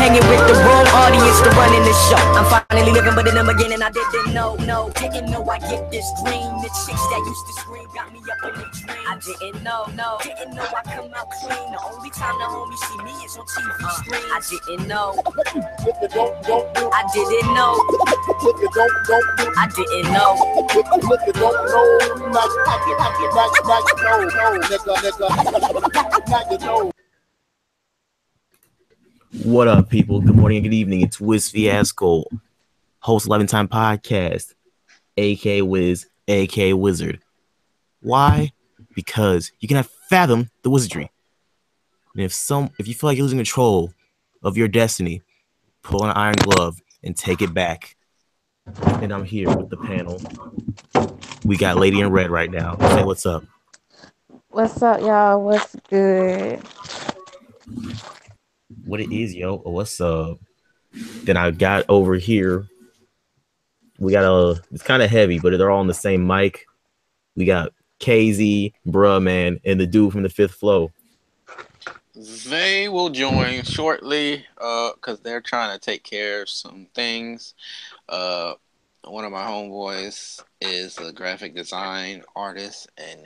hanging with the wrong audience to running the show. I'm finally living, but in them again, and I didn't know I get this dream. The chicks that used to scream got me up in the dream. I didn't know I come out clean. The only time the homies see me is on TV screen. I didn't know. I didn't know. I didn't know. What up, people? Good morning and good evening. It's Wiz Fiasco, host 11 Time Podcast, aka Wiz, aka Wizard. Why? Because you cannot fathom the wizardry. And if you feel like you're losing control of your destiny, pull an iron glove and take it back. And I'm here with the panel. We got Lady in Red right now. Say what's up. What's up, y'all? What's good? What it is, yo? What's up? Then I got over here. We got it's kind of heavy, but they're all on the same mic. We got KZ, Bruh Man, and the dude from the Fifth Flow. They will join shortly because they're trying to take care of some things. One of my homeboys is a graphic design artist, and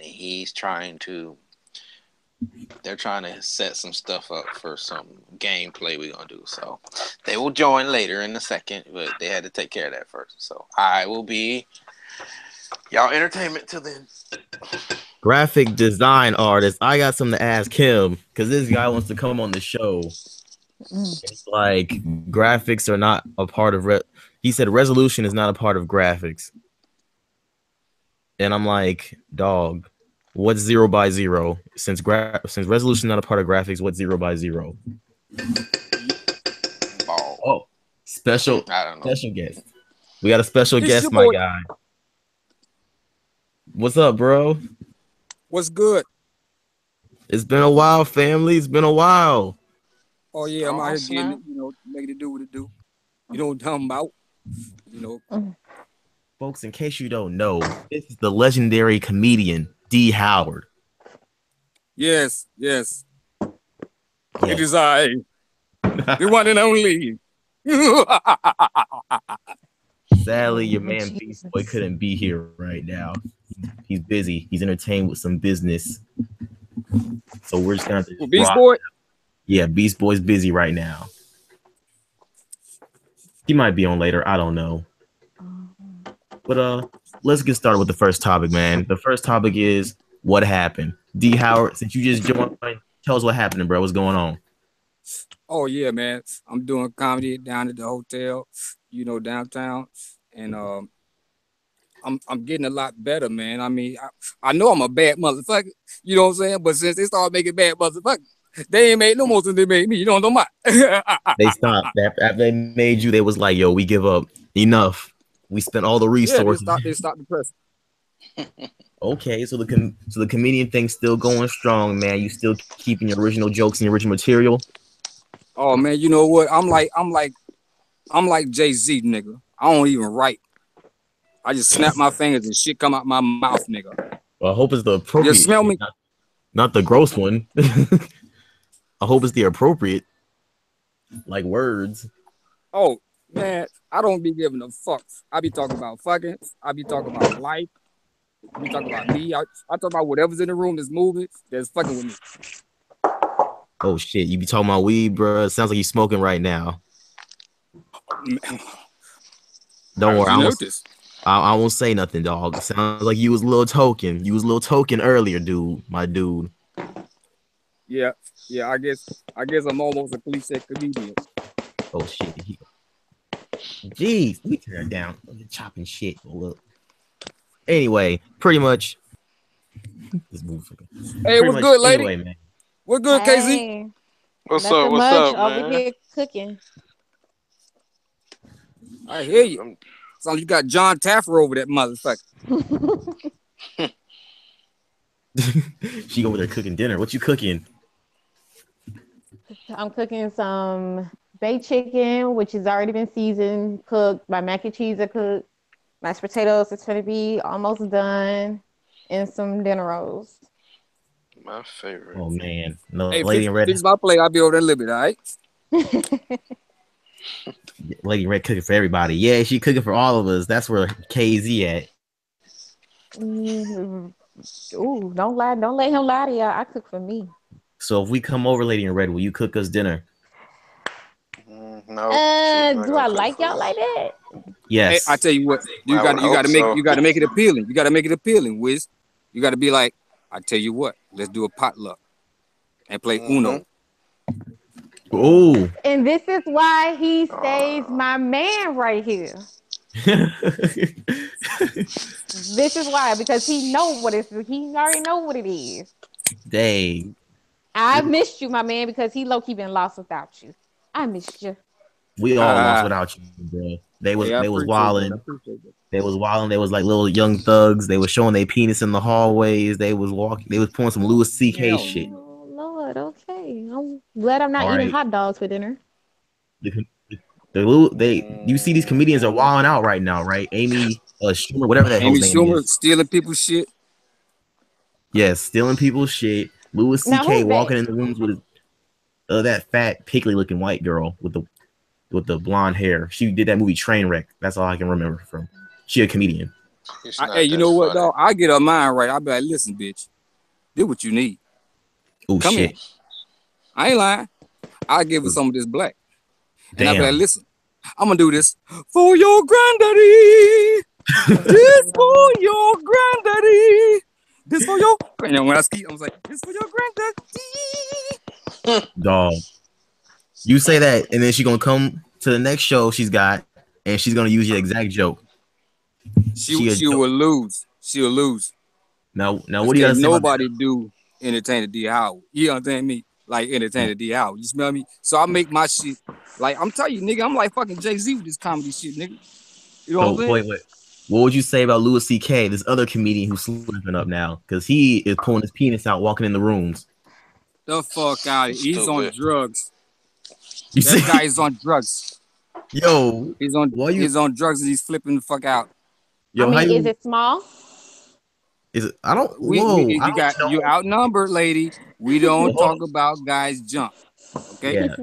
they're trying to set some stuff up for some gameplay we're going to do. So they will join later in a second, but they had to take care of that first. So I will be y'all entertainment till then. Graphic design artist. I got something to ask him because this guy wants to come on the show. It's like graphics are not a part of he said resolution is not a part of graphics. And I'm like, dog, what's 0 by 0? Since resolution is not a part of graphics, what's 0 by 0? Oh, special guest. We got a special guest, my guy. What's up, bro? What's good? It's been a while, family. It's been a while. Oh yeah, I'm out here getting it, making it do what it do. You know what I'm talking about? Folks, in case you don't know, this is the legendary comedian D. Howard. Yes. It is I, the one and only. Sadly, your man Beast Boy couldn't be here right now. He's busy. He's entertained with some business. So we're just gonna Beast Boy? Yeah, Beast Boy's busy right now. He might be on later. I don't know. But let's get started with the first topic, man. The first topic is what happened. D. Howard, since you just joined, tell us what happened, bro. What's going on? Oh yeah, man. I'm doing comedy down at the hotel, downtown, and I'm getting a lot better, man. I mean, I know I'm a bad motherfucker, you know what I'm saying? But since they started making bad motherfuckers, they ain't made no more than they made me. You know what I'm talking about? They stopped. After they made you, they was like, yo, we give up. Enough. We spent all the resources. Yeah, they stopped the press. Okay, so the comedian thing's still going strong, man. You still keeping your original jokes and your original material? Oh man, you know what? I'm like Jay-Z, nigga. I don't even write. I just snap my fingers and shit come out my mouth, nigga. Well, I hope it's the appropriate. You smell me? Not the gross one. I hope it's the appropriate, like words. Oh man, I don't be giving a fuck. I be talking about fucking. I be talking about life. I be talking about me. I talk about whatever's in the room that's moving, that's fucking with me. Oh shit, you be talking about weed, bro? Sounds like you smoking right now. Don't worry, I won't say nothing, dog. It sounds like you was a little token. You was a little token earlier, dude. My dude. Yeah. I guess I'm almost a cliche comedian. Oh shit. Jeez, let me turn it down. I'm chopping shit. Look. Anyway, pretty much. Hey, what's good, lady? Anyway, man. What's good, KZ? What's up, man? Over here cooking. I hear you. Sounds like you got John Taffer over that motherfucker. She over there cooking dinner. What you cooking? I'm cooking some baked chicken, which has already been seasoned, cooked. My mac and cheese are cooked. Mashed potatoes is going to be almost done. And some dinner rolls. My favorite. Oh, man. No, hey, Lady in Red. Fix my plate. I'll be over there a little bit, all right? Lady Red cooking for everybody. Yeah, she cooking for all of us. That's where KZ at. Ooh, don't lie. Don't let him lie to y'all. I cook for me. So if we come over, Lady in Red, will you cook us dinner? No. she's not Do gonna I cook like for y'all us. like that? Yes. Hey, I tell you what, you I got would you got to hope make so. you got to make it appealing. You got to make it appealing, Wiz. You got to be like, I tell you what, let's do a potluck and play Uno. Ooh. And this is why he stays my man right here. This is why, because he know what it's. He already know what it is. Dang. I missed you, my man, because he low key been lost without you. I missed you. We all lost without you, bro. They was Yeah, I appreciate that. I wilding. appreciate that. They was wilding. They was like little young thugs. They was showing their penis in the hallways. They was walking. They was pulling some Louis C.K. Hell shit. Oh Lord, okay. I'm glad I'm not All eating right. hot dogs for dinner. You see these comedians are wilding out right now, right? Amy Schumer, whatever that Amy hell's name Schumer is. stealing people's shit. Yes, stealing people's shit. Louis Now, C.K. who's walking that? in the rooms with that fat, pickly looking white girl with the blonde hair. She did that movie Trainwreck. That's all I can remember from. She a comedian. It's not Hey, you that know what, funny. dog? I get her mind right. I be like, listen, bitch, do what you need. Oh Come shit! here. I ain't lying. I give her some of this black. And I be like, Damn. listen, I'm gonna do this for your granddaddy. This for your granddaddy. This for your. You know, when I ski, I was like, this for your granddaddy. Dog. You say that, and then she gonna come to the next show she's got, and she's gonna use your exact joke. She will lose. She'll lose. Now, what do you Can't gotta say about nobody do Entertainer D Howard. You understand me? Like Entertainer D Howard. You smell me? So I make my shit. Like I'm telling you, nigga, I'm like fucking Jay-Z with this comedy shit, nigga. You know what I'm saying? Wait. What would you say about Louis C.K., this other comedian who's slipping up now? Because he is pulling his penis out, walking in the rooms. The fuck out of here. He's on Stupid. drugs. You That see? guy is on drugs. Yo, He's on drugs and he's flipping the fuck out. yo, I mean, is it small? Is it? I don't. You outnumbered, lady. We don't talk about guys jump. Okay. Yeah,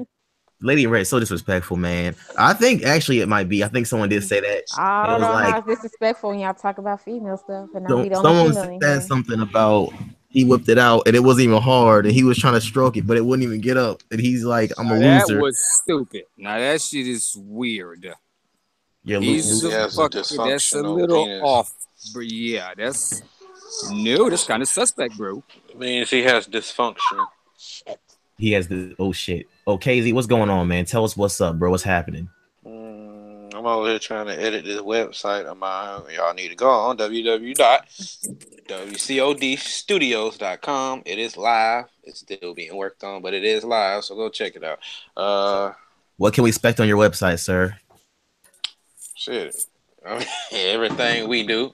Lady in Red, so disrespectful, man. I think actually it might be. I think someone did say that. I It don't was know how like it's disrespectful when y'all talk about female stuff, and I'll be the only someone female in said here. something about he whipped it out and it wasn't even hard, and he was trying to stroke it, but it wouldn't even get up. And he's like, "I'm a That loser." was stupid. Now that shit is weird. Yeah, He's He has a that's a dysfunctional little penis. off. But yeah, that's kind of suspect, bro. It means he has dysfunction. Shit. he has the oh shit. Oh, KZ, what's going on, man? Tell us what's up, bro. What's happening? I'm over here trying to edit this website of mine. Y'all need to go on www.wcodstudios.com. It is live. It's still being worked on, but it is live, so go check it out. What can we expect on your website, sir? Shit. Everything we do.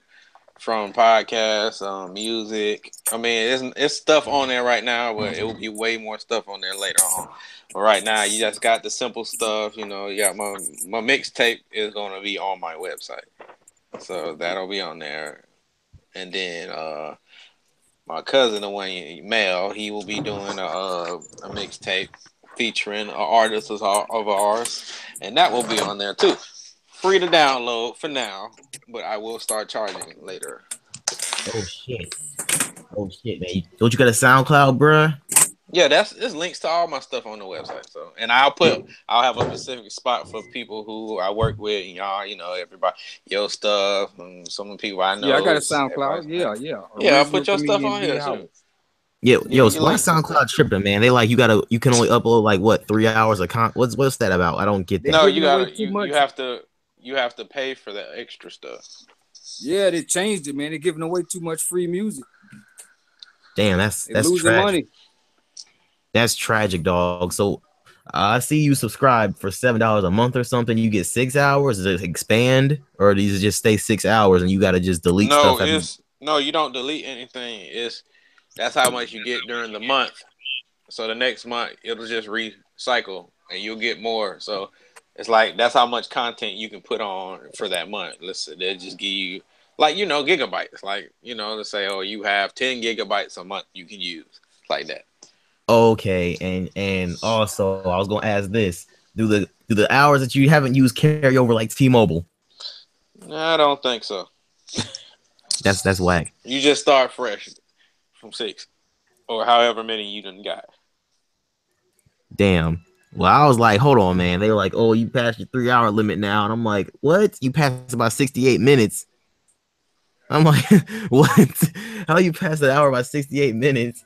From podcasts, music. I mean, it's stuff on there right now, but it will be way more stuff on there later on. But right now, you just got the simple stuff. You know, you got my mixtape is gonna be on my website, so that'll be on there. And then my cousin, the one Mel, he will be doing a mixtape featuring an artist of ours, and that will be on there too. Free to download for now, but I will start charging later. Oh shit, man! Don't you got a SoundCloud, bruh? Yeah, there's links to all my stuff on the website. So, and I'll have a specific spot for people who I work with, and y'all, everybody, your stuff, and some of the people I know. Yeah, I got a SoundCloud. Yeah. Yeah, I'll Original put your stuff comedian on D. here Howard. too. Why link. SoundCloud tripping, man? They like you can only upload like what 3 hours of what's that about? I don't get that. No, giving away too much. you have to pay for that extra stuff. Yeah, they changed it, man. They're giving away too much free music. Damn, that's losing tragic. money. That's tragic, dog. So I see you subscribe for $7 a month or something. You get 6 hours. Does it expand, or does it just stay 6 hours and you got to just delete stuff? No, you don't delete anything. That's how much you get during the month. So the next month it'll just recycle and you'll get more. So it's like that's how much content you can put on for that month. Listen, they'll just give you gigabytes. Let's say you have 10 gigabytes a month you can use like that. Okay, and also I was gonna ask this: Do the hours that you haven't used carry over like T-Mobile? I don't think so. That's whack. You just start fresh from 6 or however many you done got. Damn. Well, I was like, hold on, man. They were like, oh, you passed your 3-hour limit now. And I'm like, what? You passed about 68 minutes. I'm like, what? How you pass an hour by 68 minutes?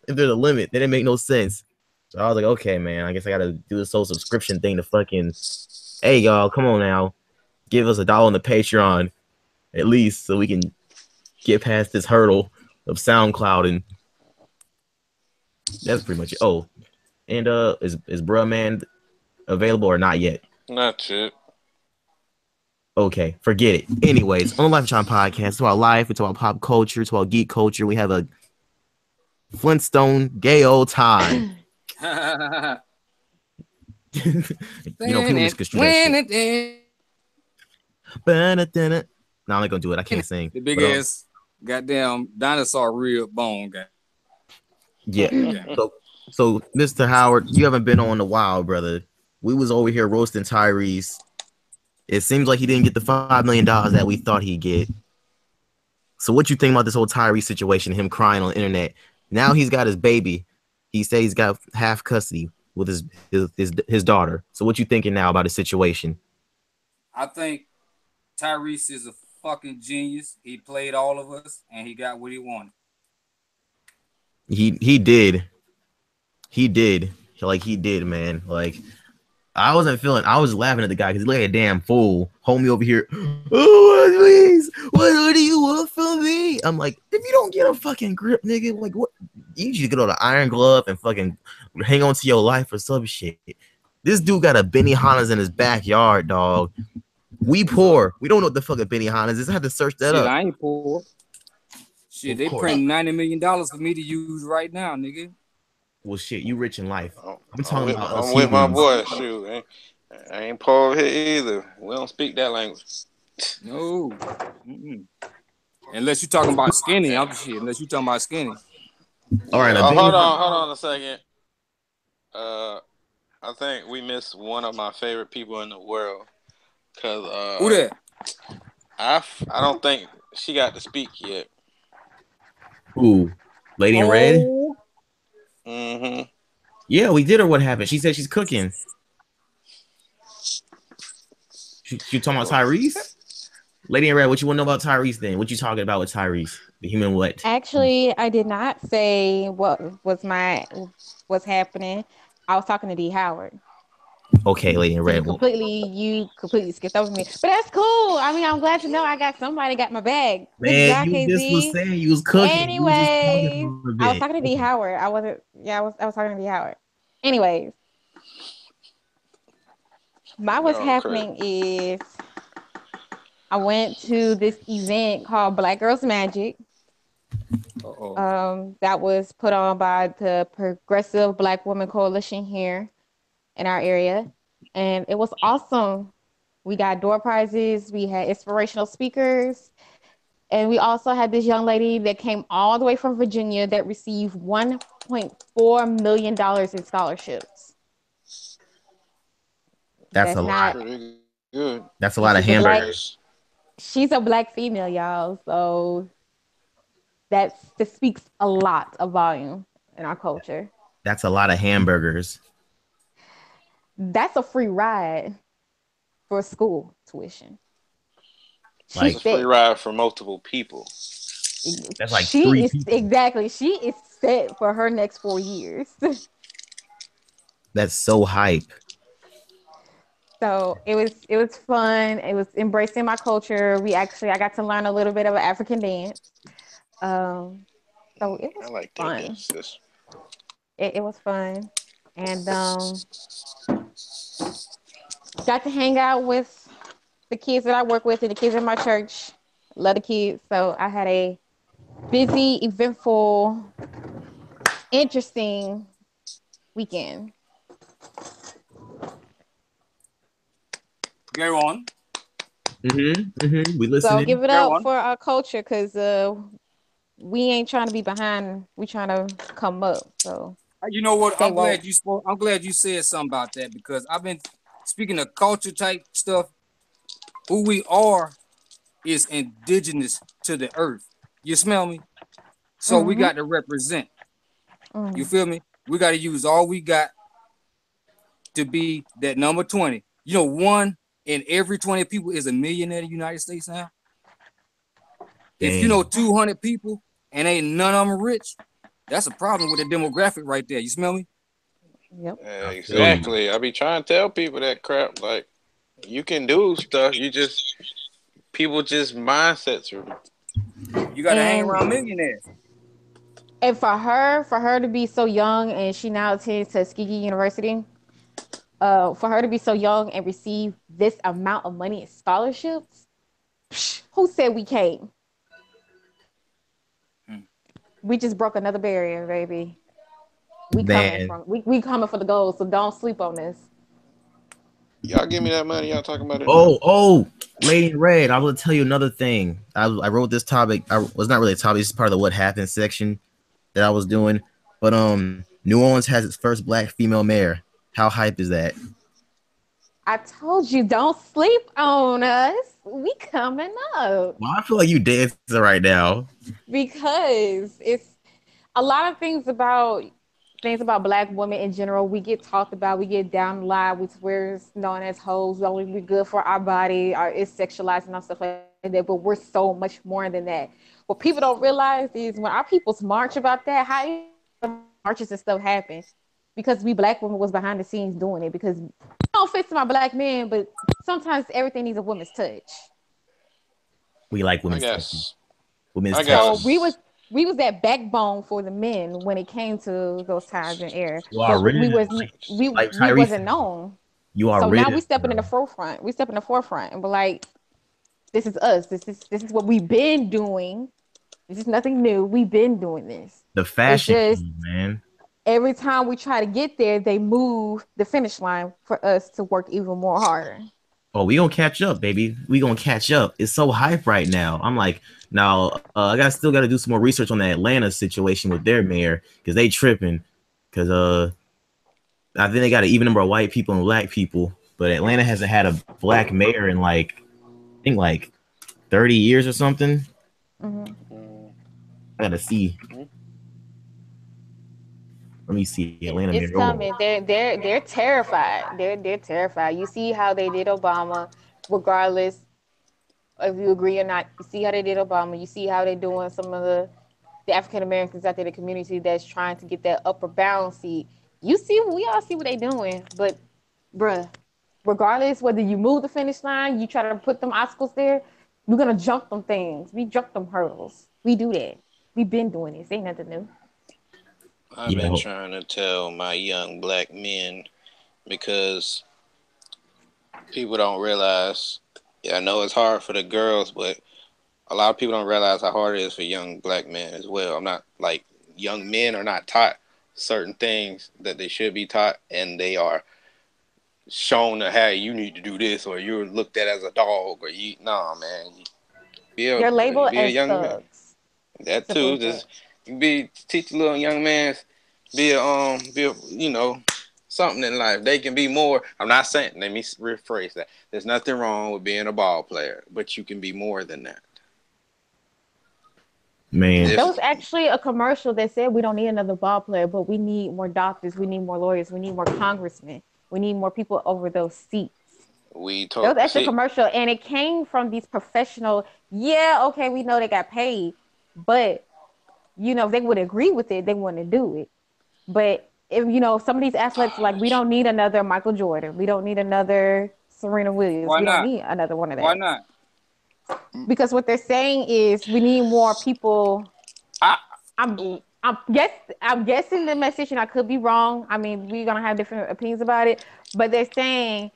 If there's a limit, that didn't make no sense. So I was like, okay, man, I guess I gotta do this whole subscription thing to fucking, hey, y'all, come on now. Give us $1 on the Patreon, at least, so we can get past this hurdle of SoundCloud. And that's pretty much it. Oh, and is Bruh Man available or not yet? Not yet. Okay, forget it. Anyways, on the Life Time podcast, it's about life, it's about pop culture, it's about geek culture. We have a Flintstone gay old time. You know, people misconstrue that shit. No, I'm not gonna do it. I can't sing. The big ass goddamn dinosaur real bone guy. Yeah. So, Mr. Howard, you haven't been on in a while, brother. We was over here roasting Tyrese. It seems like he didn't get the $5 million that we thought he'd get. So what you think about this whole Tyrese situation, him crying on the internet? Now he's got his baby. He says he's got half custody with his daughter. So what you thinking now about his situation? I think Tyrese is a fucking genius. He played all of us and he got what he wanted. He did. He did. Like, he did, man. Like, I was laughing at the guy because he looked like a damn fool. Homie over here. Oh, please. What do you want from me? I'm like, if you don't get a fucking grip, nigga, like, what? You need to get on the iron glove and fucking hang on to your life or some shit. This dude got a Benihana's in his backyard, dog. We poor. We don't know what the fuck a Benihana's is. I had to search that up. I ain't poor. Shit, they print $90 million for me to use right now, nigga. Well, shit, you rich in life. I'm talking about. I'm with my boy. Shoot, I ain't Paul here either. We don't speak that language. No. Mm-mm. Unless you're talking about skinny, unless you're talking about skinny. All right. Hold on a second. I think we missed one of my favorite people in the world. Cause who that? I don't think she got to speak yet. Who? Lady in Red? Mm-hmm. Yeah, we did her. What happened? She said she's cooking. You talking about Tyrese? Lady in Red, what you want to know about Tyrese then? What you talking about with Tyrese? The human what? Actually, I did not say what's happening. I was talking to D Howard. Okay, Lady in Red. You completely skipped over me. But that's cool. I mean, I'm glad to know somebody got my bag. Man, you just was saying you was cooking. Anyways, I was talking to D Howard. I was talking to D Howard. Anyways, what's happening is I went to this event called Black Girls Magic. That was put on by the Progressive Black Women Coalition here in our area, and it was awesome. We got door prizes, we had inspirational speakers, and we also had this young lady that came all the way from Virginia that received $1.4 million in scholarships. That's a lot. Pretty good. That's a lot of hamburgers. She's a Black female, y'all, so that speaks a lot of volume in our culture. That's a lot of hamburgers. That's a free ride for school tuition. Like a free ride for multiple people. That's like 3 people. Exactly. She is set for her next 4 years. That's so hype. So it was fun. It was embracing my culture. I got to learn a little bit of an African dance. So it was fun. It was fun. And got to hang out with the kids that I work with and the kids in my church. Love the kids. So I had a busy, eventful, interesting weekend. Go on. We listen. So give it up for our culture, because we ain't trying to be behind. We trying to come up. So You know what? Stay I'm glad woke. you spoke. I'm glad you said something about that because I've been speaking of culture type stuff. Who we are is indigenous to the earth. You smell me? So we Mm-hmm. got to represent. You Mm. feel me? We got to use all we got to be that number 20. You know, 1 in every 20 people is a millionaire in the United States now. If you know Dang. 200 people and ain't none of them rich, that's a problem with the demographic right there. You smell me? Yep. I feel you. Exactly. I be trying to tell people that crap. Like, you can do stuff. People just mindsets are. You got to hang And around millionaires. for her to be so young, and she now attends Tuskegee University. For her to be so young and receive this amount of money in scholarships, who said we can't? We just broke another barrier, baby. Man. We coming for the gold, so don't sleep on this. Y'all give me that money. Y'all talking about it now. Oh, Lady in Red. I will tell you another thing. I wrote this topic. I was not really a topic. It's part of the what happened section that I was doing. But New Orleans has its first black female mayor. How hype is that? I told you, don't sleep on us. We coming up Well, I feel like you dancing right now. because it's a lot of things about black women in general. We get talked about, we get down the line, we're known as hoes. We're good for our body, it's sexualized and all stuff like that. But we're so much more than that. What people don't realize is when our peoples march about that, how marches and stuff happen because we black women was behind the scenes doing it because don't fit to my black men, but sometimes everything needs a woman's touch. We like I women's touch. guess. Women's I touch. So guess. we was that backbone for the men when it came to those times in air, You but already like we Tyrese wasn't said. known. You So now already, we stepping in the bro. forefront. We step in the forefront and we're like, this is us. This is what we've been doing. This is nothing new. We've been doing this. The It's fashion just king, man. every time we try to get there, they move the finish line for us to work even more harder. Oh, we gonna catch up, baby. We gonna catch up. It's so hype right now. I'm like, now I still gotta do some more research on the Atlanta situation with their mayor because they tripping. Because I think they got an even number of white people and black people, but Atlanta hasn't had a black mayor in like I think like 30 years or something. Mm-hmm. I gotta see. Let me see Atlanta It's mayor. Oh, coming. They're terrified. They're terrified. You see how they did Obama, regardless if you agree or not. You see how they did Obama. You see how they're doing some of the African Americans out there, the community that's trying to get that upper bound seat. You see, we all see what they're doing. But, bruh, regardless whether you move the finish line, you try to put them obstacles there, we're gonna jump them things. We jump them hurdles. We do that. We've been doing this. Ain't nothing new. I've been yeah. trying to tell my young black men because people don't realize. Yeah, I know it's hard for the girls, but a lot of people don't realize how hard it is for young black men as well. I'm not like young men are not taught certain things that they should be taught, and they are shown that hey, you need to do this, or you're looked at as a dog, or you nah, man. They're labeled Be a as young man. thugs. That Simple too. as that. Just teach a little young man be a something in life. They can be more. I'm not saying. Let me rephrase that. There's nothing wrong with being a ball player, but you can be more than that. Man, There If was actually a commercial that said we don't need another ball player, but we need more doctors, we need more lawyers, we need more congressmen, we need more people over those seats. we There talk, was actually a see, commercial, and it came from these professional. Yeah, okay, we know they got paid, but if they would agree with it, they wouldn't do it. But if some of these athletes, like we don't need another Michael Jordan, we don't need another Serena Williams, Why we don't not? need another one of Why that. not? Because what they're saying is we need more people. I I'm I'm guessing the message, and I could be wrong. I mean, we're gonna have different opinions about it, but they're saying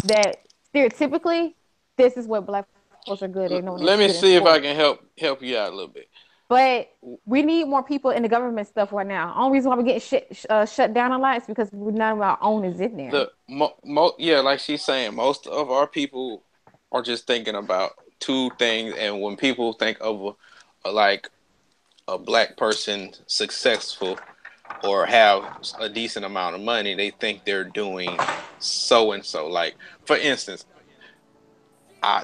that stereotypically, this is what black folks are good. They're known as let me good in see if I sports. can help you out a little bit. But we need more people in the government stuff right now. Only reason why we're getting shut down a lot is because none of our own is in there. Yeah, like she's saying, most of our people are just thinking about two things, and when people think of like a black person successful, or have a decent amount of money, they think they're doing so and so. Like, for instance,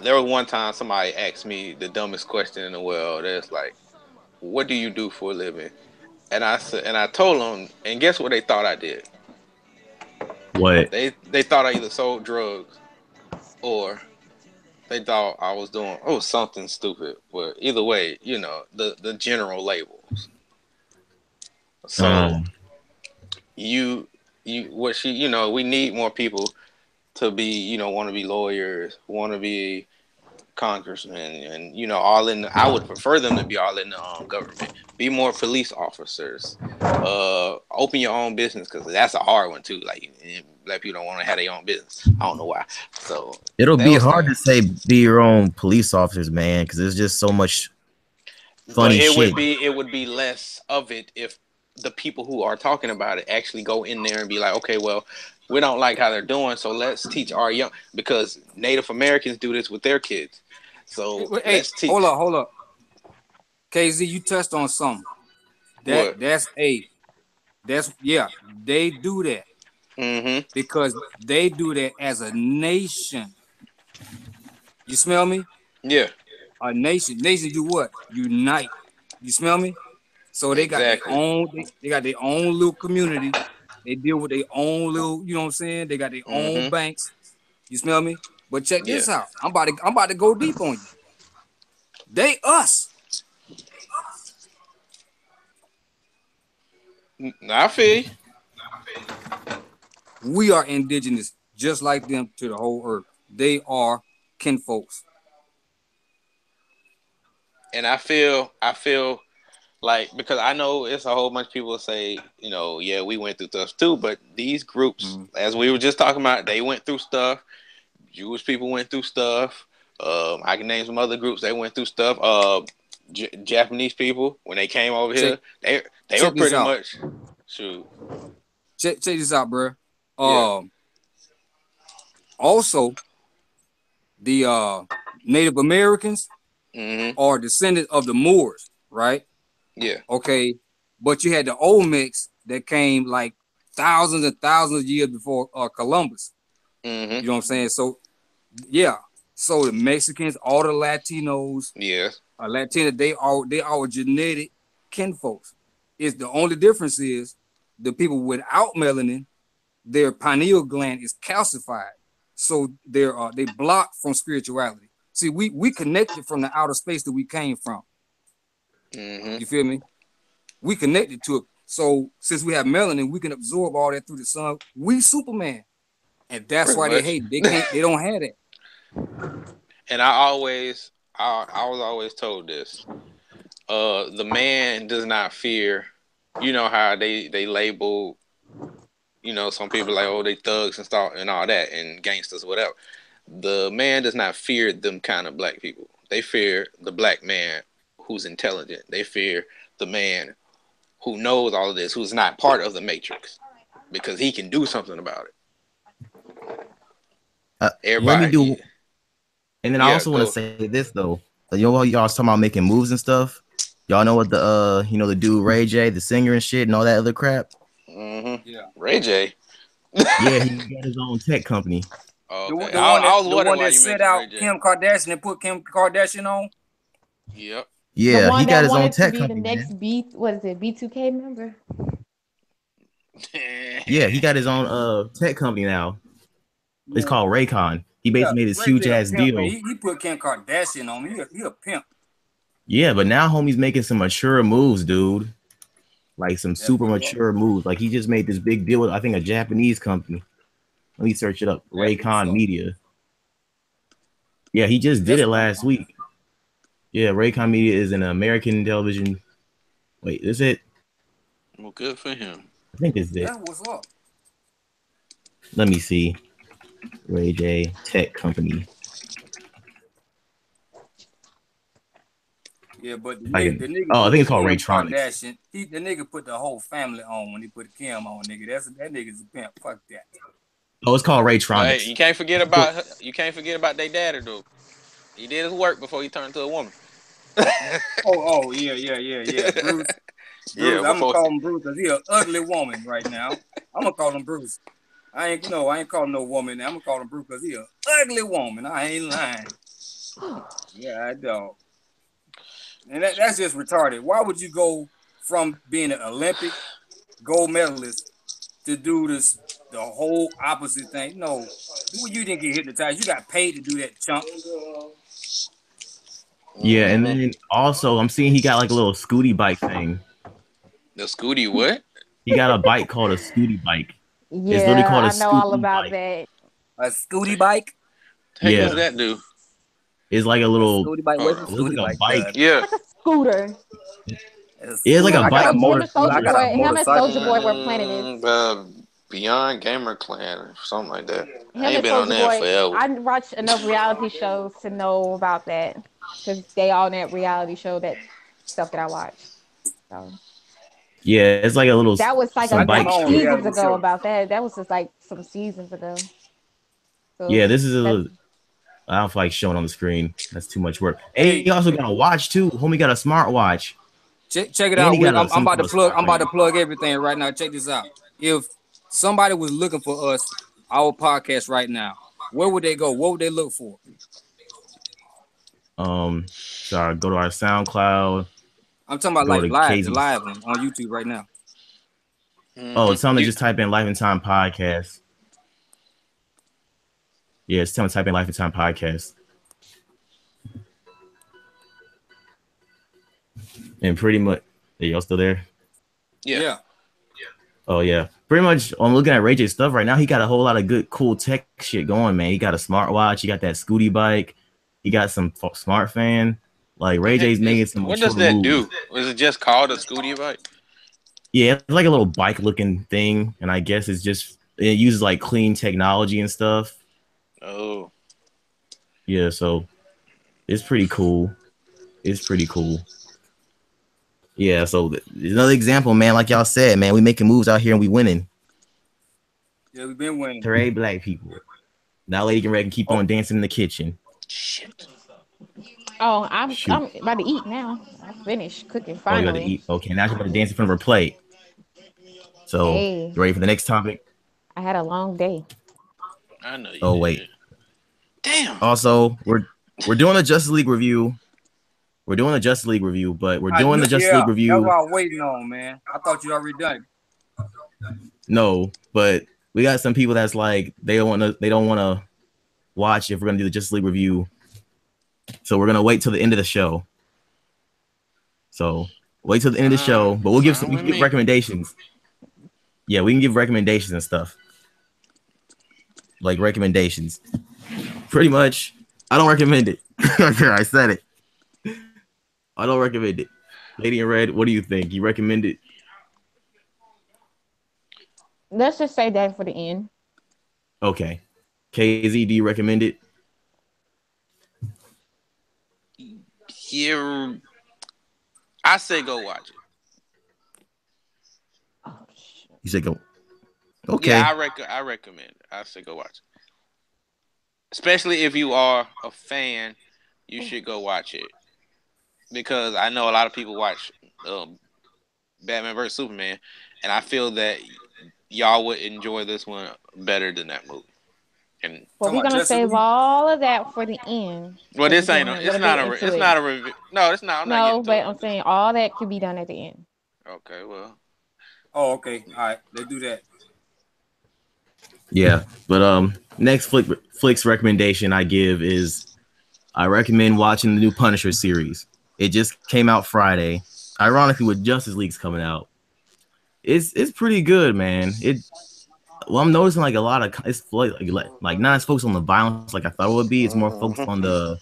there was one time somebody asked me the dumbest question in the world. It's like, "What do you do for a living?" And I said, and I told them, and guess what they thought I did? What? They thought I either sold drugs or they thought I was doing something stupid. But either way, you know, the general labels. So you we need more people to be, you know, want to be lawyers, want to be congressmen, and you know, all in. I would prefer them to be all in the government. Be more police officers. Open your own business, because that's a hard one too. Like, black people don't want to have their own business. I don't know why. So it'll be hard to say be your own police officers, man, because there's just so much funny shit. It would be less of it if the people who are talking about it actually go in there and be like, okay, well, we don't like how they're doing, so let's teach our young, because Native Americans do this with their kids. So let's teach. Hold up. KZ, you touched on something. They do that. Mm-hmm. Because they do that as a nation. You smell me? Yeah. A nation. Nations do what? Unite. You smell me? So they got their own. They got their own little community. They deal with their own little. You know what I'm saying? They got their own banks. You smell me? But check this out. I'm about to go deep on you. They us. I feel you. We are indigenous, just like them, to the whole earth. They are kinfolks. And I feel like, because I know it's a whole bunch of people say, you know, yeah, we went through stuff too, but these groups, as we were just talking about, they went through stuff. Jewish people went through stuff. I can name some other groups that went through stuff. Japanese people, when they came over here, they were pretty much shoot. Check this out, bro. Also, the Native Americans are descendants of the Moors, right? Yeah. Okay, but you had the Olmecs that came like thousands and thousands of years before Columbus. You know what I'm saying? So, yeah. So the Mexicans, all the Latinos, Latina, they are genetic kinfolks. It's the only difference is the people without melanin, their pineal gland is calcified, so they block from spirituality. See, we connected from the outer space that we came from. You feel me? We connected to it. So since we have melanin, we can absorb all that through the sun. We Superman, and that's why they hate. They can't. They don't have it. And I was always told this: the man does not fear. You know how they label, you know, some people like, oh, they thugs and stuff and all that and gangsters, whatever. The man does not fear them kind of black people. They fear the black man who's intelligent. They fear the man who knows all of this, who's not part of the matrix, because he can do something about it. Let me do. And then I also want to say this though. You know, y'all was talking about making moves and stuff. Y'all know what the you know, the dude Ray J, the singer and shit, and all that other crap. Yeah, Ray J. Yeah, he got his own tech company. Okay. The one that set out Kim Kardashian and put Kim Kardashian on. Yep. Yeah, he got his own tech company. The next what is it? B2K member. Yeah, he got his own tech company now. It's called Raycon. He basically made this huge ass deal. He put Kim Kardashian on. He a pimp. Yeah, but now homie's making some mature moves, dude. Like some super mature moves. Like he just made this big deal with, I think, a Japanese company. Let me search it up. Raycon Media. Yeah, he just did it last week. Yeah, Raycon Media is an American television. Wait, is it? Well, good for him. I think it's it. That was up. Let me see. Ray J Tech Company. Yeah, but the I nigga think it's called Raytronics. The nigga put the whole family on when he put Kim on, nigga. That nigga's a pimp. Fuck that. Oh, it's called Raytronics. Hey, you can't forget about their daddy, though. He did his work before he turned to a woman. Yeah. Bruce. Bruce, I'm gonna call him Bruce because he's an ugly woman right now. I'm gonna call him Bruce. I ain't calling no woman. I'm gonna call him Bruce because he's an ugly woman. I ain't lying. Yeah, I don't. And that's just retarded. Why would you go from being an Olympic gold medalist to do this the whole opposite thing? No, you didn't get hypnotized. You got paid to do that, chump. Yeah, and then also I'm seeing he got like a little scooty bike thing. The scooty what? He got a bike called a scooty bike. Yeah, it's literally called a I know all scooty about bike. that. A scooty bike? What Yeah. does that do? It's like a little scooty bike. What's a scooty like bike? Yeah. Like a scooter. It's like a bike. Him and Soulja Boy were planning this. Beyond Gamer Clan or something like that. Him I ain't and been on Soulja that Boy. forever. I watched enough reality shows to know about that because they all in that reality show that stuff that I watched. So. Yeah, it's like a little. That was like seasons ago about that. That was just like some seasons ago. So yeah, this is I don't feel like showing on the screen. That's too much work. And he also got a watch too. Homie got a smartwatch. Check it out. I'm about to plug everything right now. Check this out. If somebody was looking for us, our podcast right now, where would they go? What would they look for? Sorry, go to our SoundCloud. I'm talking about like the live one on YouTube right now. Oh, it's telling me just type in Life and Time Podcast. Yeah, it's telling me type in Life and Time Podcast. And pretty much, are y'all still there? Yeah. Oh yeah, pretty much. I'm looking at Ray J's stuff right now. He got a whole lot of good, cool tech shit going, man. He got a smartwatch. He got that scooty bike. He got some smart fan. Like Ray J's making some. What does that do? Was it just called a scooty bike? Yeah, it's like a little bike looking thing, and I guess it uses like clean technology and stuff. Oh. Yeah, so it's pretty cool. Yeah, so another example, man. Like y'all said, man, we making moves out here and we winning. Yeah, we've been winning. Hooray, black people! Now, Lady can keep on dancing in the kitchen. Shit. Oh, I'm about to eat now. I finished cooking finally. Oh, you got to eat. Okay, now you're about to dance in front of her plate. So, you ready for the next topic? I had a long day. I know you Oh, did. wait. Damn. Also, we're doing a Justice League review. But we're doing the Justice League review. That's what I was waiting on, man. I thought you already done it. No, but we got some people that's like they don't want to watch if we're gonna do the Justice League review. So we're gonna wait till the end of the show. So wait till the end of the show, but we can give recommendations. Yeah, we can give recommendations and stuff. Like recommendations. Pretty much. I don't recommend it. I said it. I don't recommend it. Lady in Red, what do you think? You recommend it? Let's just say that for the end. Okay. KZ, do you recommend it? Yeah, I say go watch it. Oh, shit. You say go. Okay. Yeah, I recommend it. I say go watch it. Especially if you are a fan, you should go watch it. Because I know a lot of people watch Batman vs Superman, and I feel that y'all would enjoy this one better than that movie. And well, we're gonna save all of that for the end. Well, this ain't. It's not a review. No, it's not. No, but I'm saying all that could be done at the end. Okay. Well. Oh, okay. All right. Let's do that. Yeah, but next Flix recommendation I give is I recommend watching the new Punisher series. It just came out Friday. Ironically, with Justice League's coming out, it's pretty good, man. I'm noticing like a lot of it's like not as focused on the violence like I thought it would be. It's more focused on the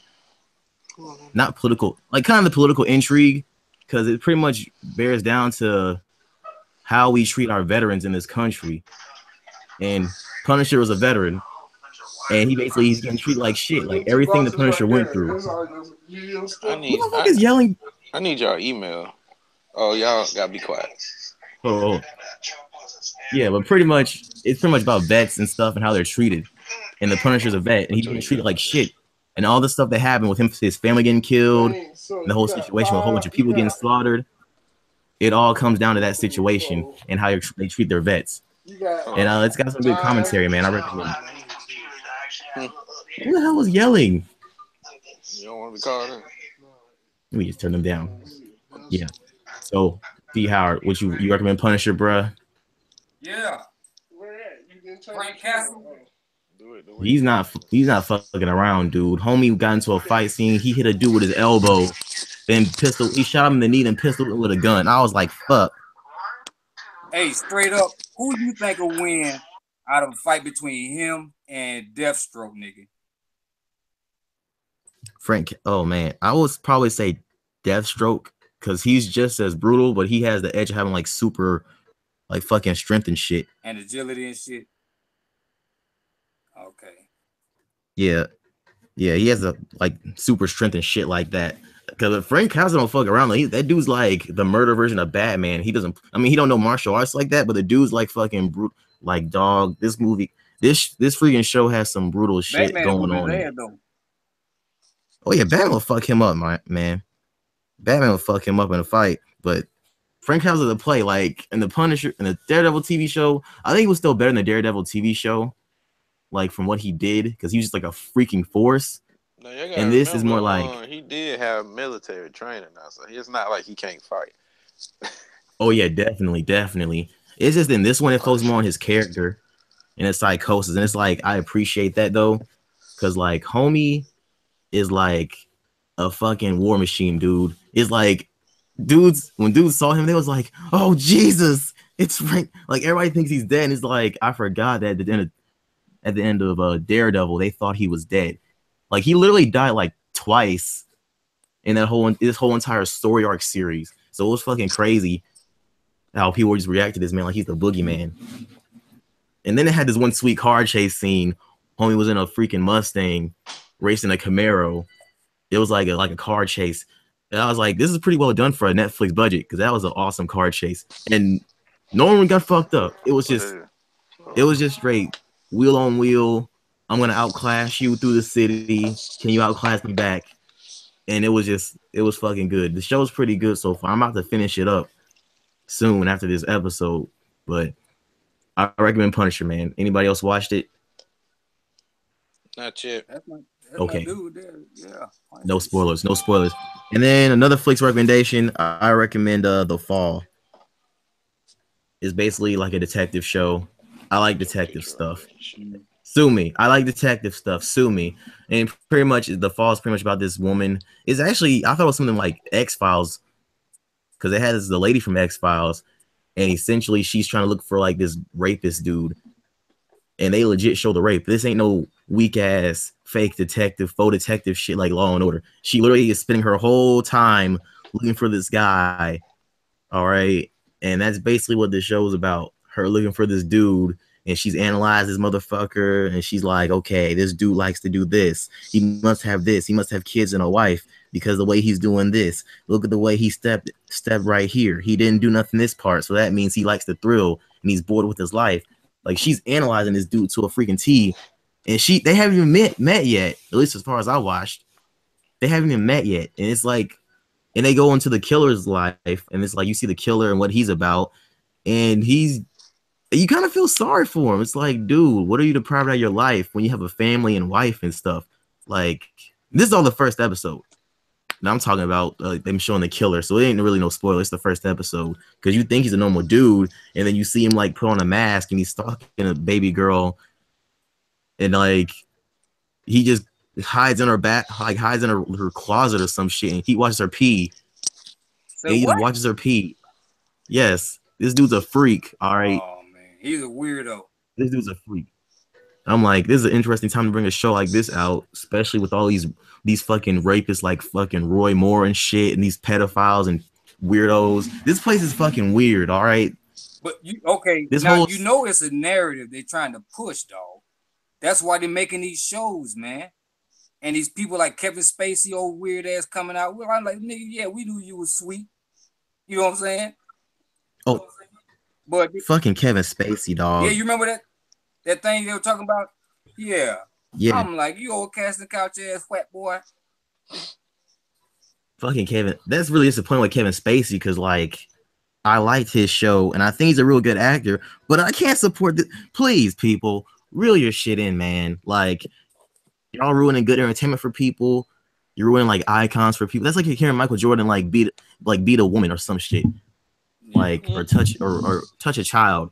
not political, like kind of the political intrigue, because it pretty much bears down to how we treat our veterans in this country. And Punisher was a veteran, and he's getting treated like shit, like everything the Punisher went through. Who the fuck is yelling? I need y'all email. Oh, y'all gotta be quiet. Oh. Yeah, but pretty much it's pretty much about vets and stuff and how they're treated. And the Punisher's a vet, and he's being treated like shit. And all the stuff that happened with him, his family getting killed, and the whole situation with a whole bunch of people getting slaughtered. it all comes down to that situation and how they treat their vets. And it's got some good commentary, man. I recommend it. Who the hell was yelling? You don't want to be called in? Let me just turn them down. Yeah. So, D. Howard, would you recommend Punisher, bruh? Yeah. Frank Castle. He's not fucking around, dude. Homie got into a fight scene. He hit a dude with his elbow, then pistol. He shot him in the knee and pistol with a gun. I was like, fuck. Hey, straight up, who do you think will win out of a fight between him and Deathstroke, nigga? Frank, oh man, I would probably say Deathstroke because he's just as brutal, but he has the edge of having like super, like fucking strength and shit. And agility and shit. Okay. Yeah, he has a like super strength and shit like that. Because Frank Castle don't fuck around. Like, that dude's like the murder version of Batman. He doesn't. I mean, he don't know martial arts like that, but the dude's like fucking brutal. Like, dog, this movie, this freaking show has some brutal shit going on. Oh yeah, Batman will fuck him up, man. Batman will fuck him up in a fight, but Frank Castle to play like in the Punisher in the Daredevil TV show. I think he was still better than the Daredevil TV show, like from what he did, because he was just like a freaking force. No, and this is more like he did have military training now, so it's not like he can't fight. Oh yeah, definitely. It's just in this one it focuses more on his character and his psychosis, and it's like I appreciate that though, because like homie is like a fucking war machine, dude. It's like when dudes saw him, they was like, oh Jesus, it's Frank. Like everybody thinks he's dead, and it's like I forgot that at the end of Daredevil, they thought he was dead. Like he literally died like twice in this whole entire story arc series. So it was fucking crazy how people just react to this man like he's the boogeyman. And then it had this one sweet car chase scene. Homie was in a freaking Mustang racing a Camaro. It was like a car chase. And I was like, this is pretty well done for a Netflix budget, because that was an awesome car chase. And no one got fucked up. It was just straight wheel on wheel. I'm gonna outclass you through the city. Can you outclass me back? And it was fucking good. The show's pretty good so far. I'm about to finish it up soon after this episode, but I recommend Punisher, man. Anybody else watched it? Not yet. That's okay. my dude there. Yeah. No spoilers. And then another Flix recommendation. I recommend The Fall. It's basically like a detective show. I like detective stuff. Sue me. I like detective stuff. Sue me. And pretty much The Fall is pretty much about this woman. It's actually, I thought it was something like X-Files, because it has the lady from X-Files, and essentially she's trying to look for like this rapist dude, and they legit show the rape. This ain't no weak ass fake detective, faux detective shit like Law and Order. She literally is spending her whole time looking for this guy. All right, and that's basically what this show is about. Her looking for this dude, and she's analyzed this motherfucker, and she's like, okay, this dude likes to do this. He must have this. He must have kids and a wife, because the way he's doing this. Look at the way he stepped right here. He didn't do nothing this part, so that means he likes the thrill, and he's bored with his life. Like, she's analyzing this dude to a freaking T, and they haven't even met yet, at least as far as I watched. They haven't even met yet, and it's like, and they go into the killer's life, and it's like you see the killer and what he's about, and you kind of feel sorry for him. It's like, dude, what are you deprived of your life when you have a family and wife and stuff? Like, this is all the first episode. Now I'm talking about them showing the killer, so it ain't really no spoiler. It's the first episode, because you think he's a normal dude, and then you see him like put on a mask and he's stalking a baby girl, and like he just hides in her hides in her closet or some shit, and he watches her pee. So and he just watches her pee. Yes, this dude's a freak. All right. Oh man, he's a weirdo. This dude's a freak. I'm like, this is an interesting time to bring a show like this out, especially with all these fucking rapists like fucking Roy Moore and shit, and these pedophiles and weirdos. This place is fucking weird, all right? But you know it's a narrative they're trying to push, dog. That's why they're making these shows, man. And these people like Kevin Spacey, old weird ass coming out. Well, I'm like, nigga, yeah, we knew you was sweet. You know what I'm saying? Oh, but fucking Kevin Spacey, dog. Yeah, you remember that thing they were talking about? Yeah. I'm like, you old casting couch ass wet boy. Fucking Kevin. That's really disappointing with Kevin Spacey, because like I liked his show, and I think he's a real good actor. But I can't support this. Please, people, reel your shit in, man. Like y'all ruining good entertainment for people. You're ruining like icons for people. That's like you're hearing Michael Jordan beat a woman or some shit, like or touch a child.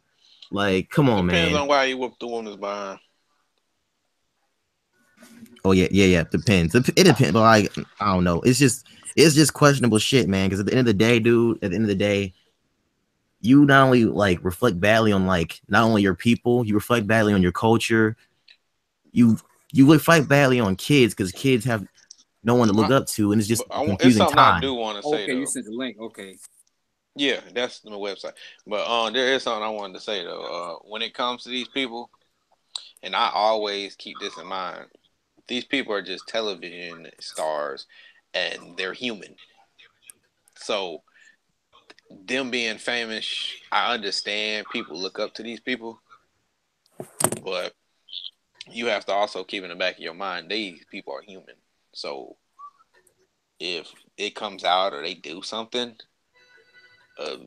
Like, come on, Depends man. on why you whooped the woman's behind. Oh yeah. Depends. It depends. But like, I don't know. It's just questionable shit, man. Because at the end of the day, dude, at the end of the day, you not only like reflect badly on like not only your people, you reflect badly on your culture. You reflect badly on kids because kids have no one to look up to, and it's just a It's confusing something time. I do want to say. Okay, though. you sent the link. Okay. Yeah, that's the website. But there is something I wanted to say though. When it comes to these people, and I always keep this in mind, these people are just television stars, and they're human. So them being famous, I understand people look up to these people, but you have to also keep in the back of your mind these people are human. So if it comes out or they do something, uh,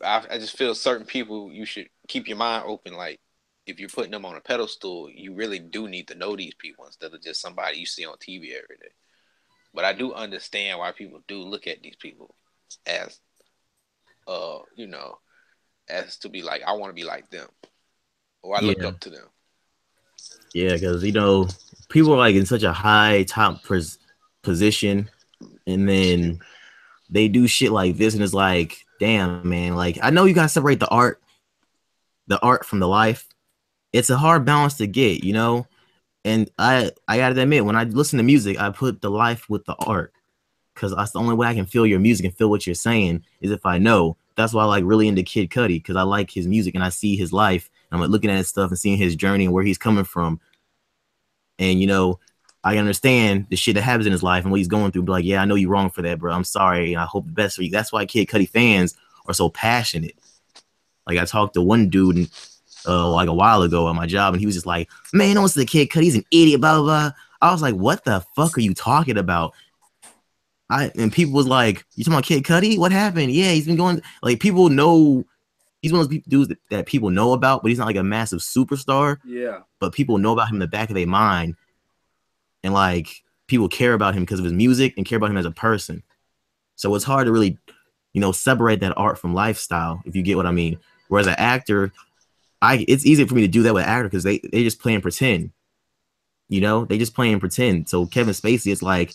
I just feel certain people you should keep your mind open. Like if you're putting them on a pedestal, you really do need to know these people instead of just somebody you see on TV every day. But I do understand why people do look at these people as you know, as to be like, I want to be like them, or I look Yeah, up to them. yeah, because people are like in such a high top position, and then they do shit like this, and it's like, damn, man. Like I know you gotta separate the art from the life. It's a hard balance to get, you know. And I gotta admit, when I listen to music, I put the life with the art because that's the only way I can feel your music and feel what you're saying is if I know. That's why I like really into Kid Cudi because I like his music and I see his life. And I'm like looking at his stuff and seeing his journey and where he's coming from. And you know, I understand the shit that happens in his life and what he's going through. But like, yeah, I know you're wrong for that, bro. I'm sorry. And I hope the best for you. That's why Kid Cudi fans are so passionate. Like I talked to one dude and like a while ago at my job, and he was just like, "Man, don't listen to Kid Cudi. He's an idiot." Blah blah blah. I was like, "What the fuck are you talking about?" And people was like, "You talking about Kid Cudi? What happened?" Yeah, he's been going. Like people know he's one of those dudes that people know about, but he's not like a massive superstar. Yeah. But people know about him in the back of their mind, and like people care about him because of his music and care about him as a person. So it's hard to really, separate that art from lifestyle, if you get what I mean. Whereas an actor, it's easy for me to do that with an actor because they just play and pretend. They just play and pretend. So Kevin Spacey, it's like,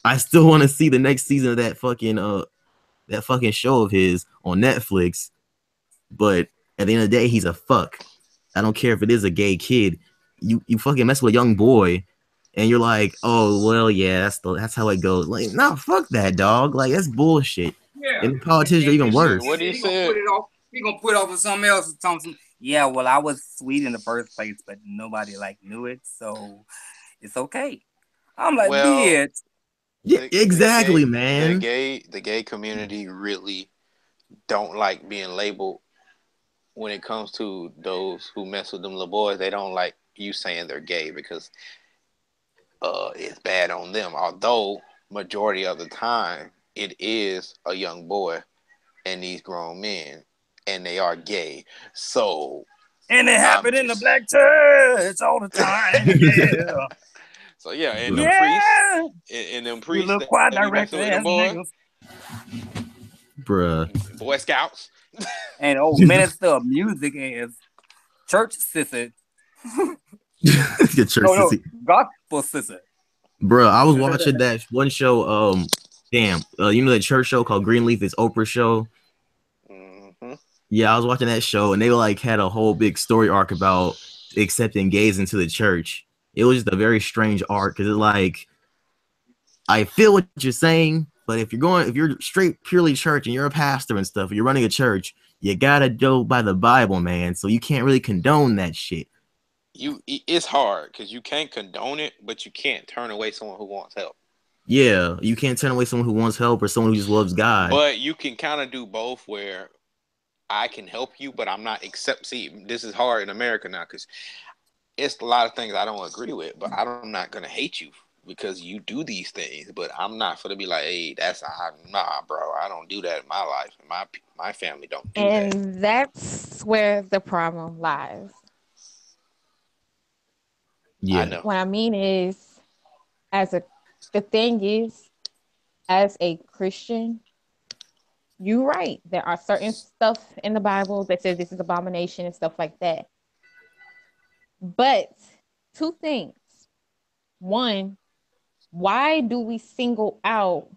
I still want to see the next season of that fucking show of his on Netflix. But at the end of the day, he's a fuck. I don't care if it is a gay kid. You fucking mess with a young boy, and you're like, oh well, yeah, that's how it goes. Like, no, fuck that, dog. Like that's bullshit. Yeah. And the politicians are even worse. What he He said? gonna put it off with something else. Something. Yeah, well, I was sweet in the first place, but nobody knew it, so it's okay. I'm like, Well, bitch. Yeah, exactly, man. The gay community really don't like being labeled when it comes to those who mess with them little boys. They don't like you saying they're gay because it's bad on them. Although majority of the time it is a young boy and these grown men, and they are gay. So And it happened in the black church all the time. Yeah. So yeah, and Bro. them priests, and them You priests look that quite be messing with them boys, Bruh. Boy Scouts, and minister of music is church sister. The church sissy. Gospel sister. Bro, I was watching that one show. That church show called Greenleaf? It's Oprah's show. Mm-hmm. Yeah, I was watching that show, and they like had a whole big story arc about accepting gays into the church. It was just a very strange arc because it's like, I feel what you're saying, but if you're straight purely church and you're a pastor and stuff, and you're running a church, you gotta go by the Bible, man. So you can't really condone that shit. It's hard because you can't condone it, but you can't turn away someone who wants help. Yeah, you can't turn away someone who wants help or someone who just loves God. But you can kind of do both, where I can help you, but I'm not See, this is hard in America now because it's a lot of things I don't agree with, but I'm not gonna hate you because you do these things, but I'm not gonna be like, hey, nah, bro, I don't do that in my life. My family don't do that. And that's where the problem lies. Yeah. I know. What I mean is, the thing is, as a Christian, you're right. There are certain stuff in the Bible that says this is abomination and stuff like that. But two things. One, why do we single out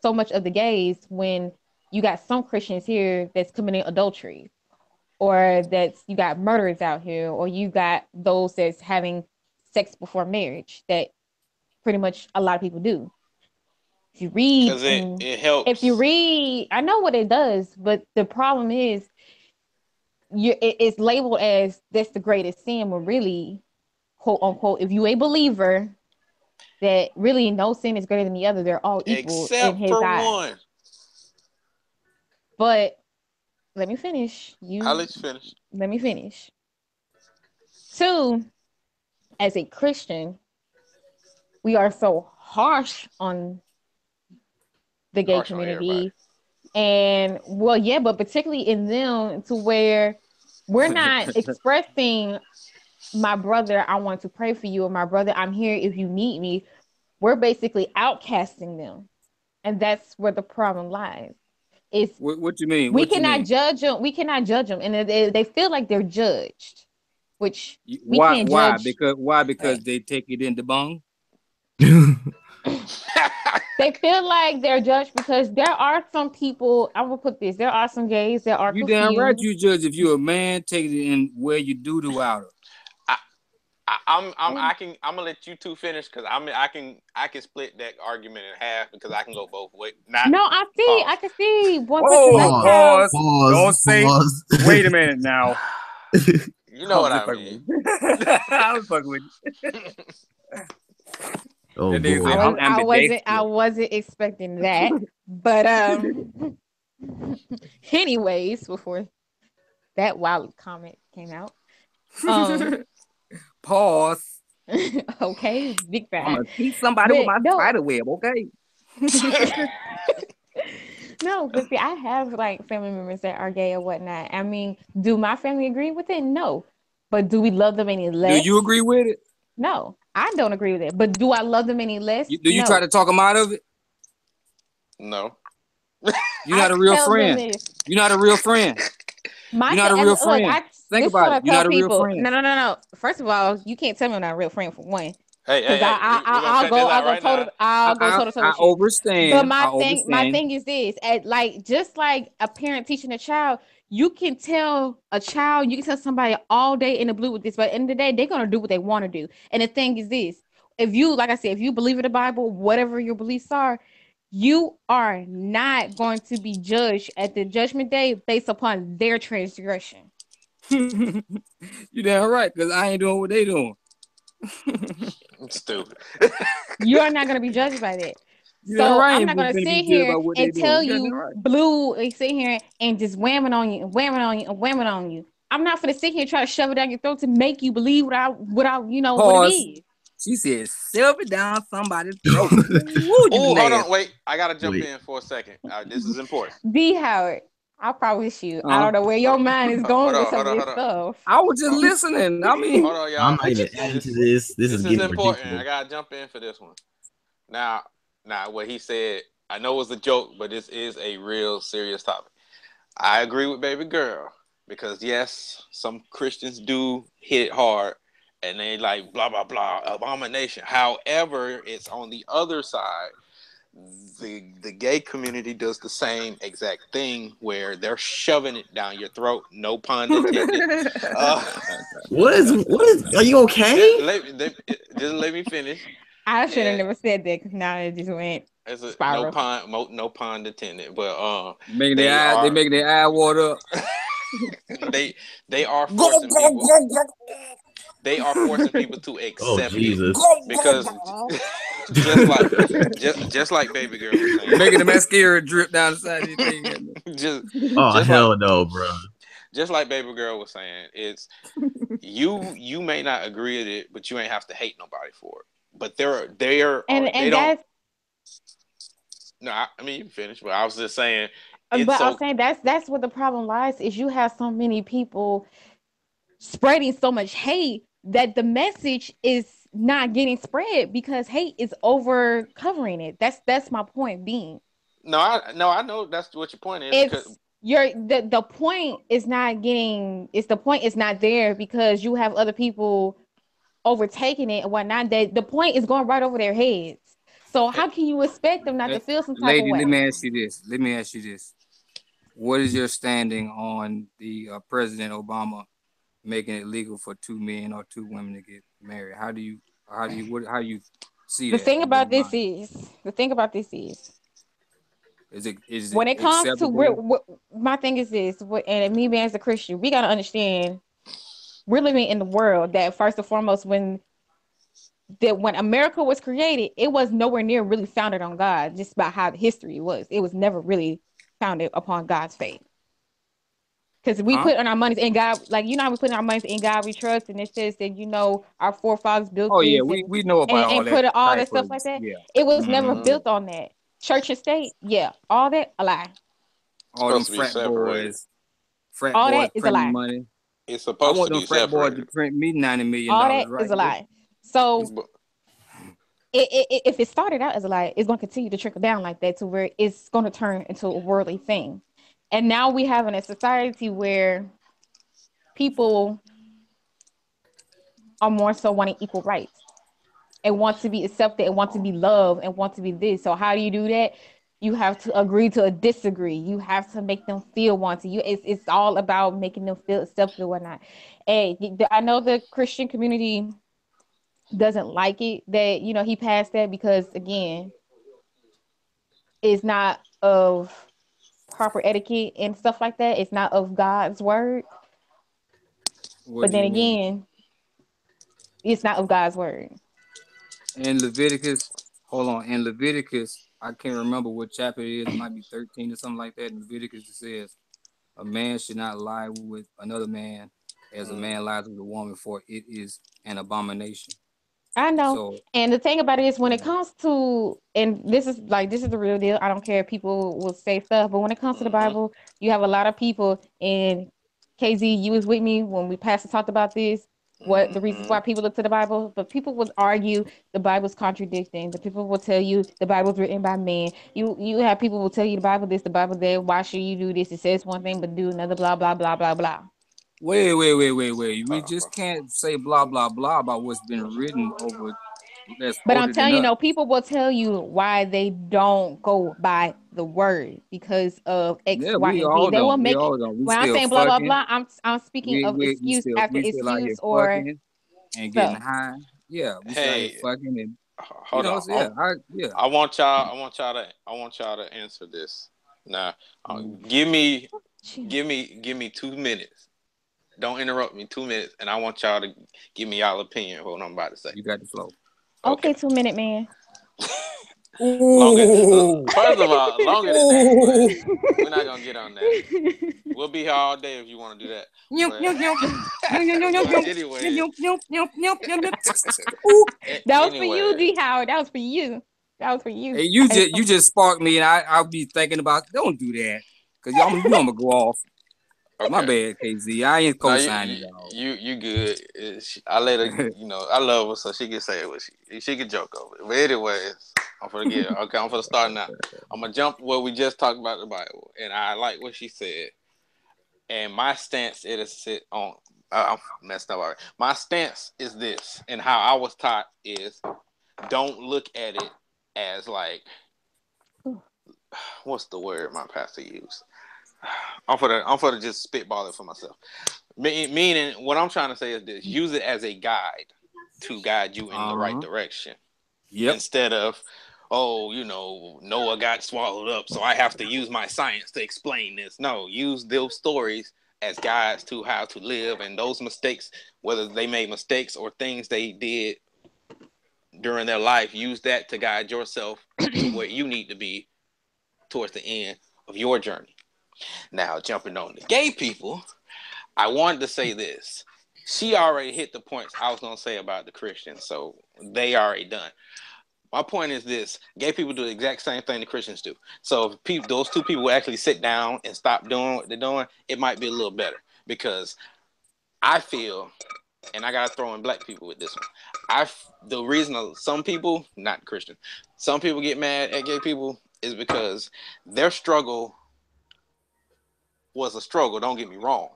so much of the gays when you got some Christians here that's committing adultery, or that's you got murderers out here, or you got those that's having sex before marriage that pretty much a lot of people do. If you read, Because it helps. if you read, I know what it does, but the problem is, it's labeled as that's the greatest sin, when really, quote unquote, if you a believer, that really no sin is greater than the other. They're all equal Except in his for eyes. one. But let me finish. I'll let you finish. Let me finish. Two, as a Christian, we are so harsh on the gay Harsh on community. And well, yeah, but particularly in them, to where we're not expressing, my brother, I want to pray for you, or my brother, I'm here if you need me. We're basically outcasting them. And that's where the problem lies. Is what you mean? we What you cannot mean? judge them. We cannot judge them. And they feel like they're judged, which we Why? can't Why? judge. Because they take it in the bung. They feel like they're judged because there are some people, I will put this, there are some gays that are You confused. damn right you judge if you're a man, take it in where you do to outer. I'm gonna let you two finish, because I can split that argument in half, because I can go both ways. I can see one Oh, person. pause. Don't say. Wait a minute now. You know what I mean. I was fucking with you. Oh That nigga boy. said, I'm ambidextrous. I wasn't expecting that. But anyways, before that wild comment came out. Pause. Okay, big bad. I'm gonna teach somebody with my spider web, okay? No, but see, I have like family members that are gay or whatnot. I mean, do my family agree with it? No. But do we love them any less? Do you agree with it? No, I don't agree with it. But do I love them any less? Do you try to talk them out of it? No. You're not a real friend. You're not a real friend. You're not a real friend. Think about it. You're not a real friend. No. First of all, you can't tell me I'm not a real friend for one. Hey, I'll go total. I understand. But my thing is this: just like a parent teaching a child, you can tell somebody all day in the blue with this, but at the end of the day, they're gonna do what they want to do. And the thing is this: if you, like I said, if you believe in the Bible, whatever your beliefs are, you are not going to be judged at the judgment day based upon their transgression. You damn right, because I ain't doing what they doing. Stupid. You are not going to be judged by that. So I'm not going to sit here and tell you blue and sit here and just whamming on you. I'm not going to sit here and try to shove it down your throat to make you believe without what it is. She said, shove it down somebody's throat. Oh, hold on, wait. I gotta jump in for a second. This is important. D. Howard, I promise you, I don't know where your mind is going with some of this stuff. I was just listening. I mean, hold on, y'all. I'm not even adding to this. This is getting important. ridiculous. I gotta jump in for this one. Now, what he said, I know it was a joke, but this is a real serious topic. I agree with baby girl, because yes, some Christians do hit hard. And they like blah blah blah abomination. However, it's on the other side. The gay community does the same exact thing, where they're shoving it down your throat. No pun intended. What is? Are you okay? Just let me finish. I should have never said that, because now it just went. No pun intended. But they making their eye water up. they are forcing people. They are forcing people to accept it, because just like baby girl was saying, making the mascara drip down the side of your thing. Hell no, bro. Just like baby girl was saying, it's you may not agree with it, but you ain't have to hate nobody for it. but they and don't. that's No, I mean you can finish, but I was just saying it's but I'm so. saying that's what the problem lies is you have so many people spreading so much hate that the message is not getting spread because hate is over covering it. That's my point being. No, I know that's what your point is because It's the point is not getting it's the point is not there because you have other people overtaking it and whatnot. That the point is going right over their heads. So eh, how can you expect them not to feel some type of Lady, way? let me ask you this. What is your standing on the President Obama making it legal for two men or two women to get married? How do you how do you see The that thing in your about this mind? is the thing about this is Is it when it comes to acceptable? my thing is this, and me being as a Christian, we got to understand we're living in the world that first and foremost, when America was created, it was nowhere near really founded on God, just about how the history was. It was never really founded upon God's faith. Because we Huh? put on our money in God, like how we put our money in God we trust, and it says that our forefathers built Oh yeah, this and we know about all and that put all type that of stuff like that. yeah. It was never Mm-hmm. built on that. Church and state, yeah, all that a lie. All them supposed to be separated. frat All boys that is a printing lie. money. It's I supposed want to them be frat boys to separated. print me $90 million All that right is a there. lie. So But if it started out as a lie, it's going to continue to trickle down like that to where it's going to turn into a worldly thing. And now we have in a society where people are more so wanting equal rights and want to be accepted and want to be loved and want to be this. So how do you do that? You have to agree to a disagree. You have to make them feel wanted. It's all about making them feel accepted or whatnot. And I know the Christian community doesn't like it that he passed that because again, it's not of proper etiquette and stuff like that. It's not of God's word. What But do then you mean? again, it's not of God's word. In Leviticus, hold on. In Leviticus, I can't remember what chapter it is. It might be 13 or something like that. In Leviticus, it says, a man should not lie with another man as a man lies with a woman, for it is an abomination. I know. So, And the thing about it is when it yeah. comes to, and this is the real deal. I don't care if people will say stuff, but when it comes to the mm-hmm. Bible, you have a lot of people, and KZ, you was with me when we passed and talked about this, what the reasons Mm-hmm. why people look to the Bible, but people would argue the Bible's contradicting. The people will tell you the Bible's written by men. You have people will tell you the Bible this, the Bible that. Why should you do this? It says one thing, but do another, blah, blah, blah, blah, blah. Wait. We just can't say blah, blah, blah about what's been written over that's But I'm older than telling you, us. no, people will tell you why they don't go by the word because of X, Yeah, Y, we and Z. all They will don't. We make all don't. We when I'm still saying blah blah fucking. blah. I'm speaking of excuse after We still out here excuse or fucking and getting stuff. high. Yeah, we still out here Hey, fucking and hold on. so yeah, yeah. I want y'all to answer this. Now, Mm, give me Chill. 2 minutes. Don't interrupt me. 2 minutes, and I want y'all to give me y'all opinion of what I'm about to say. you got the flow. Okay, Okay. 2 minute man. Longer. Ooh. First of all, longer than that, but Ooh. we're not gonna get on that. We'll be here all day if you want to do that. Nyum, But nyum, nyum. Nyum, nyum, nyum, nyum, but nyum. anyways, Nyum, nyum, nyum, nyum, nyum, nyum. Ooh. That was for you, anyway, D Howard. That was for you. That was for you. Hey, you just sparked me, and I'll be thinking about don't do that because y'all you know I'm gonna go off. My okay. bad, KZ. I ain't No, co-signing y'all. you good. I let her. I love her, so she can say what she can joke over it. But anyways, I'm gonna get her. Okay, I'm gonna start now. I'm gonna jump where we just talked about the Bible, and I like what she said. And my stance is sit on. I'm messed up already. My stance is this, and how I was taught is, don't look at it as like, what's the word my pastor used? I'm for the just spitball it for myself. Meaning, what I'm trying to say is this: use it as a guide to guide you in the right direction, Yep. instead of, oh, Noah got swallowed up, so I have to use my science to explain this. No, use those stories as guides to how to live, and those mistakes, whether they made mistakes or things they did during their life, use that to guide yourself to where you need to be towards the end of your journey. Now, jumping on the gay people, I wanted to say this. she already hit the points I was gonna say about the Christians, so they already done. My point is this: gay people do the exact same thing the Christians do. So if those two people actually sit down and stop doing what they're doing, it might be a little better. Because I feel, and I gotta throw in black people with this one. The reason some people, not Christian, some people get mad at gay people is because their struggle was a struggle. Don't get me wrong,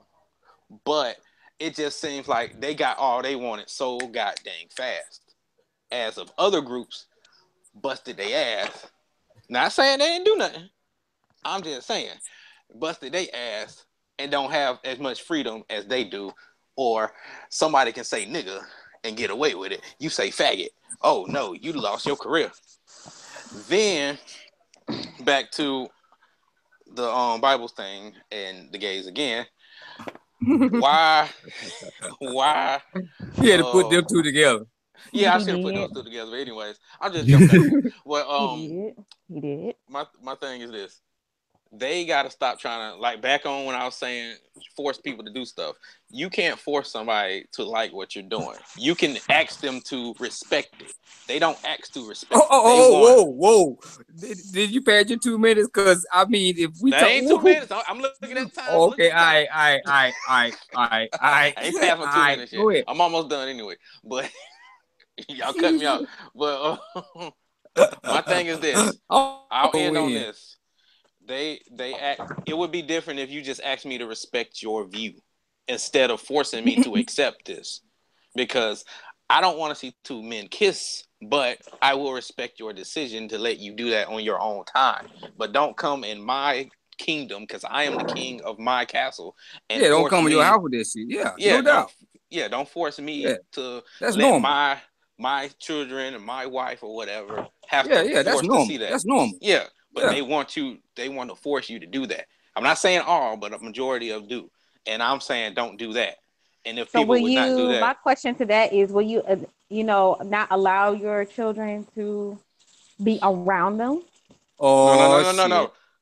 but it just seems like they got all they wanted so god dang fast. As of other groups, busted their ass. Not saying they didn't do nothing. I'm just saying, busted their ass and don't have as much freedom as they do. Or somebody can say nigga and get away with it. You say faggot. Oh no, you lost your career. Then back to the Bible thing and the gays again. Why? He had to put them two together. Yeah, I should have put those two together. But anyways, I'm just jumping back. Well, He did. My thing is this: they got to stop trying to, like, back on when I was saying force people to do stuff. You can't force somebody to like what you're doing. You can ask them to respect it. They don't ask to respect. Whoa! Did you pass your 2 minutes? Because I mean, if we that ain't 2 minutes, I'm looking at time. Oh, okay, all right. I ain't past my 2 minutes yet. I'm almost done anyway. But y'all cut me off. But my thing is this. I'll end on this. They act. It would be different if you just asked me to respect your view instead of forcing me to accept this, because I don't want to see two men kiss, but I will respect your decision to let you do that on your own time. But don't come in my kingdom, because I am the king of my castle. And don't come in your house with this shit. No doubt. Don't force me to let normal. my children and my wife or whatever have to that's force normal. to see that. That's normal. Yeah. But they want to force you to do that. I'm not saying all, but a majority of do. And I'm saying don't do that. And if people would not do that. My question to that is, will you, not allow your children to be around them? Oh,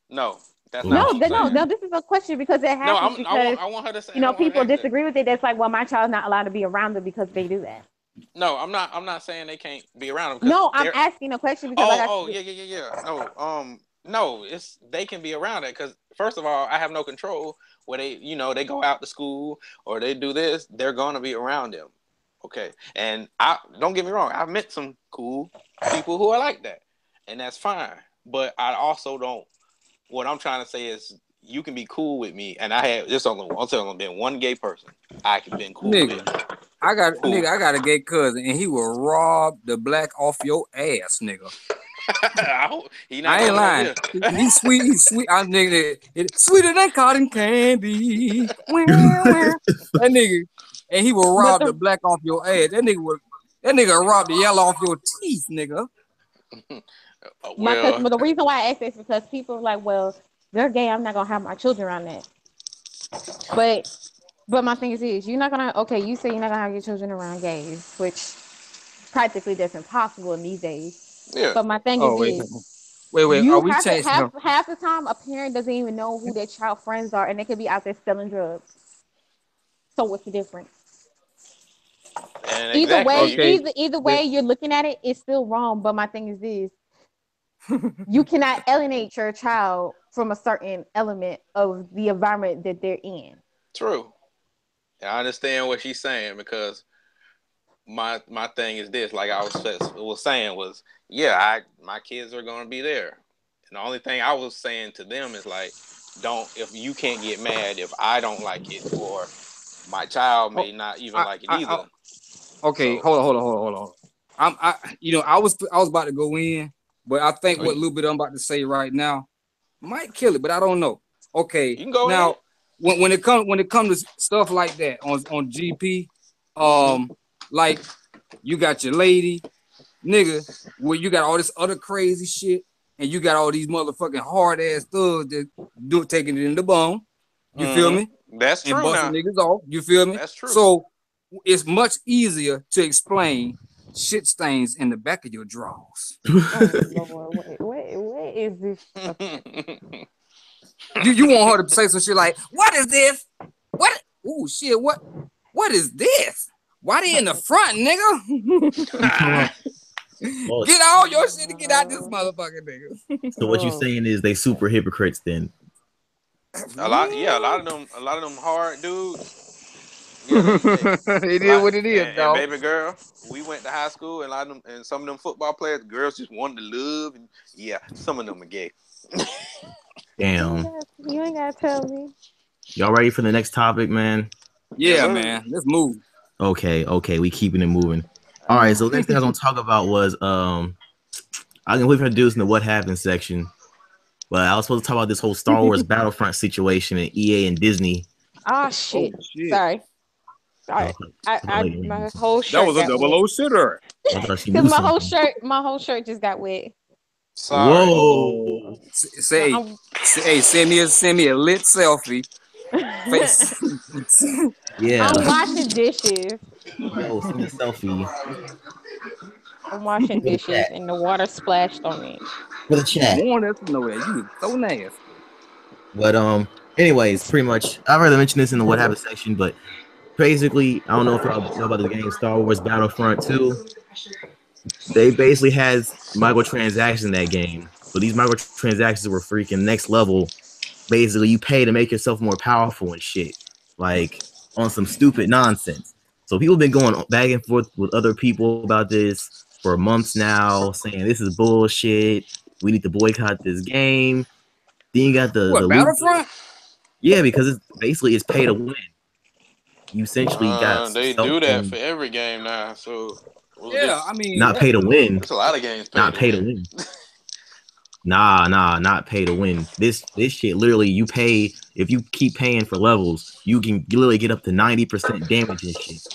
no. That's not what I'm saying. No. This is a question because it happens because I want her to say. People disagree with it. That's like, well, my child's not allowed to be around them because they do that. No, I'm not saying they can't be around them. No, I'm asking a question because No, they can be around it because first of all, I have no control where they go out to school or they do this. They're gonna be around them, okay. And I don't get me wrong, I've met some cool people who are like that, and that's fine. But I also don't. What I'm trying to say is, you can be cool with me, and I have this only been one gay person I can been cool with. I got a gay cousin, and he will rob the black off your ass, nigga. I ain't lying. He's sweet. I nigga, sweeter than cotton candy. That nigga, and he will rob the black off your ass. That nigga rob the yellow off your teeth, nigga. But the reason why I ask this is because people are like, well, they're gay. I'm not gonna have my children around that. But my thing is you're not gonna. Okay, you say you're not gonna have your children around gays, which practically that's impossible in these days. Yeah. But my thing is, wait. You are we have changing? Half the time, a parent doesn't even know who their child friends are, and they could be out there selling drugs. So what's the difference? Either way, you're looking at it, it's still wrong. But my thing is this: you cannot alienate your child from a certain element of the environment that they're in. True. I understand what she's saying because my thing is this, like I was saying was, my kids are gonna be there. And the only thing I was saying to them is like, if you can't get mad if I don't like it, or my child may not even like it either. Okay, hold on. I was about to go in, but I think what little bit I'm about to say right now might kill it, but I don't know. Okay, you can go now when it comes to stuff like that on GP, like you got your lady, nigga, where you got all this other crazy shit, and you got all these motherfucking hard ass thugs that taking it in the bone. You feel me? That's true. And busting niggas off. You feel me? That's true. So it's much easier to explain shit stains in the back of your drawers. Oh, Lord, what is this? You want her to say some shit like, "What is this? What? Oh shit! What what is this? Why they in the front, nigga? Well, Get all your shit to get out this motherfucker, nigga. so what you saying is they super hypocrites then? A lot of them hard dudes. Yeah, It is what it is, and dog. baby girl, we went to high school, and a lot of them, and some of them football players, girls just wanted to love, and yeah, some of them are gay. Damn. You ain't gotta tell me. Y'all ready for the next topic, man? Yeah, man. Let's move. Okay, we keeping it moving. All right, so the next thing I was gonna talk about was I can leave introducing the what happened section, but I was supposed to talk about this whole Star Wars Battlefront situation and EA and Disney. Oh shit. Sorry. My whole shirt. That was a double O shitter. Because my whole shirt just got wet. Sorry. Whoa. Say, send me a lit selfie. Yeah. I'm washing dishes. Yo, send me a selfie. I'm washing dishes and the water splashed on me. For the chat. Want us to know that you so nasty. But anyways, pretty much I've already mentioned this in the what happened section, but basically, I don't know if y'all know about the game Star Wars Battlefront 2. They basically had microtransactions in that game, but these microtransactions were freaking next level. Basically, you pay to make yourself more powerful and shit, like on some stupid nonsense. So people have been going back and forth with other people about this for months now, saying this is bullshit. We need to boycott this game. Then you got the Battlefront? Yeah, because it's pay to win. You essentially got they do that for every game now. So yeah, I mean, not pay to win. There's a lot of games. Not pay to win. Nah, not pay to win. This shit literally you pay. If you keep paying for levels, you can literally get up to 90% damage and shit.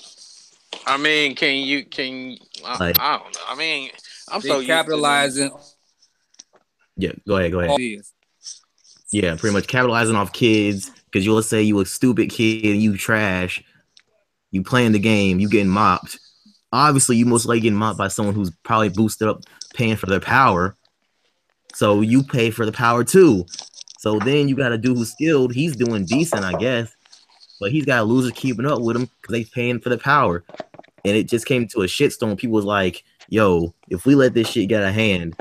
I mean, I don't know. I mean, I'm so capitalizing. Yeah, go ahead. Yeah, pretty much capitalizing off kids, because you'll say you a stupid kid, you trash, you playing the game, you getting mopped. Obviously, you most likely getting mopped by someone who's probably boosted up, paying for their power. So you pay for the power too. So then you got a dude who's skilled. He's doing decent, I guess, but he's got a loser keeping up with him because they paying for the power. And it just came to a shitstorm. People was like, "Yo, if we let this shit get out of hand,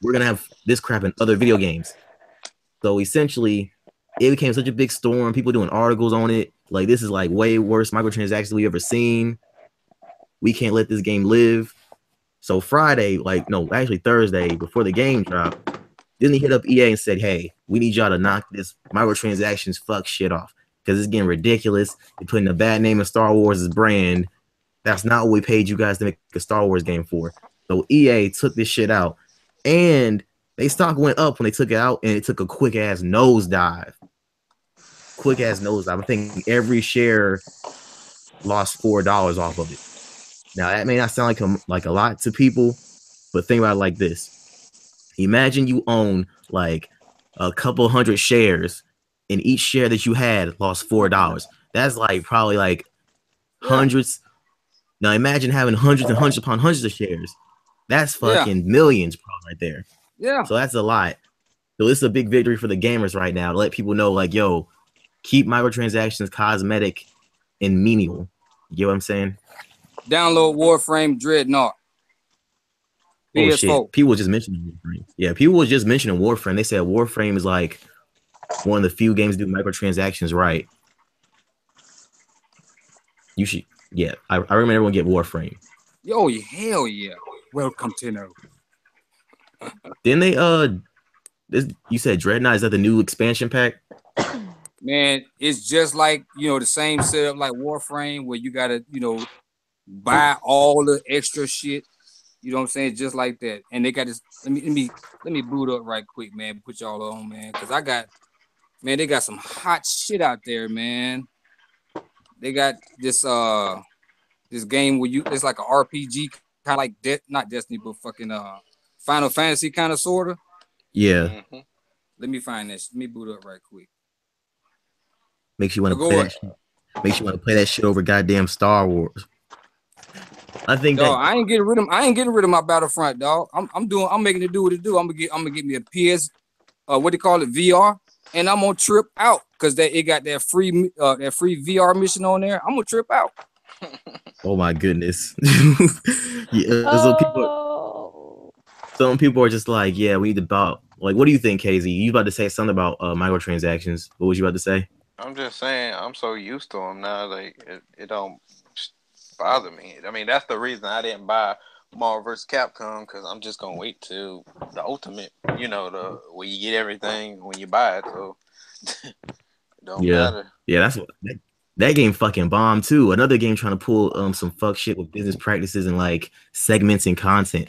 we're gonna have this crap in other video games." So essentially, it became such a big storm. People doing articles on it. Like, this is like way worse microtransactions we ever seen. We can't let this game live. So Thursday, before the game dropped, Disney hit up EA and said, "Hey, we need y'all to knock this microtransactions fuck shit off because it's getting ridiculous. You're putting a bad name in Star Wars' brand. That's not what we paid you guys to make a Star Wars game for." So EA took this shit out, and they stock went up when they took it out, and it took a quick ass nosedive. I think every share lost $4 off of it. Now that may not sound like a lot to people, but think about it like this: imagine you own like a couple hundred shares, and each share that you had lost $4. That's like probably like hundreds. Now imagine having hundreds and hundreds upon hundreds of shares. That's fucking millions probably right there. Yeah. So that's a lot. So this is a big victory for the gamers right now to let people know, like, yo, keep microtransactions cosmetic and menial. You get what I'm saying? Download Warframe Dreadnought. Oh shit! People were just mentioning Warframe. Yeah, people were just mentioning Warframe. They said Warframe is like one of the few games that do microtransactions right. You should, yeah. I recommend everyone get Warframe. Yo, hell yeah! Welcome to know. Then they you said Dreadnought, is that the new expansion pack? Man, it's just like, the same setup like Warframe, where you gotta, buy all the extra shit. You know what I'm saying? Just like that. And they got this. Let me boot up right quick, man. Put y'all on, man, because they got some hot shit out there, man. They got this game where it's like an RPG, kind of like not Destiny, but fucking Final Fantasy kind of sorta. Yeah. Mm-hmm. Let me find this. Let me boot up right quick. Makes you want to play that shit. Makes you want to play that shit over goddamn Star Wars. I think I ain't getting rid of my Battlefront, dog. I'm making it do what it do. I'm gonna get me a PS, what do you call it, VR? and I'm gonna trip out because it got that free VR mission on there. I'm gonna trip out. Oh my goodness. Yeah, Oh, some people are just like, yeah, we need to about like, what do you think, KZ? You about to say something about microtransactions? What was you about to say? I'm just saying, I'm so used to them now, like it don't bother me. I mean, that's the reason I didn't buy Marvel vs. Capcom, because I'm just gonna wait till the ultimate, the where you get everything when you buy it. So it don't matter. Yeah, that's what that game fucking bombed too. Another game trying to pull some fuck shit with business practices and like segments and content.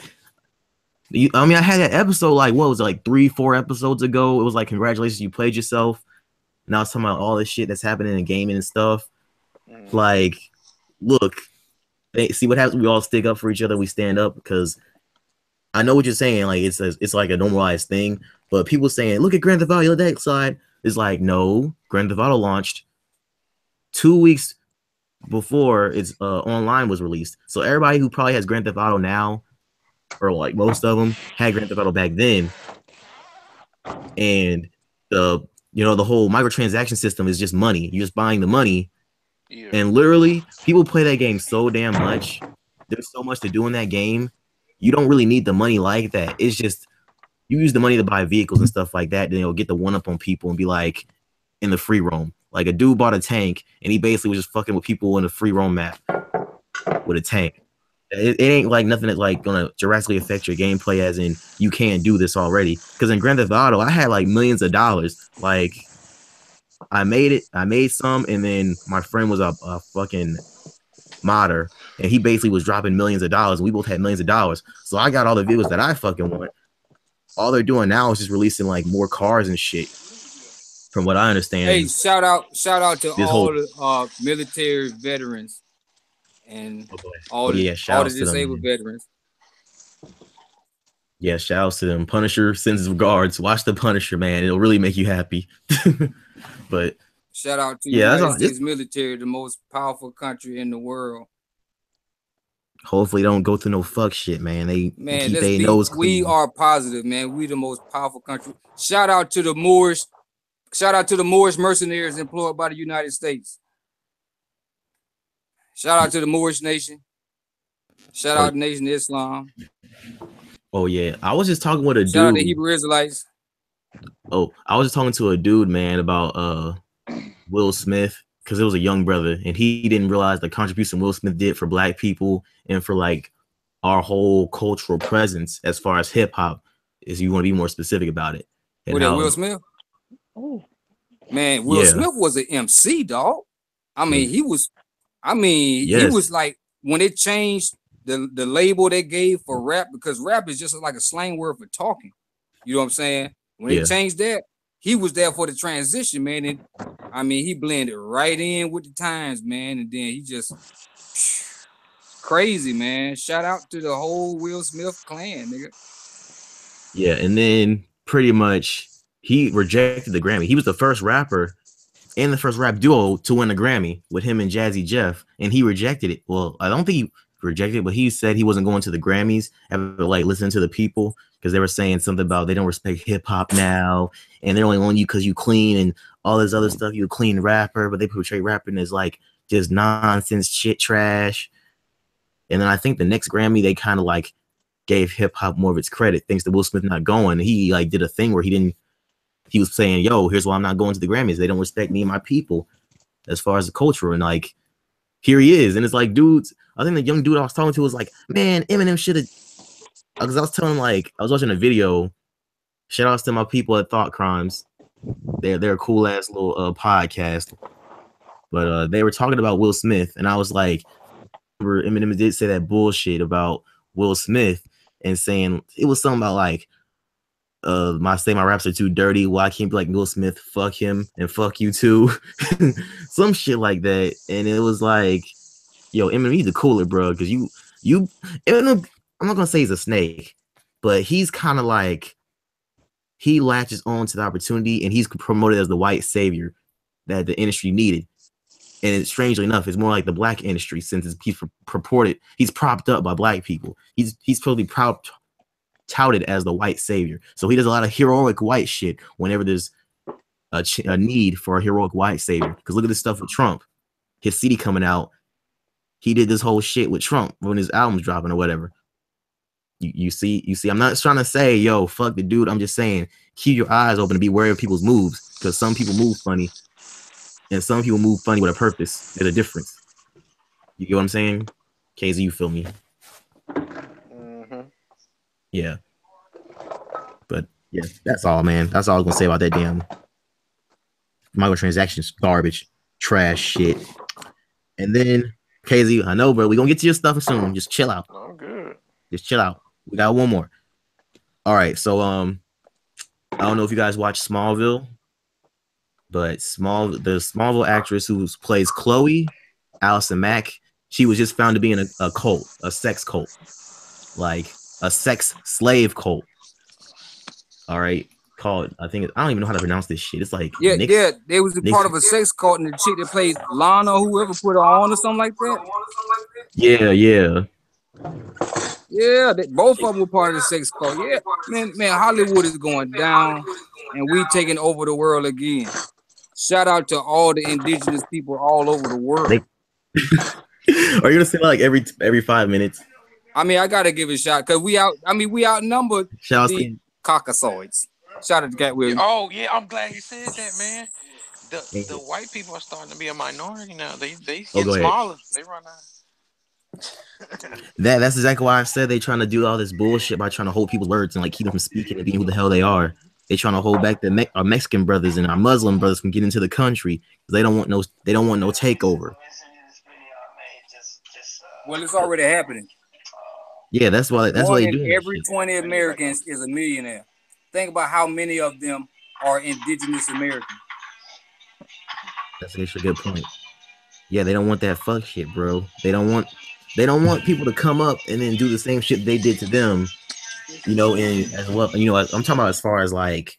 I mean, I had that episode like what was it, like 3-4 episodes ago. It was like congratulations, you played yourself. Now it's talking about all this shit that's happening in gaming and stuff. Like, look, see what happens. We all stick up for each other. We stand up because I know what you're saying. Like it's like a normalized thing. But people saying, look at Grand Theft Auto, that side is like, no, Grand Theft Auto launched 2 weeks before its online was released. So everybody who probably has Grand Theft Auto now, or like most of them, had Grand Theft Auto back then. And the whole microtransaction system is just money. You're just buying the money. Yeah. And literally, people play that game so damn much. There's so much to do in that game. You don't really need the money like that. It's just you use the money to buy vehicles and stuff like that. Then you'll get the one up on people and be like in the free roam. Like a dude bought a tank and he basically was just fucking with people in the free roam map with a tank. It ain't like nothing that's like gonna drastically affect your gameplay, as in you can't do this already. Because in Grand Theft Auto, I had like millions of dollars. Like I made some, and then my friend was a fucking modder, and he basically was dropping millions of dollars. And we both had millions of dollars, so I got all the vehicles that I fucking want. All they're doing now is just releasing like more cars and shit. From what I understand. Hey, shout out to all the military veterans and all the disabled veterans. Yeah, shout outs to them. Punisher sends his regards. Watch the Punisher, man. It'll really make you happy. But shout out to the United States military, the most powerful country in the world. Hopefully don't go through no fuck shit, man. Keep their nose clean. We are positive, man. We the most powerful country. Shout out to the Moorish. Shout out to the Moorish mercenaries employed by the United States. Shout out to the Moorish nation. Shout out to Nation of Islam. Oh yeah, I was just talking with a dude. Shout out to Hebrew Israelites. Oh, I was just talking to a dude, man, about Will Smith, because it was a young brother, and he didn't realize the contribution Will Smith did for Black people and for like our whole cultural presence as far as hip hop. Is you want to be more specific about it? With that Will Smith? Oh man, Will Smith was an MC, dog. I mean, he was. I mean, he was like when it changed the label they gave for rap, because rap is just like a slang word for talking. You know what I'm saying? When they changed that, he was there for the transition, man. And I mean, he blended right in with the times, man. And then he just crazy, man. Shout out to the whole Will Smith clan, nigga. Yeah, and then pretty much he rejected the Grammy. He was the first rapper and the first rap duo to win a Grammy with him and Jazzy Jeff, and he rejected it. Well, I don't think he rejected it, but he said he wasn't going to the Grammys after like listening to the people, because they were saying something about they don't respect hip hop now, and they're only on you because you clean and all this other stuff. You're a clean rapper, but they portray rapping as like just nonsense, shit, trash. And then I think the next Grammy they kind of like gave hip hop more of its credit, thanks to Will Smith not going. He like did a thing where he was saying, yo, here's why I'm not going to the Grammys. They don't respect me and my people as far as the culture. And like, here he is. And it's like, dudes, I think the young dude I was talking to was like, man, Eminem should have, because I was telling him, like, I was watching a video. Shout outs to my people at Thought Crimes. They're a cool ass little podcast. But they were talking about Will Smith. And I was like, Eminem did say that bullshit about Will Smith and saying it was something about like, my raps are too dirty. Why can't be like Will Smith? Fuck him and fuck you too. Some shit like that. And it was like, yo, Eminem, he's the cooler, bro. Because you, Eminem, I'm not gonna say he's a snake, but he's kind of like he latches on to the opportunity and he's promoted as the white savior that the industry needed. And it's, strangely enough, it's more like the Black industry, since he's propped up by Black people. He's totally touted as the white savior. So he does a lot of heroic white shit whenever there's a need for a heroic white savior. Because look at this stuff with Trump. His CD coming out. He did this whole shit with Trump when his album's dropping or whatever. You see, I'm not trying to say, yo, fuck the dude. I'm just saying, keep your eyes open and be wary of people's moves, because some people move funny and some people move funny with a purpose. There's a difference. You get what I'm saying? KZ, you feel me? Mm-hmm. Yeah. But yeah, that's all, man. That's all I was gonna say about that damn microtransactions, garbage, trash shit. And then KZ, I know, bro, we gonna get to your stuff soon. Just chill out. I'm good. Just chill out. We got one more. All right, so I don't know if you guys watch Smallville, but the Smallville actress who plays Chloe, Allison Mack, she was just found to be in a cult, a sex cult, like a sex slave cult. All right, called I don't even know how to pronounce this shit. It's like they was part of a sex cult, and the chick that played Lana, or whoever put her on or something like that. Yeah. Yeah, both of them were part of the sex cult. Yeah, man, Hollywood is going down, and we taking over the world again. Shout out to all the indigenous people all over the world. Are you gonna say like every 5 minutes? I mean, I gotta give it a shot because we outnumbered the Caucasoids. Shout out to Cat Williams. Oh yeah, I'm glad you said that, man. The white people are starting to be a minority now. They get smaller. They run out. That's exactly why I said they trying to do all this bullshit by trying to hold people's words and like keep them from speaking and being who the hell they are. They trying to hold back our Mexican brothers and our Muslim brothers from getting into the country because they don't want no takeover. Well, it's already happening. Yeah, that's why they do. Every 20 Americans is a millionaire. Think about how many of them are indigenous Americans. That's actually a good point. Yeah, they don't want that fuck shit, bro. They don't want people to come up and then do the same shit they did to them, and as well, I'm talking about as far as like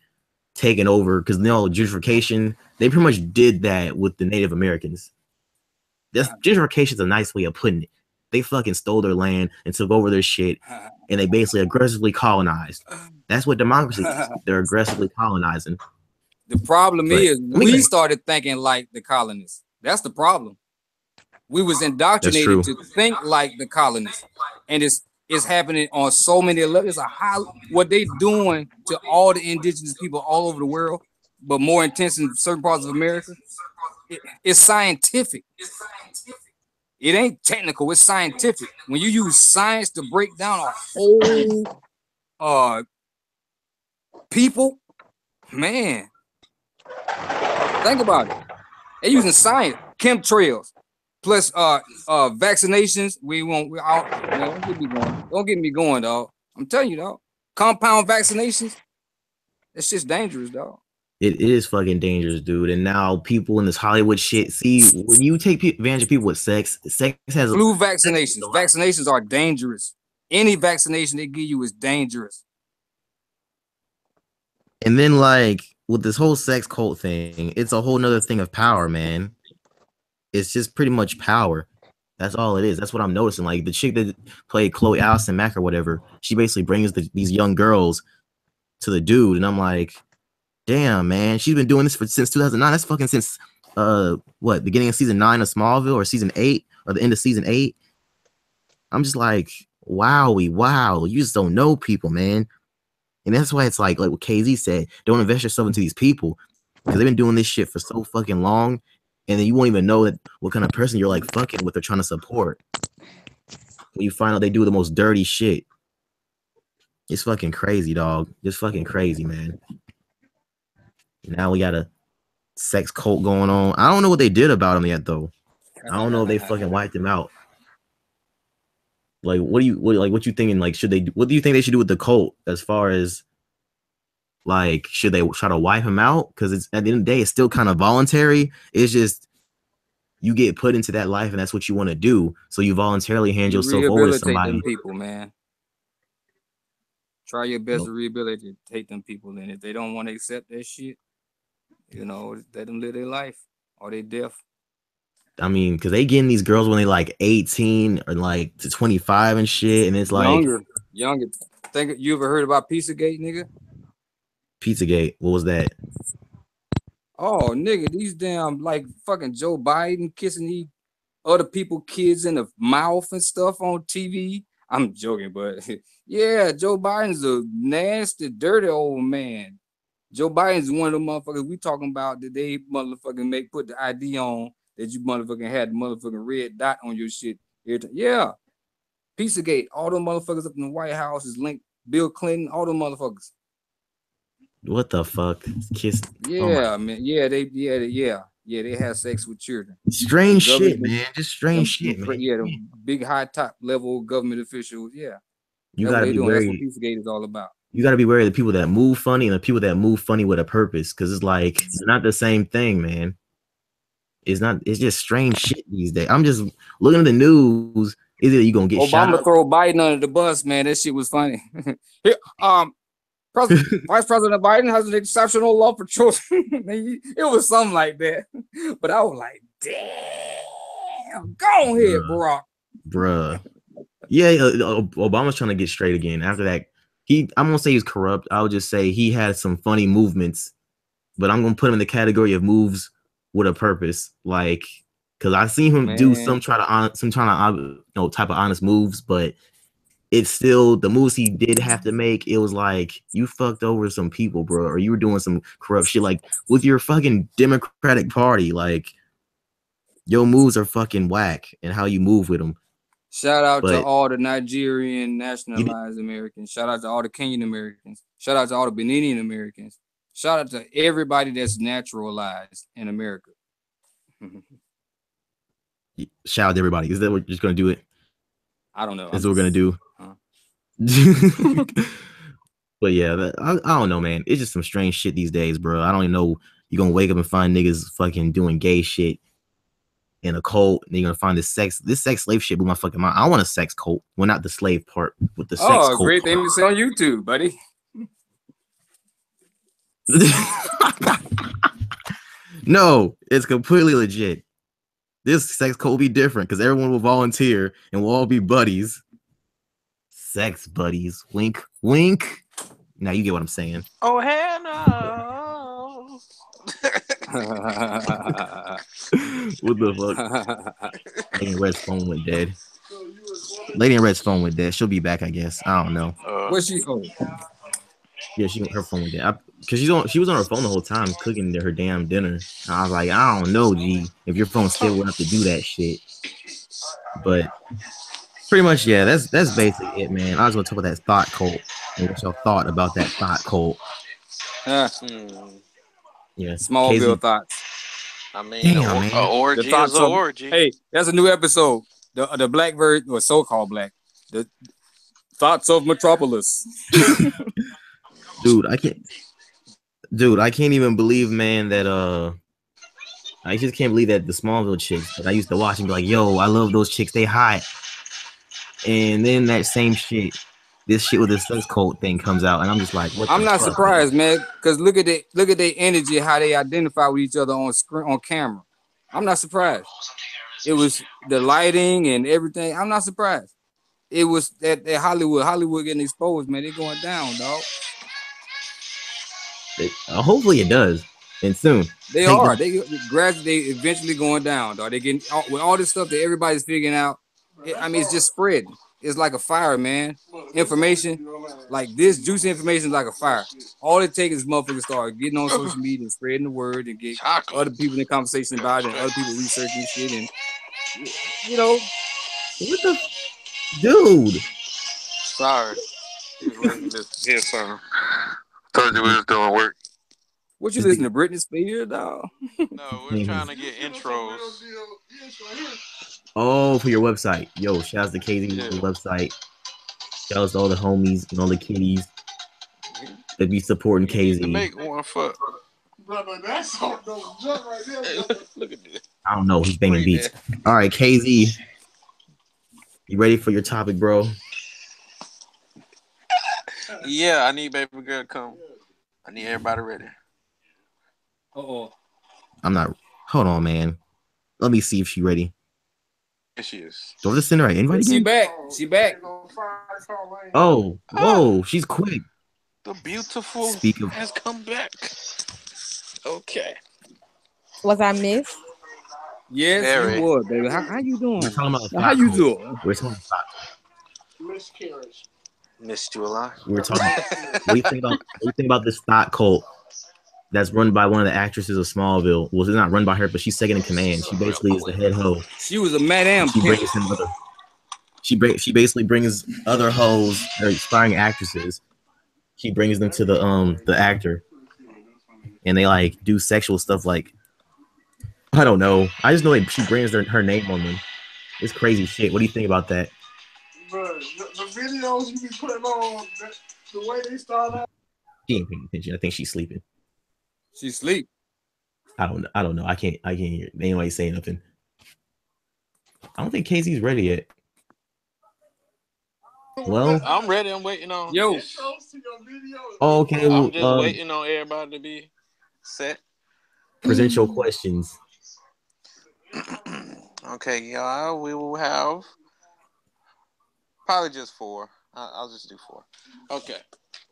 taking over, because gentrification, they pretty much did that with the Native Americans. Gentrification is a nice way of putting it. They fucking stole their land and took over their shit, and they basically aggressively colonized. That's what democracy is. They're aggressively colonizing. The problem is we started thinking like the colonists. That's the problem. We was indoctrinated to think like the colonists, and it's happening on so many levels. What they doing to all the indigenous people all over the world, but more intense in certain parts of America. It's scientific. It ain't technical. It's scientific. When you use science to break down a whole people, man, think about it. They're using science, chemtrails, plus vaccinations. Don't get me going, dog. I'm telling you, dog. Compound vaccinations. It's just dangerous, dog. It is fucking dangerous, dude. And now people in this Hollywood shit, see, when you take advantage of people with sex has flu vaccinations. Vaccinations are dangerous. Any vaccination they give you is dangerous. And then, like, with this whole sex cult thing, it's a whole nother thing of power, man. It's just pretty much power. That's all it is. That's what I'm noticing. Like, the chick that played Chloe Allison Mack or whatever, she basically brings these young girls to the dude, and I'm like, damn, man, she's been doing this since 2009. That's fucking since beginning of season 9 of Smallville, or season 8, or the end of season 8. I'm just like, wow, you just don't know people, man. And that's why it's like what KZ said, don't invest yourself into these people, because they've been doing this shit for so fucking long, and then you won't even know what kind of person you're like fucking with or trying to support when you find out they do the most dirty shit. It's fucking crazy, dog. It's fucking crazy, man. Now we got a sex cult going on. I don't know what they did about him yet, though. I don't know if they fucking wiped him out. Like, what you thinking? Like, what do you think they should do with the cult as far as, like, should they try to wipe him out? Because it's at the end of the day, it's still kind of voluntary. It's just you get put into that life, and that's what you want to do. So you voluntarily hand yourself over to somebody. Them people, man. Try your best to rehabilitate them people, and if they don't want to accept that shit, let them live their life, or they deaf. I mean, because they getting these girls when they like 18 or like to 25 and shit, and it's like younger. Think you ever heard about Pizzagate, nigga? Pizzagate? What was that? Oh, nigga, these damn like fucking Joe Biden kissing these other people kids in the mouth and stuff on TV. I'm joking, but yeah, Joe Biden's a nasty, dirty old man. Joe Biden's one of the motherfuckers we talking about that they motherfucking put the ID on that you motherfucking had the motherfucking red dot on your shit. Yeah, Pizzagate, all them motherfuckers up in the White House is linked. Bill Clinton, all them motherfuckers. What the fuck? Kiss. Yeah, man. Yeah, they have sex with children. Strange shit, man. Just strange shit, man. Yeah, the big high top level government officials. Yeah, you that's gotta what they be doing. wary. That's what Pizzagate is all about. You gotta be wary of the people that move funny and the people that move funny with a purpose, because it's like it's not the same thing, man. It's not. It's just strange shit these days. I'm just looking at the news. Is it you gonna get shot? Obama throw Biden under the bus, man. That shit was funny. Here, Vice President Biden has an exceptional love for children. It was something like that. But I was like, damn, go ahead, bruh. Yeah, Obama's trying to get straight again. After that, I'm gonna say he's corrupt. I would just say he had some funny movements, but I'm gonna put him in the category of moves with a purpose. Like, because I seen him do some type of honest moves, but it's still the moves he did have to make. It was like you fucked over some people, bro, or you were doing some corrupt shit, like with your fucking Democratic Party. Like, your moves are fucking whack, and how you move with them. Shout out to all the Nigerian nationalized Americans. Shout out to all the Kenyan Americans. Shout out to all the Beninian Americans. Shout out to everybody that's naturalized in America. Shout out to everybody. Is that what you're just gonna do it? I don't know. That's what we're gonna do. But yeah, I don't know, man. It's just some strange shit these days, bro. I don't even know. You're gonna wake up and find niggas fucking doing gay shit in a cult, and you're gonna find this sex slave shit blew my fucking mind. I want a sex cult. Well, not the slave part, but the sex cult. Oh, great thing to say on YouTube, buddy. No, it's completely legit. This sex cult will be different because everyone will volunteer and we'll all be buddies. Sex buddies. Wink, wink. Now you get what I'm saying. Oh, hell no. What the fuck? Lady in Red's phone went dead. Lady in Red's phone went dead. She'll be back, I guess. I don't know. What's she? Oh. Yeah, her phone went dead. Because she was on her phone the whole time cooking her damn dinner. And I was like, I don't know, G, if your phone still went up to do that shit. But pretty much, yeah, that's basically it, man. I was gonna talk about that thought cult and what y'all thought about that thought cult. Yeah, Smallville thoughts. I mean, an orgy is an orgy. Hey, that's a new episode. The black version, or so-called black. The thoughts of Metropolis. Dude, I can't even believe, man, that I just can't believe that the Smallville chicks that I used to watch and be like, yo, I love those chicks, they hot. And then that same shit, this shit with the sex cult thing comes out, and I'm just like, what? I'm not surprised, man, because look at their energy, how they identify with each other on screen, on camera. I'm not surprised. It was the lighting and everything. I'm not surprised. It was that Hollywood getting exposed, man. They going down, dog. Hopefully it does, and soon. They are. They eventually going down, dog. They getting with all this stuff that everybody's figuring out. It's just spreading. It's like a fire, man. Information like this, juicy information is like a fire. All it takes is motherfuckers start getting on social media and spreading the word and get other people in the conversation about it and other people researching shit and what the dude. Sorry. Yeah, sorry. Told you we was doing work. What you listen to Britney Spears, dog? No, we're trying to get intros. Oh, for your website. Yo, shout out to KZ's website. Shout out to all the homies and all the kiddies that be supporting KZ. Make one for. That's all right there. Look at this. I don't know. He's banging beats. All right, KZ. You ready for your topic, bro? Yeah, I need baby girl to come. I need everybody ready. I'm not. Hold on, man. Let me see if she's ready. Yes, she is. Do I just send her an invite again? She back. Oh, whoa, she's quick. The beautiful has come back. Okay. Was I missed? Yes, Very. you was, baby. How you doing? We're talking about How you stock doing? We're talking about stock. Missed you a lot. We're talking. What do you think about? What do you think about this stock cult that's run by one of the actresses of Smallville? Well, it's not run by her, but she's second in command. She basically is the head hoe. She was a madam. She brings in other. She basically brings other hoes or aspiring actresses. She brings them to the actor, and they like do sexual stuff. Like I don't know. I just know like she brings her name on them. It's crazy shit. What do you think about that? Bro, the videos you be putting on, the way they start out. She ain't paying attention. I think she's sleeping. She sleep. I don't know. I can't hear anybody say nothing. I don't think KZ's ready yet. Well, I'm ready. I'm waiting on. Yo. okay. I'm just waiting on everybody to be set. Present your questions. Okay, y'all. We will have probably just 4. I'll just do 4. Okay.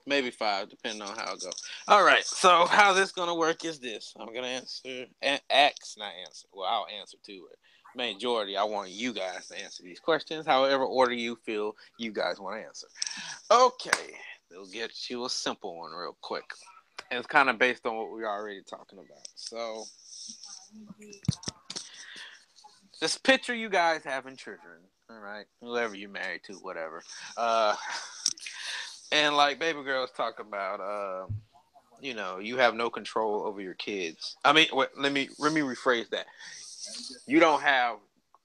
Maybe 5, depending on how it goes. All right. So how this gonna work is this. I'm gonna answer and not answer. Well, I'll answer to it. Majority, I want you guys to answer these questions, however order you feel you guys want to answer. Okay, they'll get you a simple one real quick. And it's kind of based on what we're already talking about. So, just picture you guys having children, all right? Whoever you're married to, whatever. And like baby girls talk about, you have no control over your kids. I mean, let me rephrase that. You don't have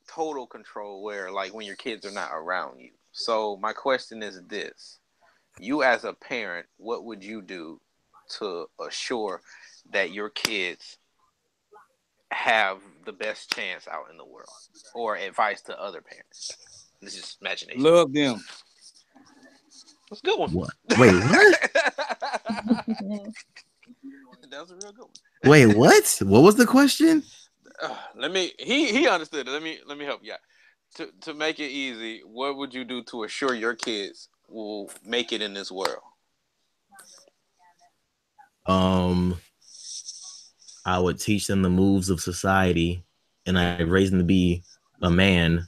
total control where, like, when your kids are not around you. So my question is this. You as a parent, what would you do to assure that your kids have the best chance out in the world? Or advice to other parents? This is imagination. Love them. That's a good one. What? Wait, what? That was a real good one. Wait, what? What was the question? He understood it. Let me help you out. To make it easy, what would you do to assure your kids will make it in this world? I would teach them the moves of society, and I raise them to be a man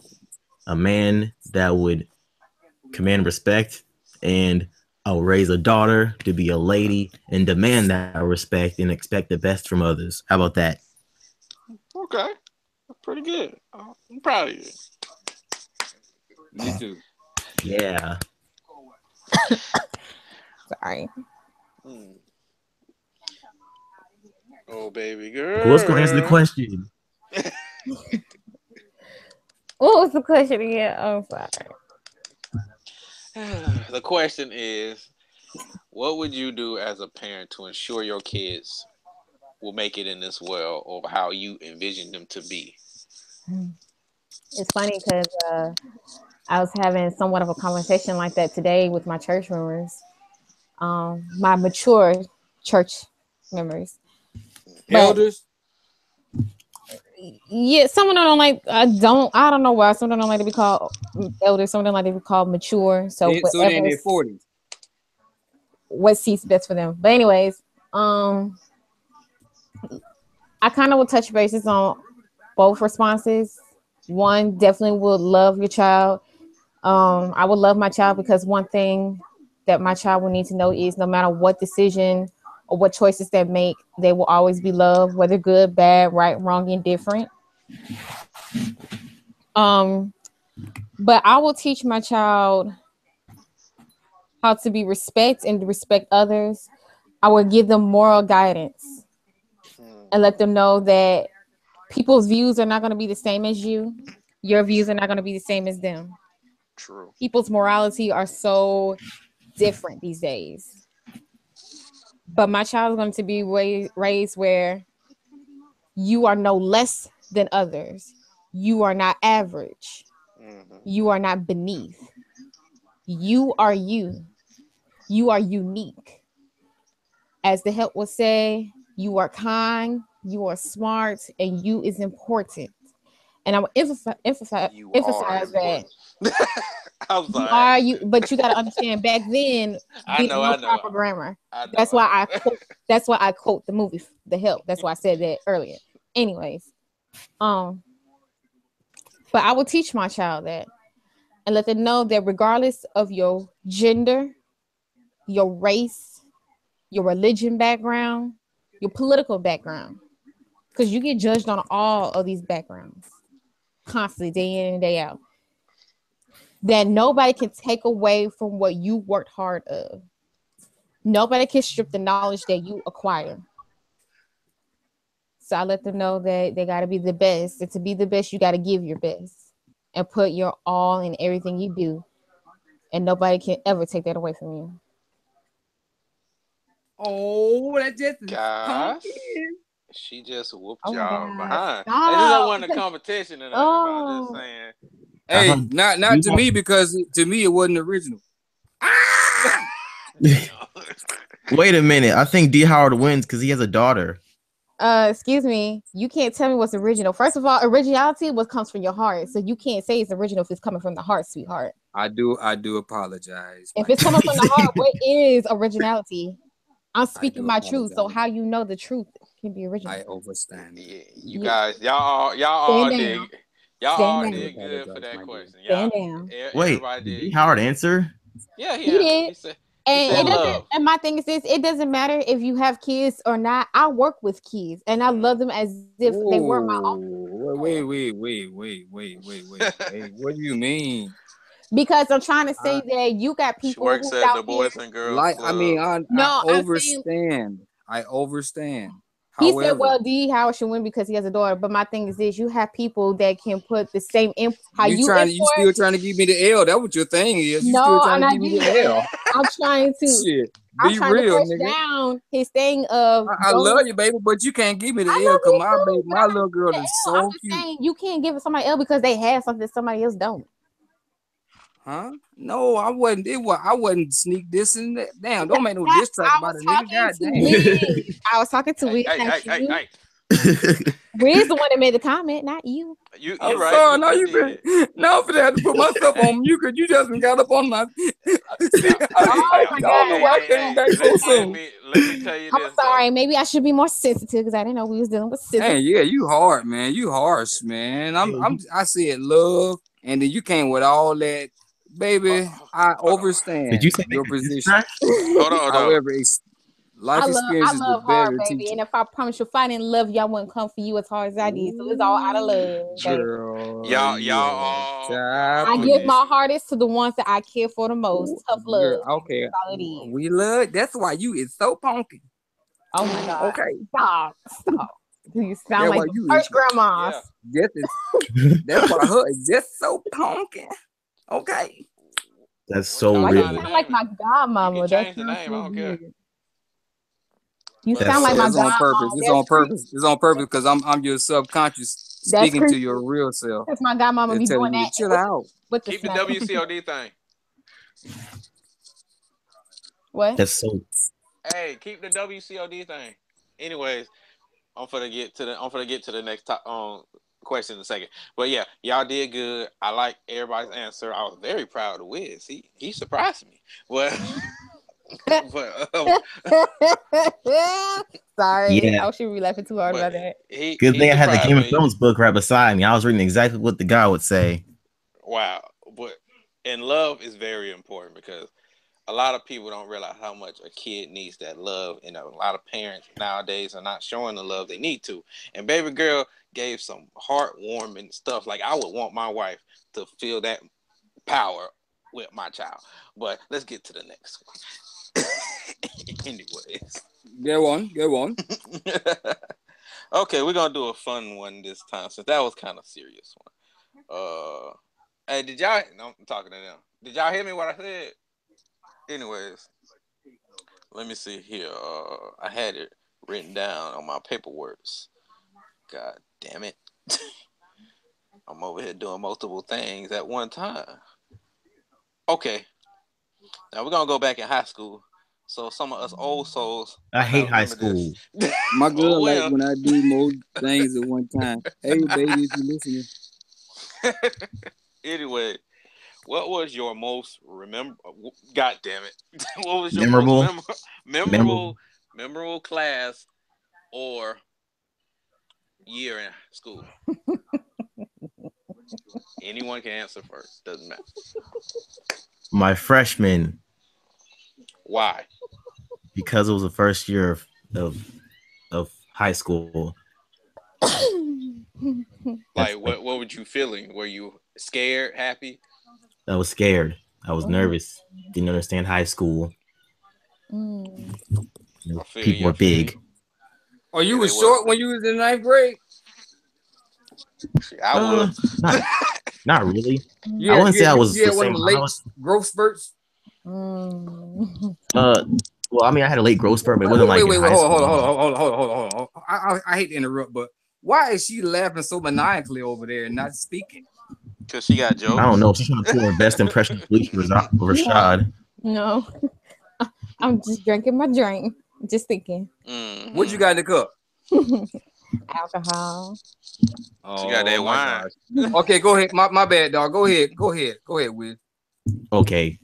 that would command respect, and I'll raise a daughter to be a lady and demand that respect and expect the best from others. How about that? Okay, that's pretty good. I'm proud of you. Me too. Yeah. Sorry. Oh, baby girl. Who's gonna answer the question? What was the question again? Oh, sorry. The question is, what would you do as a parent to ensure your kids will make it in this world, or how you envision them to be? It's funny because I was having somewhat of a conversation like that today with my church members, my mature church members. Elders. Yeah, some of them don't like. I don't know why. Some of them don't like to be called elders. Some of them like to be called mature. So So they're in their 40s. What seats best for them. But anyways, I kind of will touch bases on both responses. One, definitely would love your child. I would love my child because one thing that my child will need to know is no matter what decision or what choices they make, they will always be loved, whether good, bad, right, wrong, indifferent. But I will teach my child how to be respect and to respect others. I will give them moral guidance and let them know that people's views are not going to be the same as you. Your views are not going to be the same as them. True. People's morality are so different these days. But my child is going to be raised where you are no less than others. You are not average. You are not beneath. You are you. You are unique. As the help will say, you are kind, you are smart, and you is important. And I will emphasize that. I'm sorry. Are you? But you got to understand. Back then, I know. proper grammar. That's why I quote the movie, The Help. That's why I said that earlier. Anyways, but I will teach my child that and let them know that regardless of your gender, your race, your religion background, your political background, because you get judged on all of these backgrounds constantly, day in and day out, that nobody can take away from what you worked hard of. Nobody can strip the knowledge that you acquire. So I let them know that they got to be the best. And to be the best, you got to give your best and put your all in everything you do. And nobody can ever take that away from you. Oh, that just is Guys, pumpkin. she just whooped Oh my y'all God. behind. Stop. And this don't want a competition or nothing, but I'm Oh. just saying. Hey, not to me, because to me it wasn't original. Wait a minute. I think D Howard wins because he has a daughter. Excuse me. You can't tell me what's original. First of all, originality what comes from your heart. So you can't say it's original if it's coming from the heart, sweetheart. I do apologize. If it's coming from the heart, what is originality? I'm speaking my apologize. truth. So how you know the truth can be original? I overstand. Yeah, you guys, y'all all did good for that question. Stand down. Wait, Everybody did did D Howard good. answer? Yeah, He did. He said And it doesn't. love. And my thing is this: it doesn't matter if you have kids or not. I work with kids, and I love them as if they were my own. Wait. What do you mean? Because I'm trying to say that you got She people works who at out the Boys here. and Girls Like, Club. I mean, I No, I'm overstand. I overstand. He However, said, "Well, D Howard should win because he has a daughter." But my thing is this: you have people that can put the same how you you still trying to give me the L. That's what your thing is. You No, still trying I'm to not give me giving the you L. that. I'm trying to. Shit. I'm Be trying real, to push nigga. down his thing of. I love you, baby, but you can't give me the I L love because you too, my little girl is L. I'm so just cute. saying you can't give somebody else because they have something that somebody else don't. Huh? No, I wasn't. I wasn't sneak this and that. Damn, don't make no diss track about it, nigga. God damn. I was talking to Wiz. Hey. Wiz the one that made the comment, not you. You I'm right. sorry. No, you been. Now I'm gonna have to put myself on mute because you just got up on my. See, I don't know why I came back so soon. Let me tell you this. I'm sorry. Maybe I should be more sensitive because I didn't know we was dealing with scissors. Hey, yeah, you hard, man. You harsh, man. I said love, and then you came with all that, baby. I overstand Did you say your position. Hold on. However, life experience is the love hard, better baby. teacher. And if I promise you, if I didn't love you, I wouldn't come for you as hard as I did. So it's all out of love, baby. Girl, I give my hardest to the ones that I care for the most. Tough love. Okay, that's all it is. We love. That's why you is so punky. Oh my God. Okay, stop. You sound like the first grandmas. Yeah. That's why her is just so punky. Okay. That's so Why real. you sound like my godmama? Change the name. I don't care. You sound like my It's on godmama. purpose. It's on purpose. It's on purpose because I'm your subconscious speaking to your real self. That's my godmama be doing that. Chill out. Keep the WCOD thing. What? That's so. Hey, keep the WCOD thing. Anyways, I'm gonna get to the next question in a second. But yeah, y'all did good. I like everybody's answer. I was very proud of Wiz. He surprised me. Well, sorry, yeah. I should be laughing too hard about that. Good thing I had the Game of Thrones book right beside me. I was reading exactly what the guy would say. Wow, and love is very important because a lot of people don't realize how much a kid needs that love, and a lot of parents nowadays are not showing the love they need to. And baby girl gave some heartwarming stuff. Like I would want my wife to feel that power with my child. But let's get to the next one. Anyways. Go on. Okay, we're gonna do a fun one this time since that was kind of serious one. Hey, did y'all? No, I'm talking to them. Did y'all hear me what I said? Anyways, let me see here. I had it written down on my paperwork. God damn it. I'm over here doing multiple things at one time. Okay. Now we're going to go back in high school. So some of us old souls. I hate high school. My girl like when I do more things at one time. Hey, baby, if you listening. Anyway. What was your most God damn it! What was your most memorable class or year in school? Anyone can answer first. Doesn't matter. My freshman, Why? because it was the first year of high school. Like, what were you feeling? Were you scared, happy? I was scared. I was nervous. Didn't understand high school. I feel People you. were big. Oh, you Yeah, was they short was. when you was in 9th grade? I was. Not really. Yeah, I wouldn't say I was you the had one same. of the late growth spurts. Well, I mean, I had a late growth spurt, but it wasn't like in high school. Hold on. I hate to interrupt, but why is she laughing so maniacally over there and not speaking? Because she got jokes. I don't know. She's trying to pull her best impression of Bleach Rashad. No. I'm just drinking my drink. Just thinking. Mm-hmm. What you got in the cup? Alcohol. Oh, She got that wine. gosh. Okay, go ahead. My bad, dog. Go ahead, Wiz. Okay.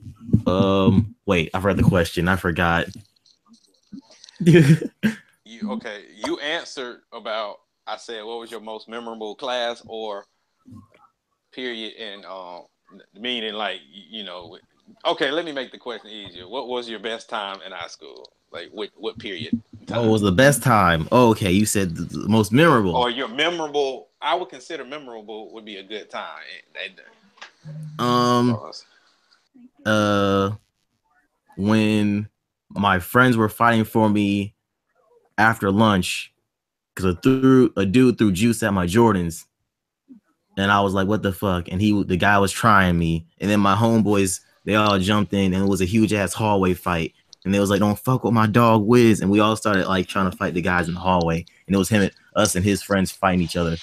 Wait, I forgot the question. I forgot. You answered about. I said, what was your most memorable class or period? And meaning like Okay, let me make the question easier. What was your best time in high school? Like what period? Time? Oh, it was the best time. Oh, okay, you said the most memorable. Or your memorable. I would consider memorable would be a good time. When my friends were fighting for me after lunch because a dude threw juice at my Jordans, and I was like, "What the fuck?" And the guy was trying me, and then my homeboys they all jumped in, and it was a huge ass hallway fight, and they was like, "Don't fuck with my dog Wiz," and we all started like trying to fight the guys in the hallway, and it was us and his friends fighting each other,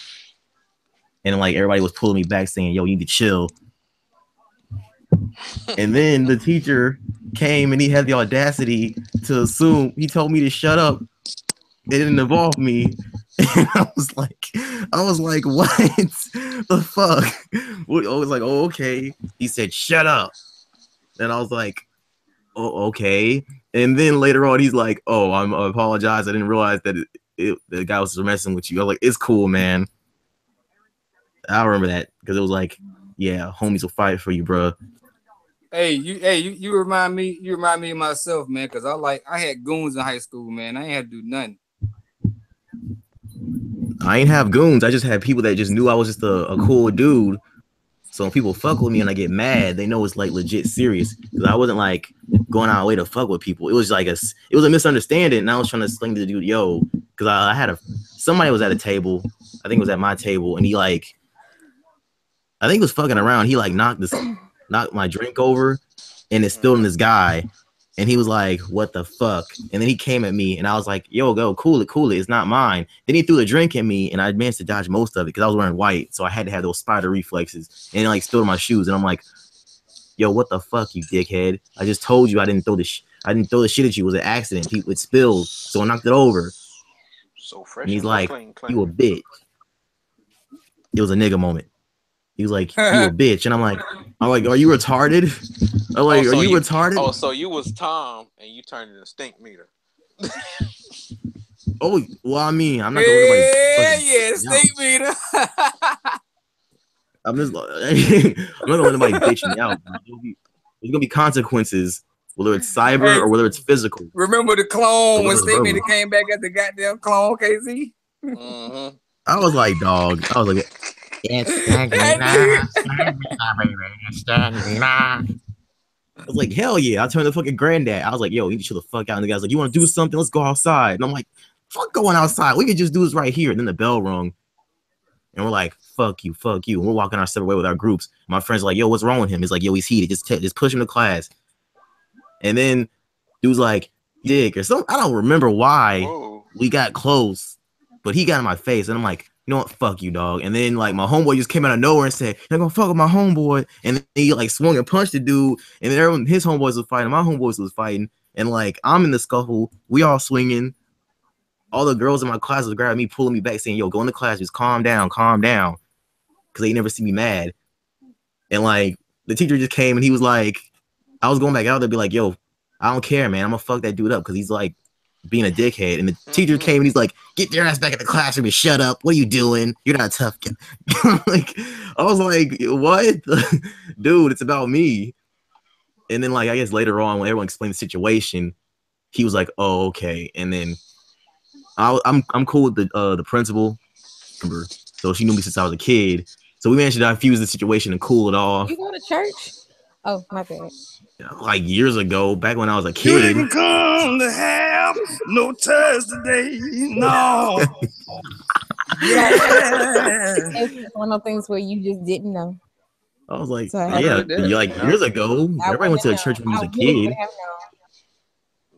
and like everybody was pulling me back saying, "Yo, you need to chill." And then the teacher came and he had the audacity to assume he told me to shut up. It didn't involve me. And I was like, what the fuck? I was like, oh, okay. He said, shut up. And I was like, oh, okay. And then later on, he's like, oh, I apologize. I didn't realize that the guy was messing with you. I was like, it's cool, man. I remember that because it was like, yeah, homies will fight for you, bro. Hey, you remind me of myself, man, because I had goons in high school, man. I ain't had to do nothing. I ain't have goons. I just had people that just knew I was just a cool dude. So when people fuck with me and I get mad, they know it's like legit serious. Because I wasn't like going out of way to fuck with people. It was like it was a misunderstanding. And I was trying to explain to the dude, yo, because I had somebody was at a table. I think it was at my table, and he I think he was fucking around. He like knocked my drink over, and it spilled on this guy. And he was like, what the fuck? And then he came at me, and I was like, yo, go, cool it. It's not mine. Then he threw the drink at me, and I managed to dodge most of it because I was wearing white. So I had to have those spider reflexes. And it like spilled on my shoes. And I'm like, yo, what the fuck, you dickhead? I just told you I didn't throw the shit at you. It was an accident. It spilled. So I knocked it over. So fresh. And he's like, clean. you a bitch. It was a nigga moment. He was like, you a bitch. And I'm like, are you retarded? I'm like, are you retarded? Oh, so you was Tom and you turned into Stink Meter. Oh, well, I mean, I'm not gonna Stink Meter. I'm just I'm not gonna let anybody bitch me out. There's gonna be consequences, whether it's cyber or whether it's physical. Remember the clone when Stink Meter came back at the goddamn clone, KZ? Mm-hmm. I was like, dog. I was like, I was like, hell yeah. I turned the fucking granddad. I was like, yo, you need to chill the fuck out. And the guy's like, you want to do something? Let's go outside. And I'm like, fuck going outside. We could just do this right here. And then the bell rung. And we're like, fuck you. And we're walking our separate way with our groups. My friend's like, yo, what's wrong with him? He's like, yo, he's heated. Just push him to class. And then dude's like, dick or something. I don't remember why we got close, but he got in my face. And I'm like, you know what? Fuck you, dog. And then like my homeboy just came out of nowhere and said, you're gonna fuck with my homeboy. And then he like swung and punched the dude. And then everyone, his homeboys was fighting, my homeboys was fighting. And like I'm in the scuffle, we all swinging. All the girls in my class was grabbing me, pulling me back, saying, yo, go in the class, just calm down. Cause they never see me mad. And like the teacher just came and he was like, I was going back out there, be like, yo, I don't care, man. I'm gonna fuck that dude up because he's like being a dickhead, and the teacher came and he's like, "Get your ass back in the classroom and shut up. What are you doing? You're not a tough kid." Like, I was like, "What, dude? It's about me." And then, like, I guess later on, when everyone explained the situation, he was like, "Oh, okay." And then I'm cool with the principal, remember? So she knew me since I was a kid. So we managed to diffuse the situation and cool it off. You go to church? Oh, my bad. Like years ago, back when I was a You kid. didn't come to have no test today. No. It's one of those things where you just didn't know. I was like, So yeah, like years ago, everybody went to the church when you was a kid.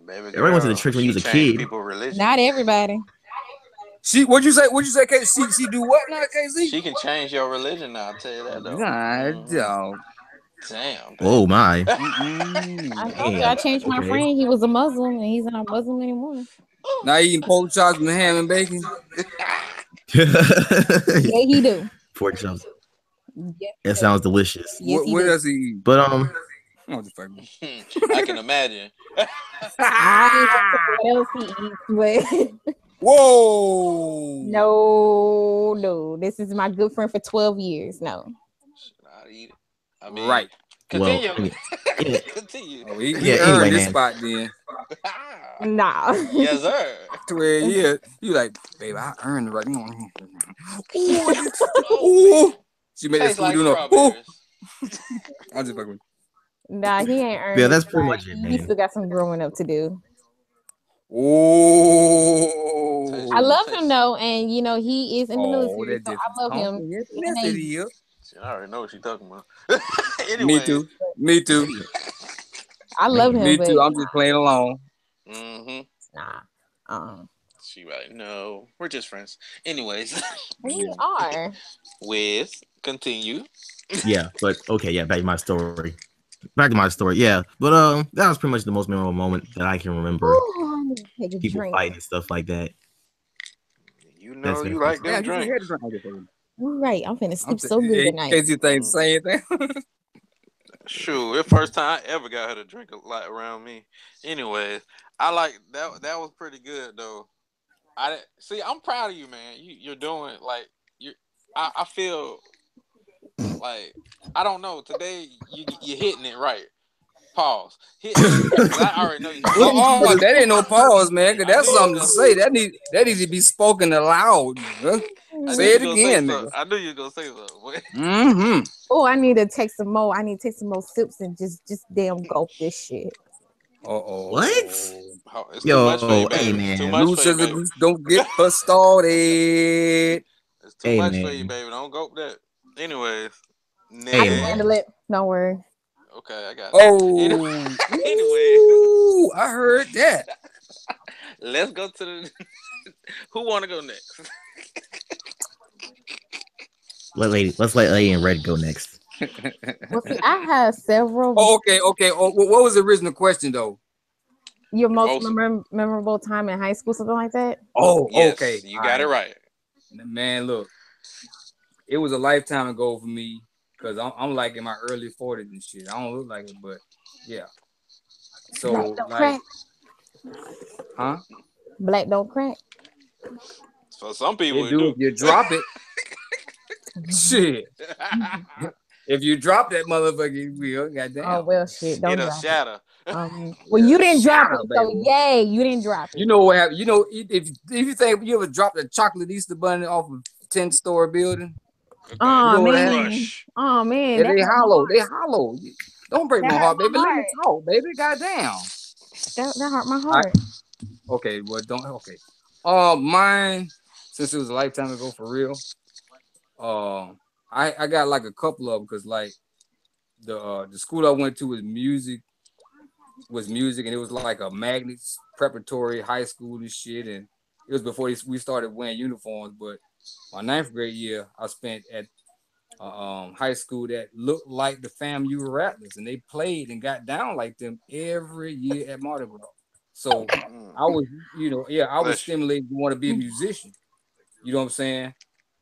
Everybody went to the church when you was a kid. Not everybody. What'd you say, KC? She do what now, KC? She can change your religion now, I'll tell you that though. God, dog. Damn. Baby. Oh my. I changed my friend. He was a Muslim and he's not Muslim anymore. Now eating pork chops and ham and bacon. Yeah, he do. Pork chops. Yeah, it sounds delicious. Yes, what does he eat? But I can imagine. I don't know what else he eats, but whoa. No. This is my good friend for 12 years. No. I'd eat it. I mean, right. Continue. Well, Continue. Oh, he yeah, earned anyway, this man. spot then. Nah. Yes, sir. 12 years. You like, babe, I earned it right now. Ooh. She made that Tastes food like do no. strawberries. I'll just fucking. Nah, he ain't earned Yeah, it, that's pretty but much it, He man. still got some growing up to do. Oh. I love him though, and you know he is in the military, that so just I love him. Yes, And it is. I already know what you're talking about. Anyway. Me too. I love him. Me but too. I'm just playing along. Nah. She right. No, we're just friends. Anyways. We are. Continue. Yeah, but okay, yeah, back to my story. Yeah. But that was pretty much the most memorable moment that I can remember. Ooh, I need to take a People drink. fighting and stuff like that. You know you like them drinks. You're right. I'm finna sleep so good tonight. Casey thinks the same thing. Sure, it's the first time I ever got her to drink a lot around me. Anyways, I like that. That was pretty good though. I'm proud of you, man. You're doing like I feel like I don't know. Today you're hitting it right. Pause. I already know you. That ain't no pause, man. Cause that's something to say. That needs to be spoken aloud. Huh? Say it again, nigga. I knew you were gonna say something. Mm-hmm. Oh, I need to take some more. I need to take some more sips and just damn gulp this shit. What? It's Yo, too much for you, hey baby. man. Too much for you, baby. Don't get her started. It's too much for you, baby. Don't go that. Anyways, I can handle it. Don't worry. Okay, I got it. Oh, anyway, I heard that. Let's go to the. Who want to go next? Let's let Lady in Red go next. Well, see, I have several. Oh, okay. Oh, what was the original question though? Your most memorable time in high school, something like that? Oh, yes, okay. You got it right. Man, look, it was a lifetime ago for me because I'm like in my early 40s and shit. I don't look like it, but yeah. So Black don't like, crack. Huh? Black don't crack. For some people, it do. If you drop it, shit. If you drop that motherfucker, you will. Goddamn. Oh well, shit. Don't It'll drop shatter. Well, you didn't drop it, so baby. yay, you didn't drop it. You know what happened? You know, if you think you ever dropped a chocolate Easter bunny off a 10-story building, oh you know man, oh man, they hollow. They hollow. Don't break my heart, baby. Let me talk, baby. Goddamn. That hurt my heart. Okay, well, don't. Okay. Mine, since it was a lifetime ago for real. I got like a couple of them because like the school I went to was music, and it was like a magnet preparatory high school and shit, and it was before we started wearing uniforms. But my 9th grade year, I spent at high school that looked like the FAMU Rattlers, and they played and got down like them every year at Mardi Gras. So I was, I was stimulated to want to be a musician. You know what I'm saying?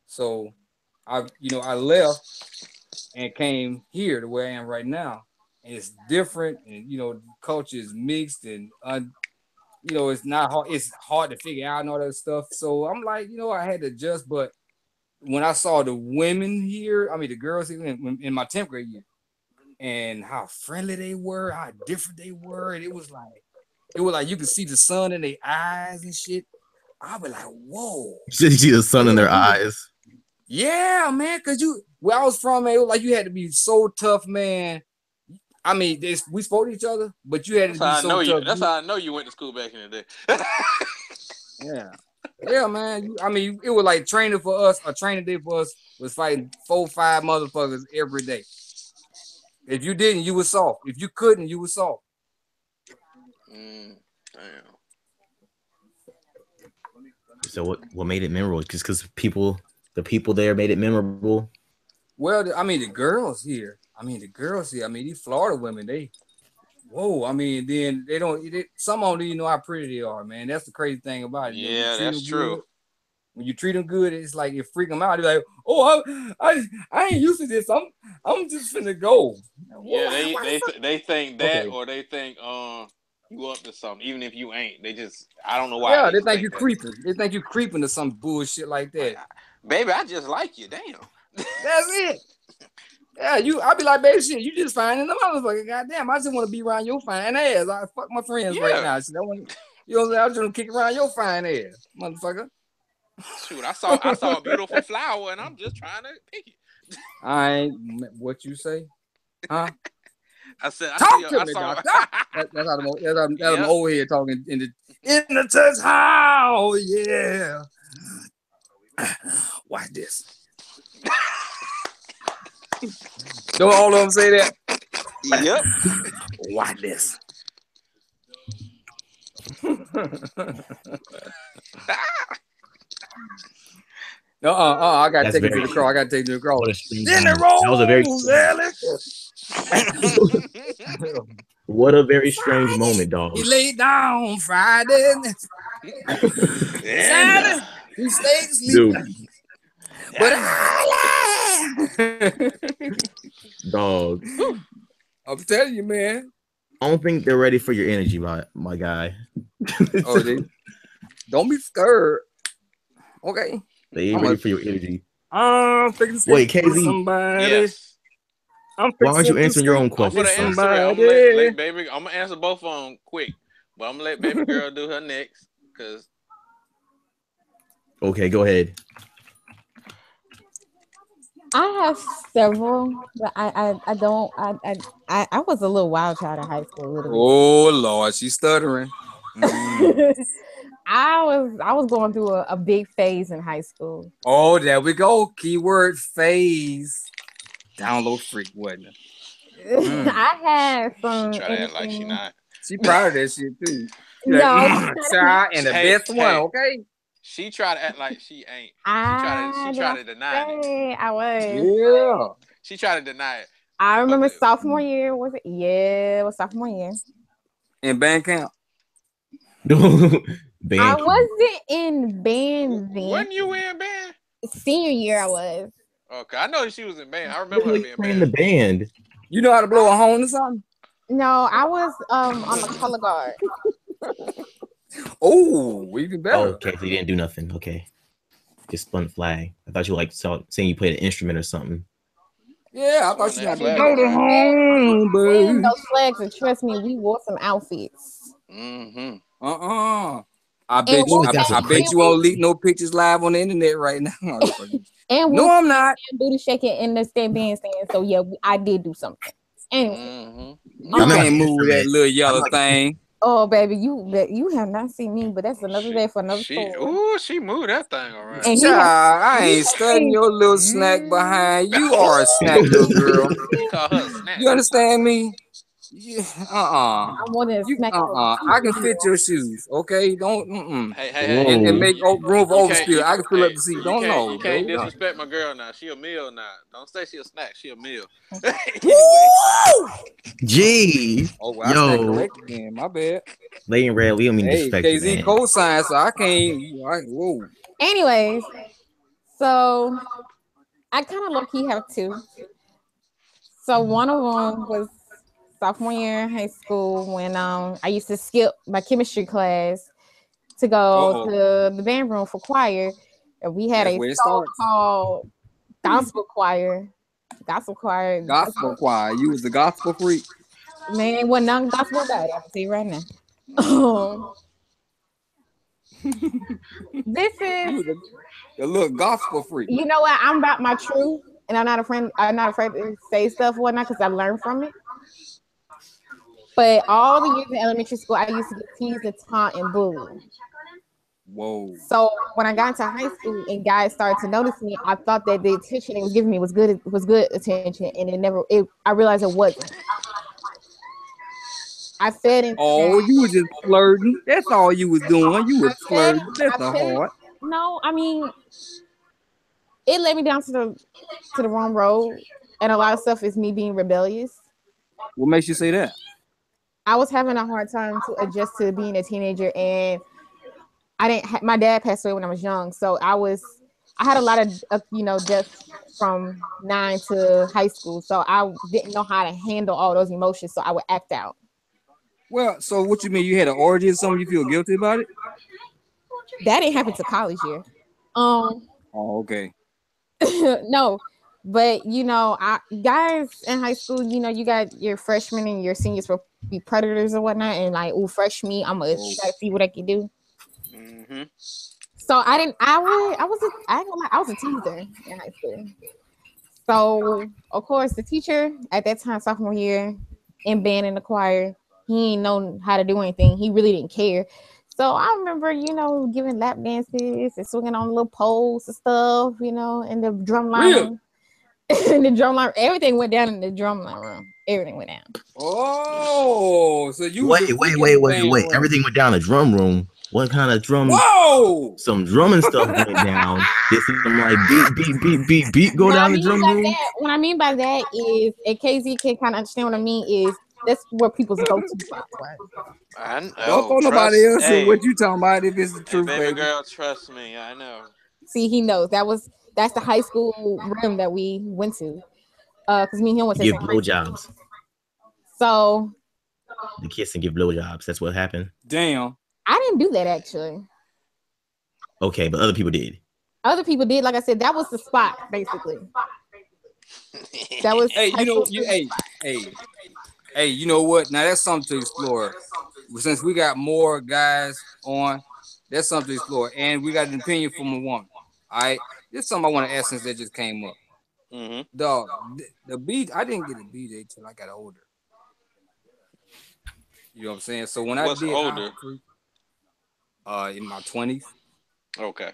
So I left and came here to where I am right now. And it's different, and the culture is mixed and you know, it's not hard. It's hard to figure out and all that stuff. So I'm like, you know, I had to adjust. But when I saw the women here, I mean, the girls here in my 10th grade year, and how friendly they were, how different they were, and it was like you could see the sun in their eyes and shit. I was like, whoa. You see the sun in their eyes. Yeah, man. Cause where I was from, man, it was like you had to be so tough, man. I mean, we spoke to each other, but you had to be so tough. That's how I know you went to school back in the day. Yeah, man. I mean, it was like training for us. A training day for us was fighting 4-5 motherfuckers every day. If you didn't, you was soft. If you couldn't, you was soft. Damn. So what made it memorable? Just because the people there made it memorable. Well, I mean, the girls here. I mean, these Florida women, then some of them don't even know how pretty they are, man. That's the crazy thing about it. Yeah, that's true. When you treat them good, it's like it freak them out. They're like, "Oh, I ain't used to this. I'm just finna go." Yeah, they think that, or they think you up to something, even if you ain't. I don't know why. Yeah, they think you creeping. They think you creeping to some bullshit like that. Baby, I just like you. Damn. That's it. Yeah, I be like, baby, shit, you just fine in the motherfucker. Goddamn, I just want to be around your fine ass. I fuck my friends right now. So you know what I'm saying? I just want to kick around your fine ass, motherfucker. Shoot, I saw a beautiful flower and I'm just trying to pick it. I ain't what you say, huh? I said, That's how the old head talking in the church house. Yeah. Watch this. Don't all of them say that? Yep. Watch this. I gotta take it to the cross. I gotta take it to the cross. That was a very what a very strange moment, dog. He laid down Friday. Saturday, he stayed asleep. But dog, I'm telling you, man. I don't think they're ready for your energy, my guy. Don't be scared. Okay. They ain't ready for your energy. Wait, KZ. Yes. Why aren't you answering your own question? I'm gonna answer both of them quick, but I'm gonna let baby girl do her next. Okay, go ahead. I have several, but I was a little wild child in high school. A little bit. Oh Lord, she's stuttering. I was going through a big phase in high school. Oh, there we go. Keyword phase. Download freak, wasn't it? I had some. Try to act like she not. She proud of that shit too. No, child and the best one. Okay. She tried to act like she ain't. She tried to deny it. I was. Yeah. She tried to deny it. I remember sophomore year. Was it? Yeah, it was sophomore year. In band camp. I wasn't in band then. When you were in band? Senior year, I was. Okay, I know that she was in band. I remember her being in the band. You know how to blow a horn or something? No, I was on the color guard. Oh, even better. Oh, okay, so you didn't do nothing. Okay, just spun the flag. I thought you saying you played an instrument or something. Yeah, I thought you had to go to home, baby. Those flags, and trust me, we wore some outfits. Mm-hmm. I bet you won't leak no pictures live on the internet right now. And no, I'm not. Booty shaking in the bandstand. So yeah, I did do something. Anyway, you can't move that little yellow thing. Oh baby, you have not seen me, but that's another day for another story. Ooh, she moved that thing all right. I ain't studying your little snack behind. You are a snack little girl. You call her a snack. You understand me? Yeah, I want to snack. I can fit your shoes, okay? Don't. Hey, and make room for overspill. I can fill up the seat. You can't disrespect my girl now. She a meal now. Don't say she a snack. She a meal. Gee. Oh, well, I stand corrected again. My bad. Lady in red, we don't mean disrespect. KZ cosign, so I can't. Whoa. Anyways, so I kind of low key have two. So one of them was sophomore year in high school when I used to skip my chemistry class to go to the band room for choir. And we had That's where a it starts. so-called gospel choir. Gospel choir. Gospel choir. You was the gospel freak. Man, wasn't nothing gospel about it. I'm gonna tell you right now. This You is, was the little gospel freak. you know what? I'm about my truth, and I'm not afraid to say stuff or whatnot because I learned from it. But all the years in elementary school, I used to get teased and taunt and bullied. Whoa. So when I got into high school and guys started to notice me, I thought that the attention they was giving me was good attention, and I realized it wasn't. I fed into you was just flirting. That's all you was doing. You was flirting. That's a heart. No, I mean, it led me down to the wrong road, and a lot of stuff is me being rebellious. What makes you say that? I was having a hard time to adjust to being a teenager, and my dad passed away when I was young, so I had a lot of deaths from 9 to high school, so I didn't know how to handle all those emotions, so I would act out. Well, so what you mean? You had an orgy or something? You feel guilty about it? That didn't happen to college year. Oh, okay. No, but guys in high school, you got your freshmen and your seniors will be predators or whatnot, and like, fresh me, I'm gonna try to see what I can do. Mm-hmm. So I was a teaser in high school. So of course the teacher at that time, sophomore year, in band in the choir, he ain't know how to do anything. He really didn't care. So I remember, giving lap dances and swinging on little poles and stuff, in the drum line. Really? In the drum line, everything went down in the drum line room. Everything went down. Oh, so you wait. Everything went down the drum room. What kind of drum? Whoa! Some drumming stuff went down. Did some like beat go down the drum room? What I mean by that is, and KZ can kind of understand what I mean, is that's where people's go-to spots were. I know. Don't call nobody else what you talking about if it's the truth, baby girl, trust me, I know. See, he knows. That's the high school room that we went to. Because me and him went to give blowjobs. So the kiss and give blowjobs. That's what happened. Damn. I didn't do that actually. Okay, but other people did. Other people did. Like I said, that was the spot, basically. That was. Hey, you know what? Now that's something to explore. Since we got more guys on, that's something to explore, and we got an opinion from a woman. All right, this is something I want to ask since that just came up. Mm-hmm. Dog, the beat. I didn't get a BJ till I got older. You know what I'm saying? So when I did older? In my 20s. Okay.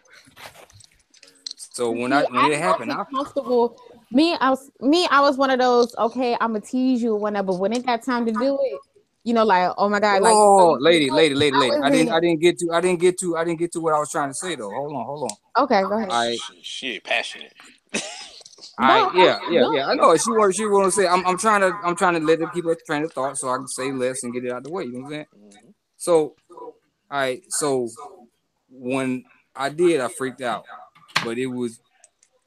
So when it happened, I comfortable. I was one of those. Okay, I'm gonna tease you or whatever. But when it got time to do it, like, oh my god, lady. I didn't get to what I was trying to say though. Hold on. Okay, go ahead. She passionate. Yeah. I know she want to say. I'm trying to let them keep a train of thought so I can say less and get it out of the way. You know what I'm saying? Mm-hmm. So, all right. So when I did, I freaked out, but it was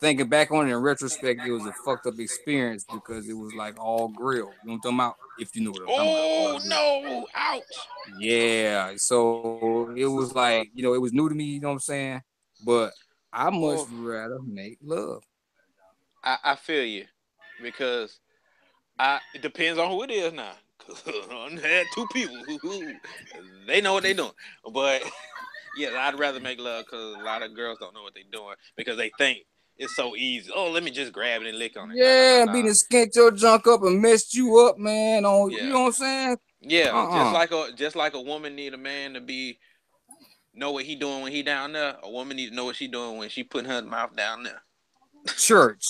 thinking back on it in retrospect, it was a fucked up experience because it was like all grill. You know what I'm talking about? If you know what I'm talking about. Oh no! Ouch! Yeah. So it was like, it was new to me. You know what I'm saying? But I much rather make love. I feel you, because it depends on who it is now. I had two people who they know what they're doing, but yeah, I'd rather make love because a lot of girls don't know what they're doing because they think it's so easy. Oh, let me just grab it and lick on it. Yeah, being to skint your junk up and messed you up, man. You know what I'm saying? Yeah, just like a woman need a man to know what he doing when he down there. A woman need to know what she doing when she putting her mouth down there. Church.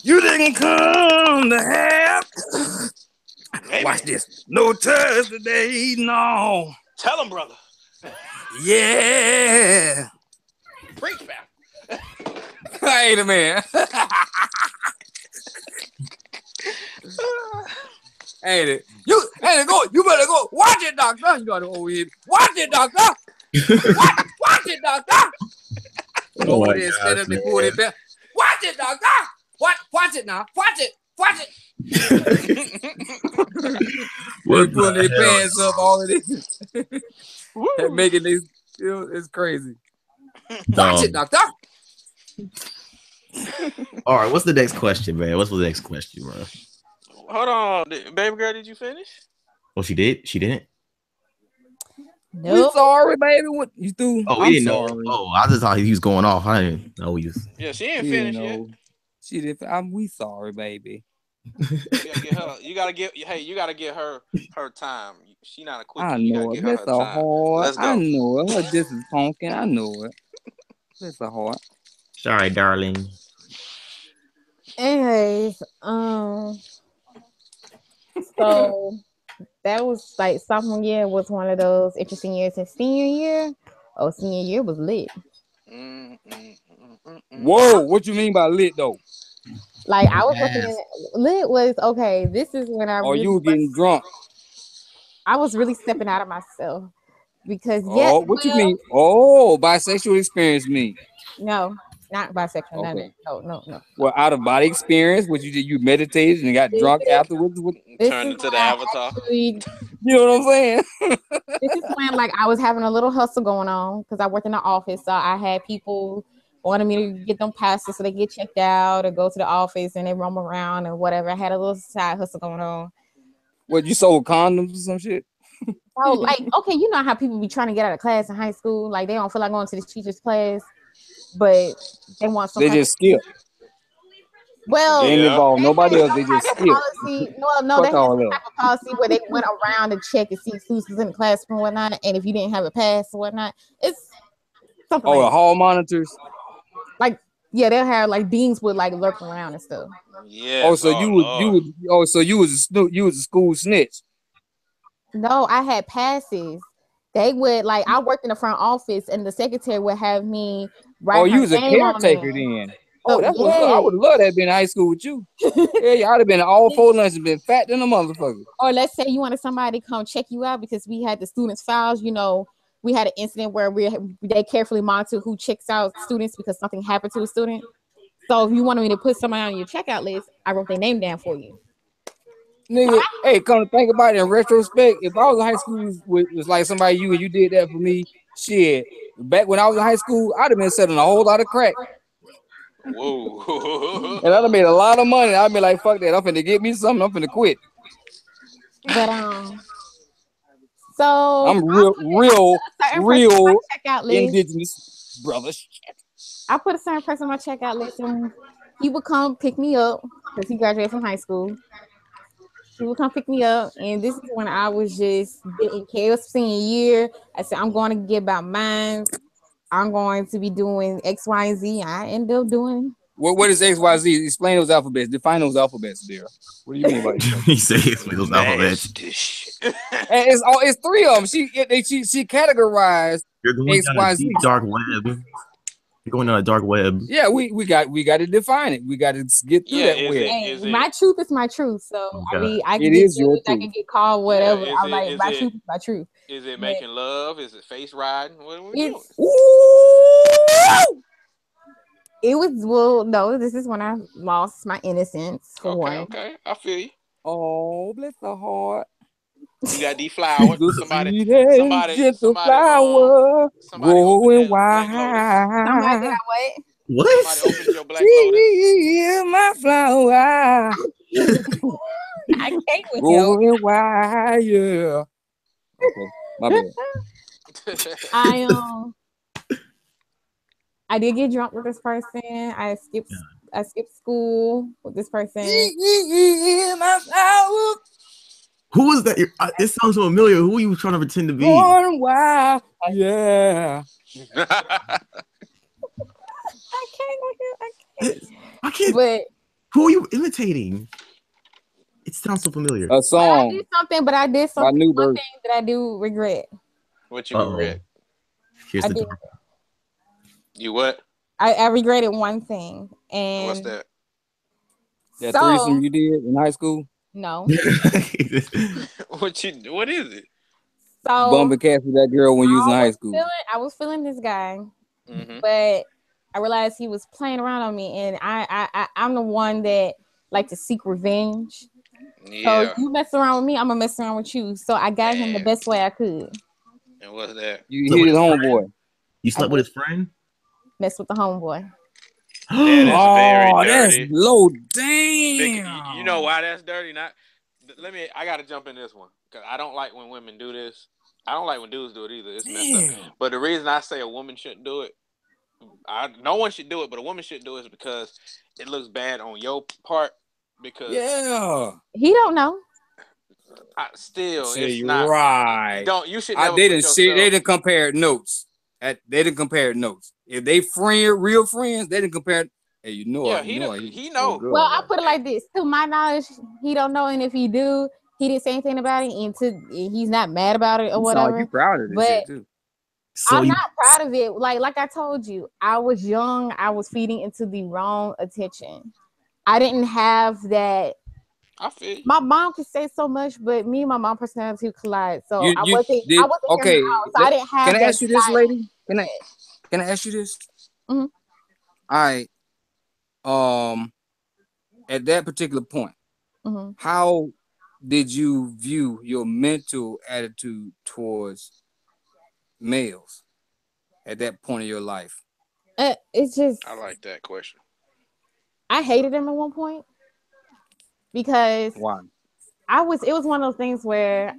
You didn't come to have. Watch this. No touch today, no. Tell him, brother. Yeah. Preach back. Wait a minute. You better go. Watch it, doctor. You gotta go in. Watch it, doctor. Watch it, doctor. Oh my God, Watch it, doctor. Watch it now. Watch it. They pulling their pants up, all of this. That making this, it's crazy. Watch it, doctor. All right, what's the next question, man? What's the next question, bro? Hold on, baby girl. Did you finish? Oh, she did. She didn't. No. We sorry, baby. What you do? Oh, we didn't know. Oh, I just thought he was going off. I didn't know he was. Yeah, she ain't finished yet. She did. We sorry, baby. You gotta get her time. She not a quickie. I You know gotta it. get her That's a time. hard. Let's go. I know it. Her this is pumpkin. I know it. That's a hard. Sorry, darling. Anyways, so that was like sophomore year was one of those interesting years. And senior year, senior year was lit. Whoa, what you mean by lit though? Like I was looking, lit was okay. This is when I you were getting drunk. I was really stepping out of myself because what you mean? Oh, bisexual experience mean? No, not bisexual. Okay. No. Well, out of body experience, what you did? You meditated and got drunk afterwards. Turned into the avatar. You know what I'm saying? This is when like I was having a little hustle going on because I worked in the office, so I had people wanted me to get them passes so they get checked out or go to the office and they roam around or whatever. I had a little side hustle going on. What, you sold condoms or some shit? Oh, like, okay, you know how people be trying to get out of class in high school, like they don't feel like going to the teacher's class, but they want some. They just skip. Well, they ain't involved nobody else. They just skip. Policy. No, they had some type of policy where they went around and check and see students in the classroom and whatnot, and if you didn't have a pass or whatnot, it's something. The hall monitors. Like, yeah, they'll have like deans would like lurk around and stuff. Yeah. So you was a school snitch. No, I had passes. They would like I worked in the front office, and the secretary would have me write. You was a caretaker then. Oh, that's what I would love to have been in high school with you. Yeah, I'd have been all 4 lunches, been fat than a motherfucker. Or let's say you wanted somebody to come check you out because we had the students' files. You know, we had an incident where they carefully monitor who checks out students because something happened to a student. So if you wanted me to put somebody on your checkout list, I wrote their name down for you. Nigga, hey, come to think about it in retrospect, if I was in high school was like somebody you did that for me, shit. Back when I was in high school, I'd have been selling a whole lot of crack. Whoa. And I'd have made a lot of money. I'd be like, fuck that. I'm finna get me something. I'm finna quit. But so I'm real indigenous brother. I put a certain person on my checkout list, and he would come pick me up because he graduated from high school. He would come pick me up, and this is when I was just getting chaos senior year. I said, I'm going to get about mine. I'm going to be doing X, Y, and Z. I ended up doing. What is X, Y, Z? Explain those alphabets. Define those alphabets, dear. What do you mean by that? He said explain those alphabets. And it's 3 of them. She categorized X, Y, Z. Dark web. You're going on a dark web. Yeah, we got to define it. We got to get through that web. My truth is my truth. So I mean, I can your truth. I can get called whatever. I'm like, my truth is my truth. Is it making love? Is it face riding? What are we doing? It was no. This is when I lost my innocence for one. Okay, I feel you. Oh, bless the heart. You got these flowers. Somebody flower growing wild. Somebody did I what? What? Somebody opened your Black Lotus. My flower. I can't with growing wild, yeah. Okay, my bad. I did get drunk with this person. I skipped school with this person. My flower. Who was that? It sounds so familiar. Who are you trying to pretend to be? Wow. Yeah. I can't. But who are you imitating? It sounds so familiar. A song. I did something, but I did something. One thing that I do regret. What you regret? Here's the door. You what? I regretted one thing. And what's that? That threesome you did in high school? No. What is it? So bumping cats with that girl when you was in high school. I was feeling this guy, but I realized he was playing around on me, and I'm the one that like to seek revenge. Yeah. you mess around with me, I'm gonna mess around with you. So I got him the Man. best way I could. And what's that? You Slept hit with his his friend? homeboy. You slept with his friend? Mess with the homeboy. That is very Oh, that's dirty. low. You know Damn. why that's dirty? Not. I gotta jump in this one because I don't like when women do this. I don't like when dudes do it either. It's messed up. Damn. But the reason I say a woman shouldn't do it, no one should do it, but a woman should do it is because it looks bad on your part. Because Yeah. He don't know. it's not. Right. You should never They put didn't yourself. they didn't compare notes. They didn't compare notes. If they real friends, they didn't compare. Hey, you know Yeah, it. he know. Well, I put it like this. To my knowledge, he don't know, and if he do, he didn't say anything about it, and he's not mad about it or whatever. You proud of this But shit too. So I'm you, not proud of it. Like I told you, I was young. I was feeding into the wrong attention. I didn't have that. I feel you. My mom could say so much, but me and my mom personality collide. So You I wasn't okay. hearing out, so I didn't have. Can I ask you this, silence. lady? Can I ask you this? Mhm. All right. At that particular point, Mhm. how did you view your mental attitude towards males at that point of your life? It's just I like that question. I hated him at one point because Why? it was one of those things where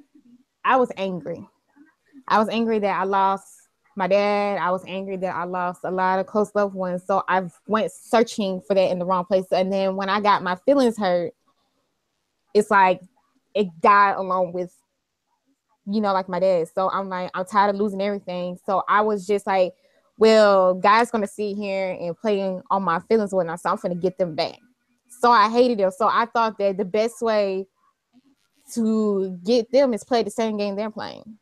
I was angry. I was angry that I lost my dad. I was angry that I lost a lot of close loved ones. So I went searching for that in the wrong place. And then when I got my feelings hurt, it's like it died along with, like my dad. So I'm like, I'm tired of losing everything. So I was just like, well, God's gonna sit here and play on my feelings and whatnot. So I'm gonna get them back. So I hated them. So I thought that the best way to get them is play the same game they're playing.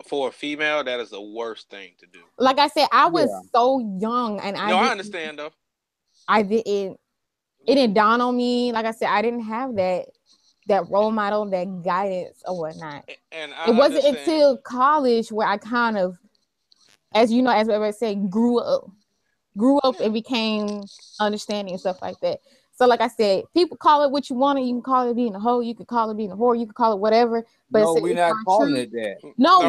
For a female, that is the worst thing to do. Like I said, I was so young, and I understand though. It didn't dawn on me. Like I said, I didn't have that role model, that guidance or whatnot. And it wasn't until college where I kind of, as everybody said, grew up and became understanding and stuff like that. So like I said, people call it what you want. You can call it being a hoe. You can call it being a whore. You can call it whatever. But no, we're not calling it that. No,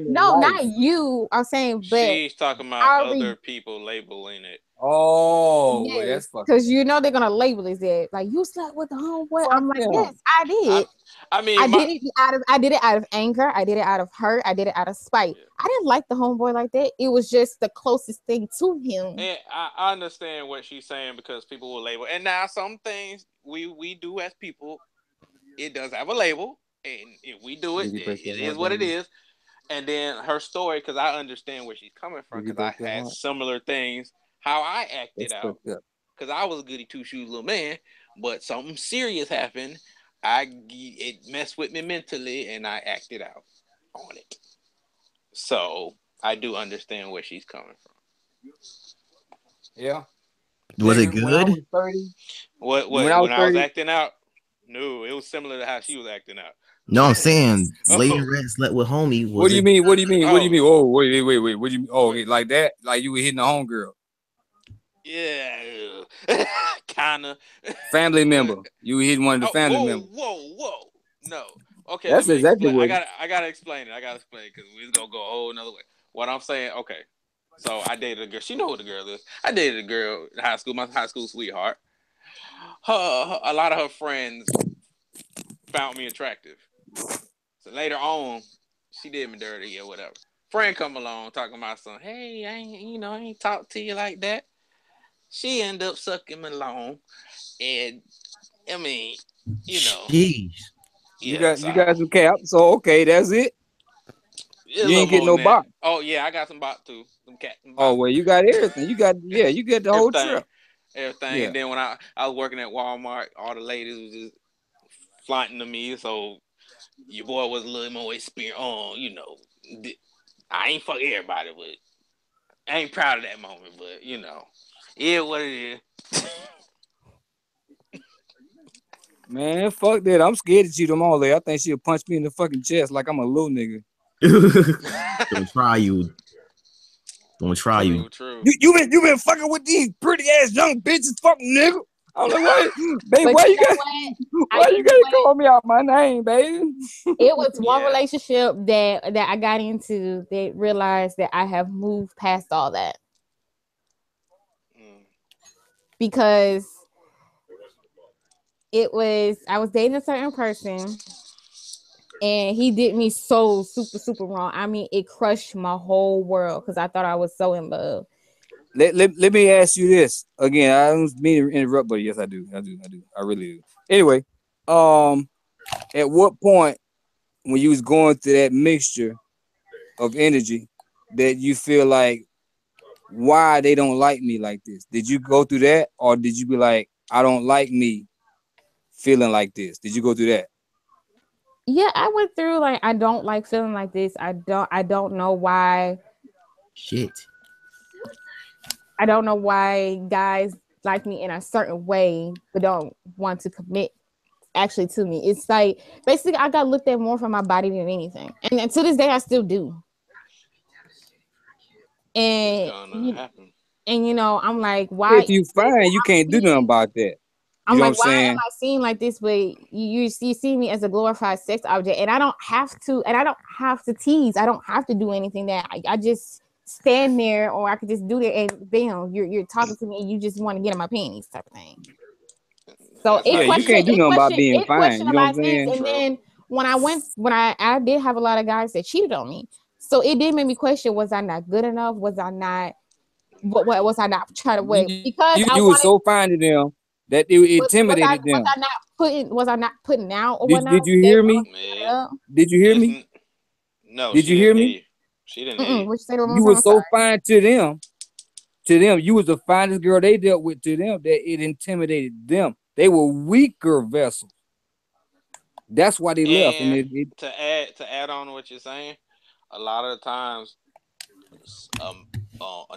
no, not you. I'm saying, but she's talking about other people labeling it. Oh, yes, well, that's fucking. Because they're gonna label it that like you slept with the homeboy. I'm like, yes, I did. I did it out of anger. I did it out of hurt. I did it out of spite. Yeah. I didn't like the homeboy like that. It was just the closest thing to him. And I understand what she's saying because people will label. And now some things we do as people, it does have a label, and if we do it, it is what it is. And then her story, because I understand where she's coming from, because I had similar things. How I acted out, because I was a goody two shoes little man, but something serious happened. It messed with me mentally, and I acted out on it. So I do understand where she's coming from. Yeah. Was it good? When I was 30, when I was acting out? No, it was similar to how she was acting out. No, I'm saying Lady Red slept with homie. What do you mean? What do you mean? What do you mean? Oh, wait. What do you mean? Oh, like that? Like you were hitting a homegirl? Yeah, kinda. Family member. You hit one of the family members. Whoa. No. Okay. That's exactly what I gotta explain it. Because we're gonna go a whole another way. What I'm saying, okay. So I dated a girl. She know who the girl is. I dated a girl in high school, my high school sweetheart. A lot of her friends found me attractive. So later on, she did me dirty or whatever. Friend come along talking about something. Hey, I ain't talk to you like that. She ended up sucking me along, and I mean, Jeez. You got some cap, so okay, that's it. You ain't get no box. Oh yeah, I got some box too. Some cat. Oh well, you got everything. You got the whole trip. Everything. Yeah. And then when I was working at Walmart, all the ladies was just flaunting to me. So your boy was a little more experienced. I ain't fuck everybody, but I ain't proud of that moment. But yeah, what it is. Man, fuck that. I'm scared to cheat them all day. I think she'll punch me in the fucking chest like I'm a little nigga. Don't try you. True. You been fucking with these pretty ass young bitches, fucking nigga. I'm like, why, babe? But Why you you know got? what? Why you gotta call me out my name, baby? It was one Yeah. relationship that I got into that realized that I have moved past all that Mm. because I was dating a certain person and he did me so super super wrong. I mean, it crushed my whole world because I thought I was so in love. Let me ask you this again. I don't mean to interrupt, but yes, I do. I really do. Anyway, at what point when you was going through that mixture of energy that you feel like why they don't like me like this? Did you go through that, or did you be like, I don't like me feeling like this? Did you go through that? Yeah, I went through like I don't like feeling like this. I don't know why. Shit. I don't know why guys like me in a certain way but don't want to commit actually to me. It's like basically I got looked at more for my body than anything. And to this day I still do. It's And gonna happen. you know, I'm like, why If you find you can't do nothing about that. You I'm know what like, I'm why am saying? I seen like this? But you see me as a glorified sex object, and I don't have to tease. I don't have to do anything. That I just stand there, or I could just do that, and bam, you're talking to me, and you just want to get in my panties, type of thing. So That's Yeah, how you you can't do nothing about being it fine. questioned You know what I'm about this, saying? and true. then when I did have a lot of guys that cheated on me, so it did make me question: was I not good enough? Was I not? What was I not trying to wait because I You was wanted so fine to them that it intimidated them. was I not putting out or Did whatnot? you They hear were me? shut Man, up. Did you hear it's me? no, Did she you hear didn't hear me? you. She didn't hear you. What you say to one more You time? were I'm so sorry. fine to them. To them, you was the finest girl they dealt with. To them, that it intimidated them. They were weaker vessels. That's why they left. And And it to add on to what you're saying, a lot of the times,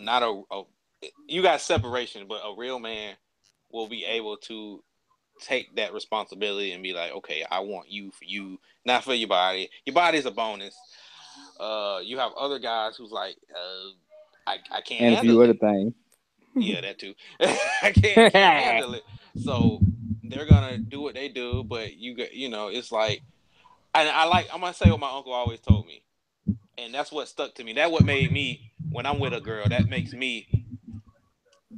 not you got separation, but a real man will be able to take that responsibility and be like, okay, I want you for you, not for your body. Your body's a bonus. You have other guys who's like, I can't and a few handle other it. things. Yeah, that too. I can't handle it. So they're gonna do what they do, but it's like, and I'm gonna say what my uncle always told me, and that's what stuck to me. That what made me when I'm with a girl, that makes me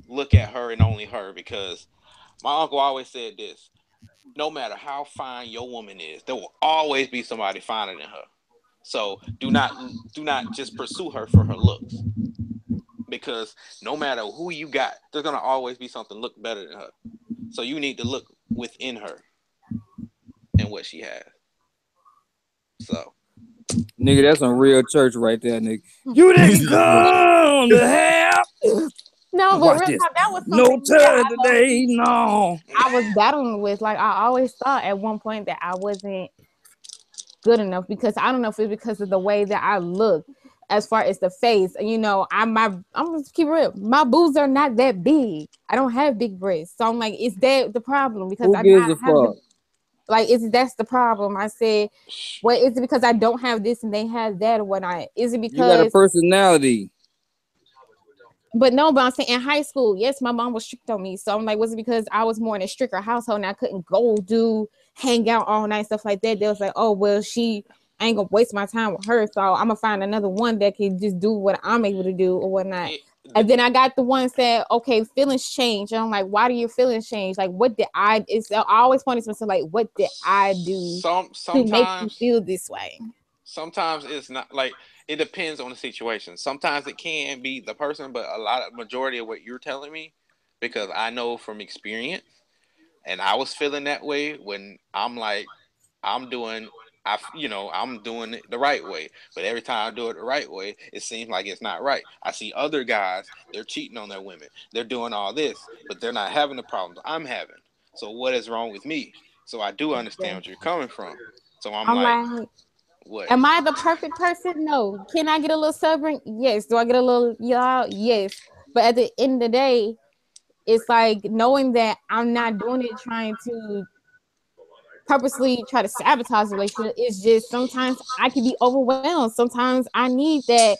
look at her and only her because my uncle always said this: no matter how fine your woman is, there will always be somebody finer than her. So do not just pursue her for her looks because no matter who you got, there's gonna always be something look better than her. So you need to look within her and what she has. So Nigga, that's some real church right there, nigga. You didn't come to have. No, but Watch real this. talk, that was No something that turn I low today, key no. I was battling with. Like I always thought at one point that I wasn't good enough because I don't know if it's because of the way that I look as far as the face. You know, I'm gonna keep it real. My boobs are not that big. I don't have big breasts. So I'm like, is that the problem? Because Who I gives not a have the fuck? like is that's the problem. I said, well, is it because I don't have this and they have that or whatnot? Is it You got a because personality. but I'm saying in high school, yes, my mom was strict on me. So I'm like, was it because I was more in a stricter household and I couldn't go hang out all night, stuff like that? They was like, oh, well, I ain't gonna waste my time with her. So I'm gonna find another one that can just do what I'm able to do or whatnot. it, And then I got the ones that, okay, feelings change. And I'm like, why do your feelings change? Like, what did I always point to myself, like, what did I do to make you sometimes feel this way? sometimes it's not like it depends on the situation. Sometimes it can be the person, but a lot of majority of what you're telling me, because I know from experience, and I was feeling that way when I'm like I'm doing I'm doing it the right way, but every time I do it the right way, it seems like it's not right. I see other guys, they're cheating on their women, they're doing all this, but they're not having the problems I'm having. So what is wrong with me? So I do understand Yeah. what you're coming from. So I'm I'm like, like, what? am I the perfect person? No. Can I get a little stubborn? Yes. Do I get a little y'all? Yes. But at the end of the day, it's like knowing that I'm not doing it trying to purposely try to sabotage the relationship. It's just sometimes I can be overwhelmed. Sometimes I need that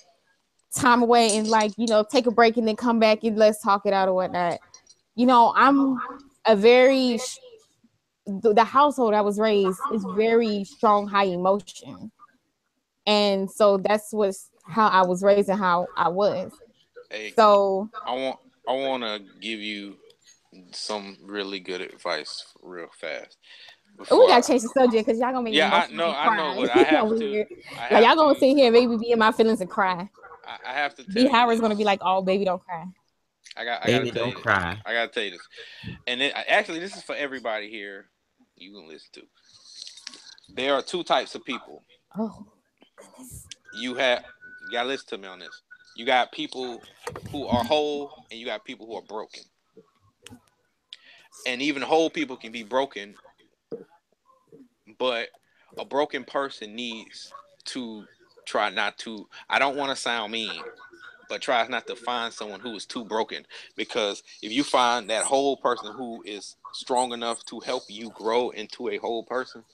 time away and like, take a break and then come back and let's talk it out or whatnot. You know, a very the household I was raised is very strong, high emotion, and so that's what's how I was raised and how I was. Hey, So I want to give you some really good advice real fast. we gotta change the subject because y'all gonna make me Yeah, emotional and I know, cry but I have over to. here. I Like have y'all gonna to. sit here and make me be in my feelings and cry. I have to B tell you Howard's this. gonna be like, "Oh, baby, don't cry." I gotta Baby, tell don't you this. cry. I gotta tell you this. And actually, this is for everybody here. You can listen to. There are two types of people. Oh goodness. You gotta listen to me on this. You got people who are whole, and you got people who are broken. And even whole people can be broken, but a broken person needs to try not to. I don't want to sound mean, but tries not to find someone who is too broken, because if you find that whole person who is strong enough to help you grow into a whole person,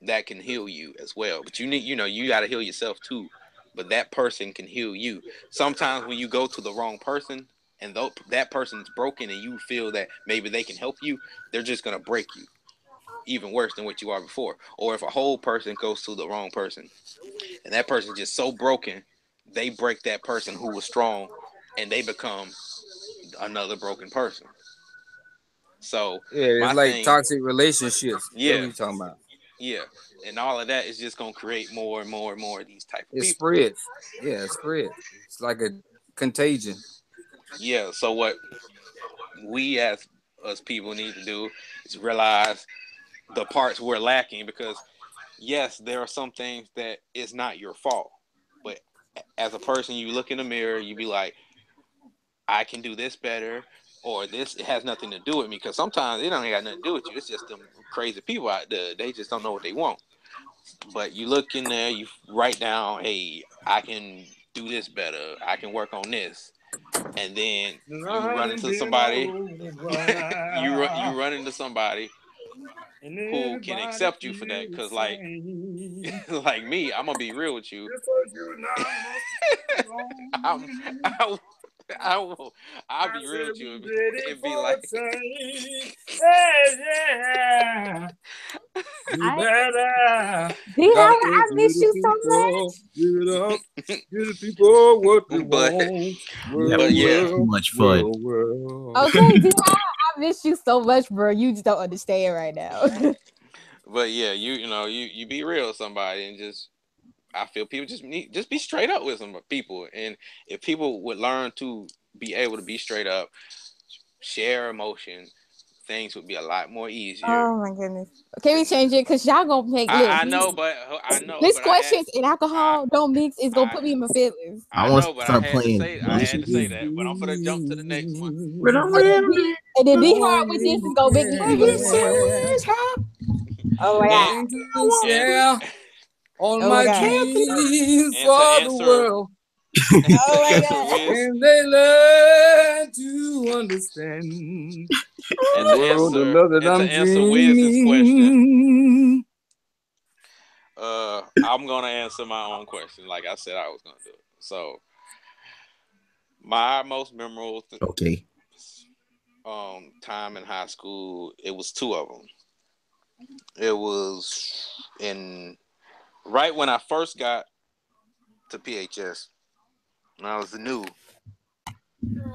that can heal you as well. But you got to heal yourself too, but that person can heal you. Sometimes when you go to the wrong person, and though that person is broken and you feel that maybe they can help you, they're just going to break you even worse than what you are before. Or if a whole person goes to the wrong person and that person's just so broken, they break that person who was strong and they become another broken person. So Yeah, it's my like thing, toxic relationships. That's what yeah, you talking about. yeah, and all of that is just gonna create more and more and more of these type of It people. spreads. Yeah, it spreads. It's like a contagion. Yeah. So what we as us people need to do is realize the parts we're lacking, because yes, there are some things that is not your fault, but as a person, you look in the mirror, you be like, I can do this better, or this, it has nothing to do with me. Because sometimes it don't got nothing to do with you. It's just them crazy people out there. They just don't know what they want. But you look in there, you write down, hey, I can do this better. I can work on this. And then you run into somebody. You run into somebody And who can everybody accept you for that. feels Because the like same. like me, I'm gonna be real with you. Because you're I'm, not I, I will. I'll I be real said with you we ready and be for like, change. Hey, yeah. You I better B got Howard, to I give miss the you so people, much. give it up, give the people what they but want. You Well, having yeah, too well, much fun. well, well. Okay, B Howard, I miss you so much, bro. You just don't understand right now. but yeah, you be real with somebody, and just, I feel people just be straight up with some people, and if people would learn to be able to be straight up, share emotion, things would be a lot more easier. Oh my goodness. Can we change it? Cause y'all gonna make look I know, but I know, this but questions and I alcohol don't mix. It's gonna I put me in my feelings. I I want know, to but start playing I What had you to say Michigan. just that. But I'm gonna jump to the next one. With a And then be hard with this in is gonna make me the feel air. oh my And god. Going to and share all Oh my my god. dreams and to for the answer world. and to Oh my answer god. Wiz And they learn to understand the world of love that and to I'm answer Wiz's question, dreaming. I'm gonna answer my own question, like I said I was gonna do. So my most memorable Okay. time in high school, it was two of them. It was in right when I first got to PHS. When I was new,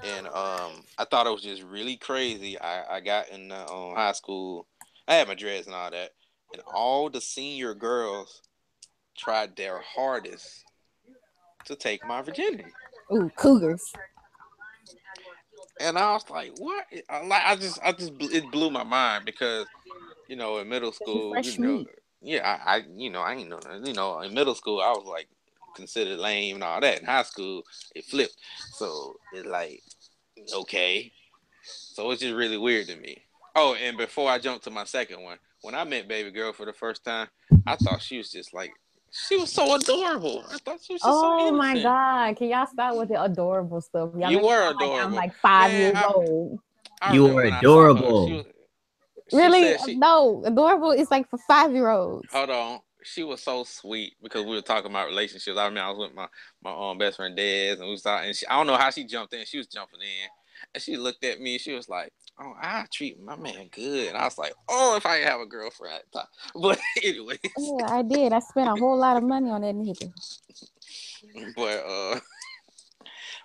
and I thought it was just really crazy. I got in high school. I had my dreads and all that, and all the senior girls tried their hardest to take my virginity. Ooh, cougars. And I was like, "What?" It blew my mind, because in middle Cause you school, fresh meat. yeah, I ain't know that. In middle school, I was like considered lame and all that. In high school, it flipped. So it's like, okay. So it's just really weird to me. Oh, and before I jump to my second one, when I met baby girl for the first time, I thought she was just like, she was so adorable. I thought she was just so Oh my innocent. god. Can y'all stop with the adorable stuff? Y'all You make me were sound like I'm adorable, like 5 years man. old. I You remember are when I saw her. adorable. She Really? said she No, adorable is like for 5-year-olds. hold on. She was so sweet, because we were talking about relationships. I mean, I was with my best friend Dez, and we was talking. And I don't know how she jumped in. She was jumping in, And she looked at me. She was like, "Oh, I treat my man good." And I was like, "Oh, if I have a girlfriend at the time." But anyways, Yeah, I did. I spent a whole lot of money on that nigga. but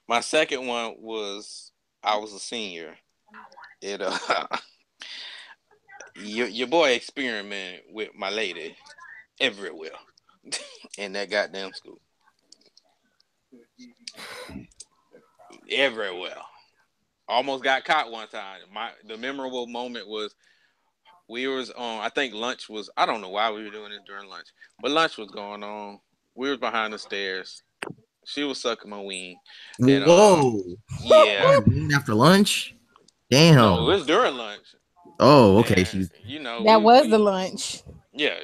my second one was I was a senior. It your boy experimented with my lady everywhere in that goddamn school. Everywhere. Almost got caught one time. The memorable moment was we was on. I think lunch was. I don't know why we were doing this during lunch, but lunch was going on. We was behind the stairs. She was sucking my wing, and Whoa. yeah, After lunch? Damn. no, it was during lunch. Oh, okay. And, She's you know, That was the lunch. Yeah,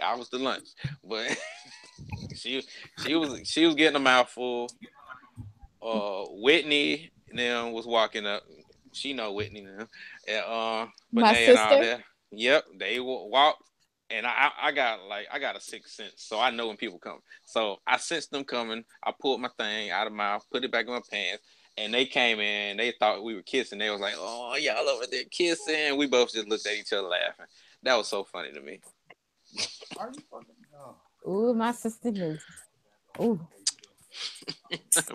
I was the lunch, but she was getting a mouthful. Whitney then was walking up. She know Whitney now, and but My they and all sister. that. Yep, they walked, and I got a sixth sense, so I know when people come. So I sensed them coming. I pulled my thing out of my mouth, put it back in my pants, and they came in. They thought we were kissing. They was like, "Oh, y'all over there kissing?" We both just looked at each other laughing. That was so funny to me. Ooh, my sister knew. Ooh.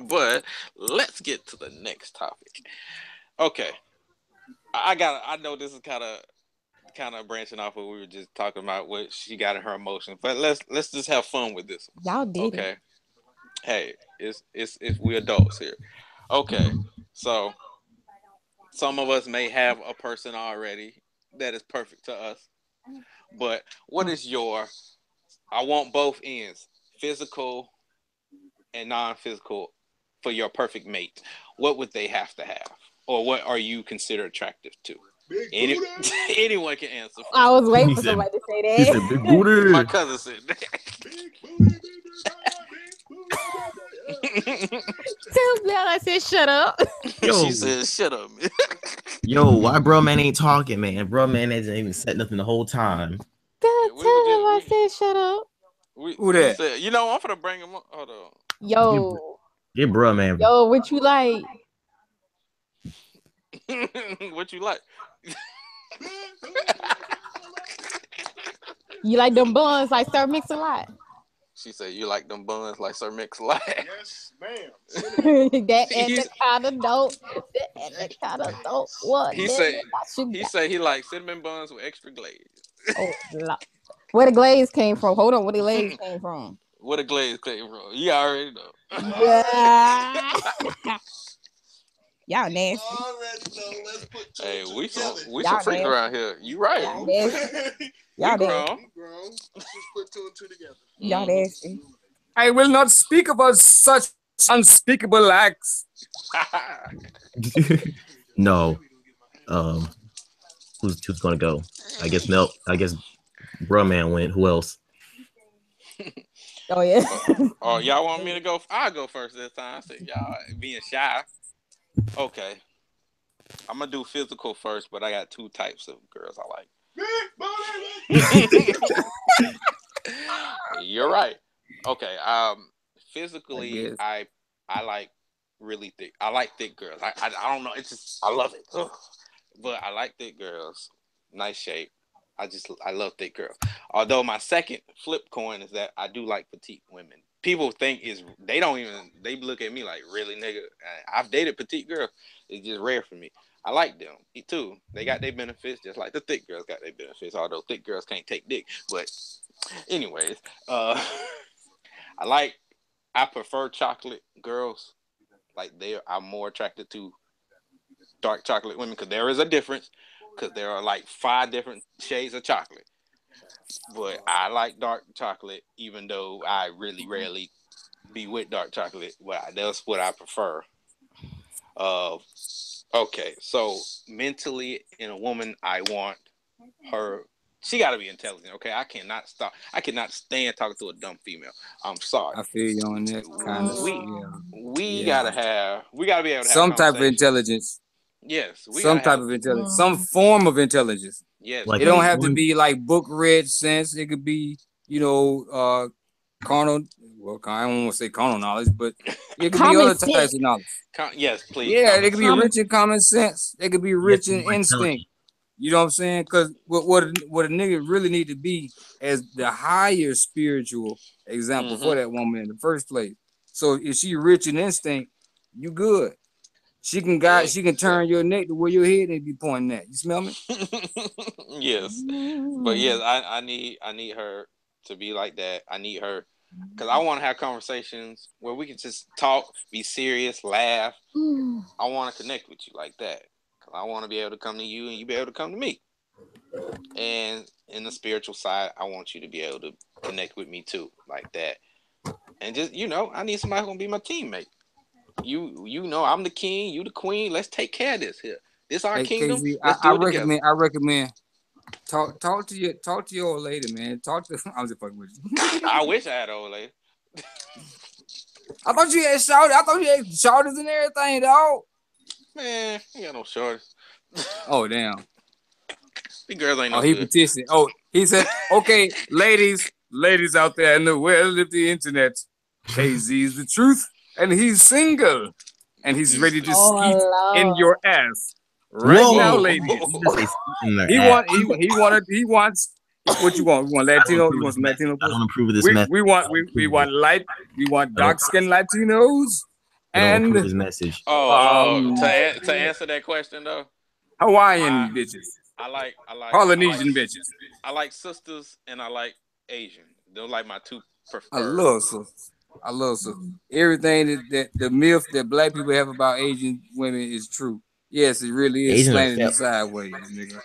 But let's get to the next topic. Okay, I know this is kind of branching off what we were just talking about. What she got in her emotions, but let's just have fun with this one. Y'all did Okay. it. Hey, it's we adults here. Okay, so some of us may have a person already that is perfect to us, but what is your? I want both ends, physical and non-physical, for your perfect mate. What would they have to have, or what are you considered attractive to? Anyone can answer. First. I was waiting for somebody to say that. He said big booty. My cousin said that. Tell Belle I said shut up. She said, "Shut up, man." Yo, why bro man ain't talking, man? Bro man hasn't even said nothing the whole time. Tell him I said shut up. Who that? Said, you know, I'm gonna bring him up. Hold on. Yo. Get bro man. Yo, what you like? What you like? You like them buns like Sir Mix-a-Lot? She said, "You like them buns like Sir Mix-a-Lot?" Yes, ma'am. That anaconda dope. That anaconda dope. What? He said he likes cinnamon buns with extra glaze. Oh, where the glaze came from? Hold on, where the glaze came from? Where the glaze came from? You already know. Yeah. Y'all nasty. Let's put Hey, we some Y'all freaks nasty. around here. You right. Y'all nasty. Y'all nasty. Let's just put two and two together. Y'all nasty. I will not speak about such unspeakable acts. No. Who's gonna go? I guess bro man went. Who else? Oh yeah. Oh, y'all want me to go? I'll go first this time. I said y'all being shy. Okay. I'm gonna do physical first, but I got two types of girls I like. You're right. Okay. Physically, I like really thick. I like thick girls. I don't know. It's just I love it. Ugh. But I like thick girls. Nice shape. I love thick girls. Although my second flip coin is that I do like petite women. People think they look at me like, really, nigga. I've dated petite girls. It's just rare for me. I like them too. They got their benefits just like the thick girls got their benefits. Although thick girls can't take dick. But anyways, I prefer chocolate girls. Like I'm more attracted to dark chocolate women because there is a difference. Because there are like 5 different shades of chocolate. But I like dark chocolate, even though I really rarely be with dark chocolate. Well, that's what I prefer. Okay, so mentally in a woman, I want her. She got to be intelligent. Okay, I cannot stand talking to a dumb female. I'm sorry. I feel you on that kind of. We gotta be able to have some type of intelligence. Yes, some type of intelligence, some form of intelligence. Yes, like it don't have to be like book read sense. It could be, carnal, well, I don't want to say carnal knowledge, but it could be Common other types sense. of knowledge. Yes, please. Yeah, they could be Common- rich in common sense. They could be You have rich to be in more intelligent. instinct. You know what I'm saying? Because what a nigga really need to be as the higher spiritual example for that woman in the first place. So if she rich in instinct, you good. She can guide. She can turn your neck to where your head need to be pointing at. You smell me? Yes, but yes, I need her to be like that. I need her because I want to have conversations where we can just talk, be serious, laugh. I want to connect with you like that because I want to be able to come to you and you be able to come to me. And in the spiritual side, I want you to be able to connect with me too, like that. And just I need somebody who's gonna be my teammate. You know, I'm the king, you the queen. Let's take care of this here. This our Hey, kingdom. KZ, Let's I do it together. recommend talk to your old lady, man. Talk to. I was just fucking with you. I wish I had an old lady. I thought you had shouted. I thought you had shouters and everything, dog. Man, I got no shorts. Oh damn. These girls ain't no Oh, he good. petitioned. Oh, he said, okay, ladies out there in the world of the internet, KZ's the truth, and he's single, and he's ready to skeet in your ass right Whoa. now, ladies. You just say in their He ass. wants. What you want? You want Latino? You want some Latino? I don't approve of this We message. we want dark skinned Latinos I don't approve of and this message. To answer that question though, Hawaiian bitches, I like Polynesian bitches. I like sisters and I like Asian. They're like my two preferred. I love sisters. Everything that the myth that black people have about Asian women is true. Yes, it really is Asians are slanted and sideways, nigga.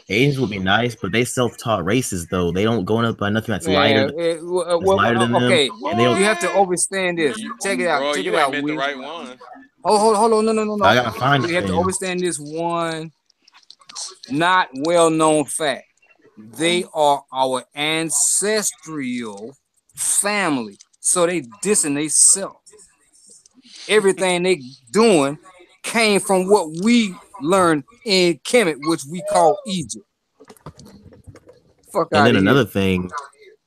Asians will be nice, but they self-taught racists though. They don't go up by nothing that's lighter. Lighter than them. Okay, And they don't, you have to understand this. Check it out. Bro, Check you it ain't out. meant the right one. Hold on. No. I gotta find it You have for to you. understand this one not well-known fact. They are our ancestral family. So they dissing they self. Everything they doing came from what we learned in Kemet, which we call Egypt. Fuck And out then of another here. thing,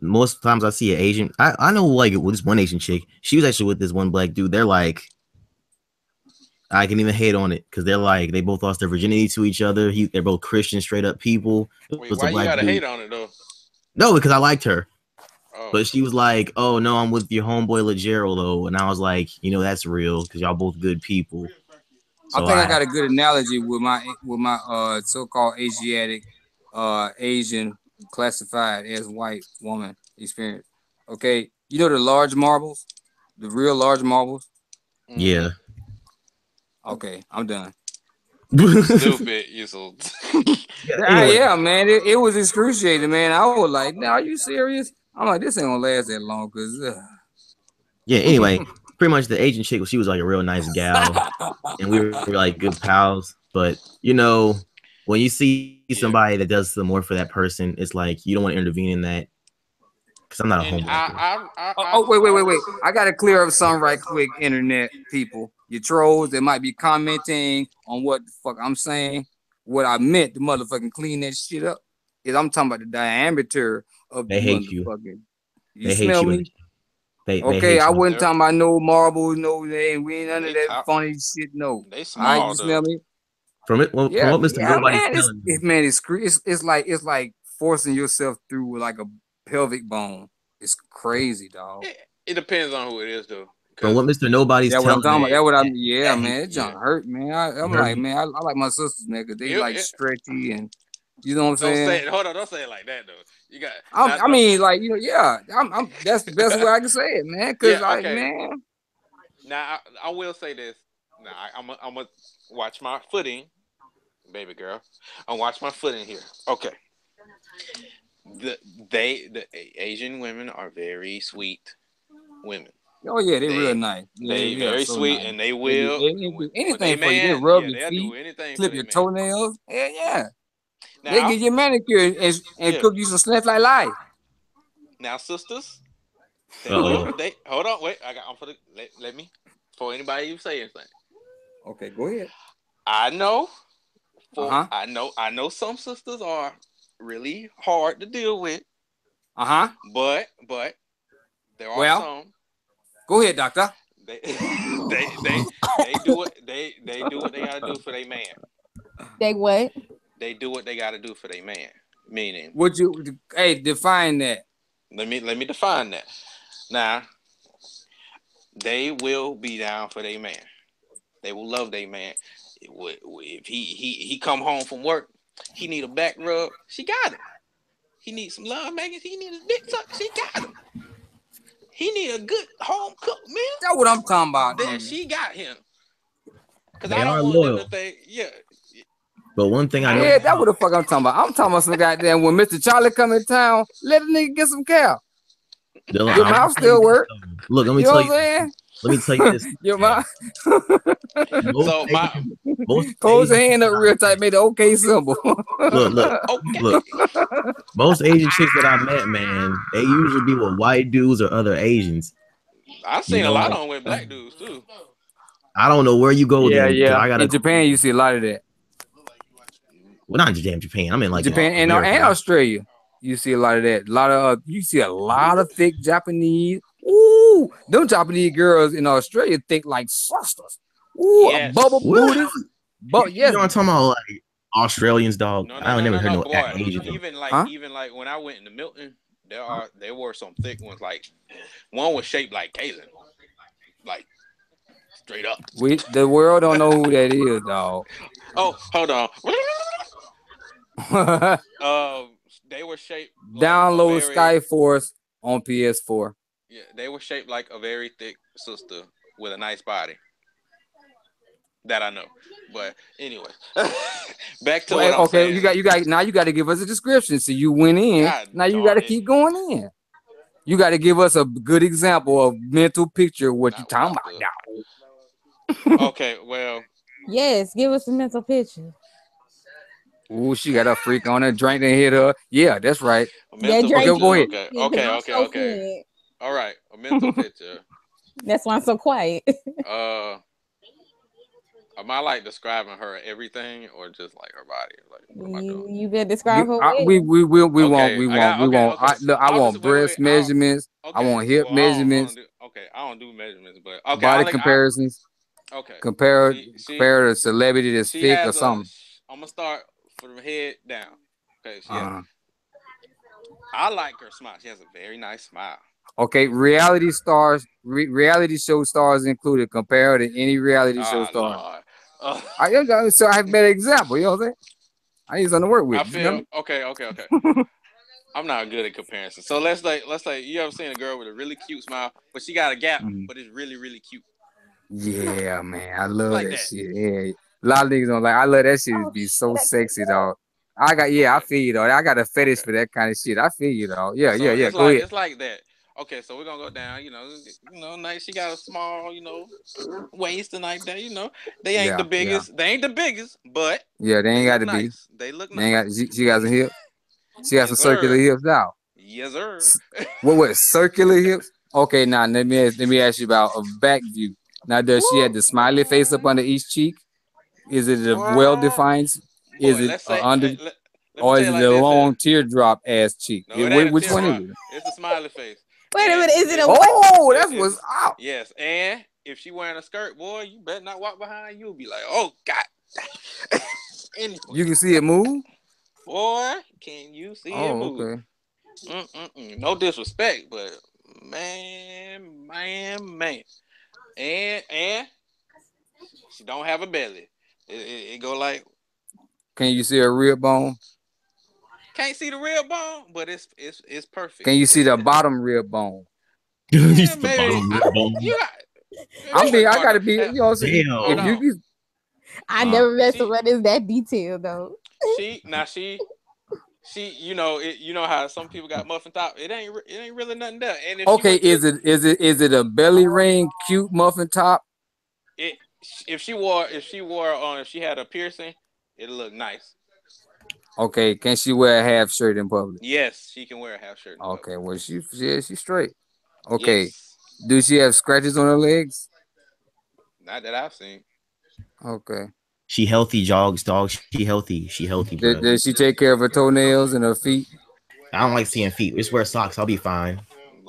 most times I see an Asian. I know like with this one Asian chick. She was actually with this one black dude. They're like, I can even hate on it because they're like they both lost their virginity to each other. They're both Christian, straight up people. Wait, why you gotta hate on it though? No, because I liked her. Oh. But she was like, "Oh no, I'm with your homeboy LeGerald though," and I was like, "That's real because y'all both good people." So I think I got a good analogy with my so-called Asiatic Asian classified as white woman experience. Okay, you know the large marbles, the real large marbles. Yeah. Okay, I'm done. Stupid, you so. Yeah, man, it was excruciating, man. I was like, "Now, are you serious?" I'm like, "This ain't gonna last that long," because. Yeah. Anyway, pretty much the Asian chick, she was like a real nice gal, and we were like good pals. But when you see somebody that does some more for that person, it's like you don't want to intervene in that. Because I'm not a homeboy. Wait. I got to clear up something right quick, internet people. You trolls that might be commenting on what the fuck I'm saying. What I meant to motherfucking clean that shit up is I'm talking about the diameter of They the hate you. motherfucking. They smell hate me? you. They Okay, hate I you. wasn't talking about no marbles, no we ain't none of that funny shit. No, They small, you smell me? From what Mr. Nobody's man, telling me. man, it's like forcing yourself through like a pelvic bone. It's crazy, dog. It depends on who it is, though. From what Mr. Nobody's telling what I'm talking me. about. That what I'm. Yeah, man, it just hurt, man. I'm like, man, I like my sisters, man, because they like stretchy and you know what I'm saying. Hold on, don't say it like that, though. You got. I mean, like I'm. That's the best way I can say it, man. Because man. Now I will say this. Now I'm gonna watch my footing, baby girl. I'm watch my footing here. Okay. The Asian women are very sweet women. Oh yeah, they're real nice. They very so sweet, nice. And they will do anything for you. They rub your feet, clip your toenails. Yeah. Now, they get your manicure and cook you some snaps like life. Now, sisters, hold on, wait. I'm for the let me before anybody even say anything. Okay, go ahead. I know. I know some sisters are really hard to deal with. But There are Well, some. Go ahead, doctor. They do what they do what they gotta do for their man. They what? They do what they gotta do for their man. Meaning, Would you? Hey, define that. let me define that. Now, they will be down for their man. They will love their man. If he come home from work, he need a back rub. She got him. He needs some love, Megan. He need a dick tuck. She got him. He need a good home cooked meal. That's what I'm talking about. Then she got him. Because They I are don't want loyal. them to think, yeah. But one thing I know, Yeah, that's what the fuck I'm talking about. I'm talking about some goddamn when Mr. Charlie come in town, let a nigga get some cow. Your mouth still work. Look, let me You know tell what I'm you. saying? Let me tell you this. Your mouth. So most Close your Asian- hand up real tight, made the OK symbol. Look, okay. look. Most Asian chicks that I met, man, they usually be with white dudes or other Asians. I've seen You know, a lot of them with black dudes too. I don't know where you go Yeah, then. 'Cause yeah. I gotta, In Japan, you see a lot of that. well, not in Japan. I'm in like Japan and America. Australia, you see a lot of that. You see a lot of thick Japanese. Ooh, them Japanese girls in Australia think like sisters. Ooh, Yes. bubble What? booties. But You yes, know what I'm talking about? Like Australians, dog. No, I never heard no boy. Asians. Even like Huh? when I went into Milton, there were some thick ones. Like one was shaped like Kaylin, like straight up. the world don't know who that is, dog. Oh, hold on. They were shaped. Like Download Skyforce on PS4. Yeah, they were shaped like a very thick sister with a nice body. That I know, but anyway, back to what I'm Okay, saying. you got now. You got to give us a description. So you went in. God Now you got to darn it. keep going in. You got to give us a good example of mental picture of what Not you talking what I about now. Okay, well, Yes, give us a mental picture. Ooh, she got a freak on her, drink and hit her. Yeah, that's right. a mental Drake- picture. Go ahead. Okay. All right, a mental picture. That's why I'm so quiet. Am I like describing her everything or just like her body? Like, what am I doing? You better describe her. We won't. Okay, I want breast measurements. I want hip measurements. I don't do measurements, but okay. Body comparisons. Okay. Compare a celebrity that's She thick has or something. I'm gonna start from the head down. Okay. Uh-huh. I like her smile. She has a very nice smile. Okay, reality stars, reality show stars included. Compare her to any reality show star. I have a better example. You know what I'm saying? I need something to work with. I feel okay. I'm not good at comparison. So let's say you ever seen a girl with a really cute smile, but she got a gap, but it's really, really cute. Yeah, man, I love Like that that. shit. Yeah, a lot of niggas don't like. I love that shit. It be so sexy, dog. I feel you, dog. I got a fetish for that kind of shit. I feel you, dog. Yeah. Go ahead. It's like that. Okay, so we're gonna go down. Nice. She got a small, waist and like that. They ain't the biggest. Yeah. They ain't the biggest, but yeah, they ain't got to be. Nice. They look nice. She got some hips. She got some circular hips now. Yes, sir. What circular hips? Okay, now let me ask you about a back view. Now, does she have the smiley face up under each cheek? Is it a well-defined? Is it under? Or is it a long teardrop ass cheek? No, it ain't Which a one teardrop. is it? It's a smiley face. Wait a minute, is it a Oh, that's what's out. Yes, and if she wearing a skirt, boy, you better not walk behind. You'll be like, oh God. Anyway. You can see it move. Boy, can you see it move? Okay. No disrespect, but man, and she don't have a belly. It go like. Can you see a rib bone? Can't see the rib bone, but it's perfect. Can you see the bottom rib bone? Yeah, I gotta be. You know what I'm saying? I never messed with what is that detail though. She, you know how some people got muffin top. It ain't really nothing there. And is it a belly ring, cute muffin top? If she had a piercing, it'll look nice. Okay, can she wear a half shirt in public? Yes, she can wear a half shirt. Okay, well she's straight. Okay, yes. Do she have scratches on her legs? Not that I've seen. Okay. She healthy, jogs, dog. She healthy. Bro. Does she take care of her toenails and her feet? I don't like seeing feet. Just wear socks. I'll be fine.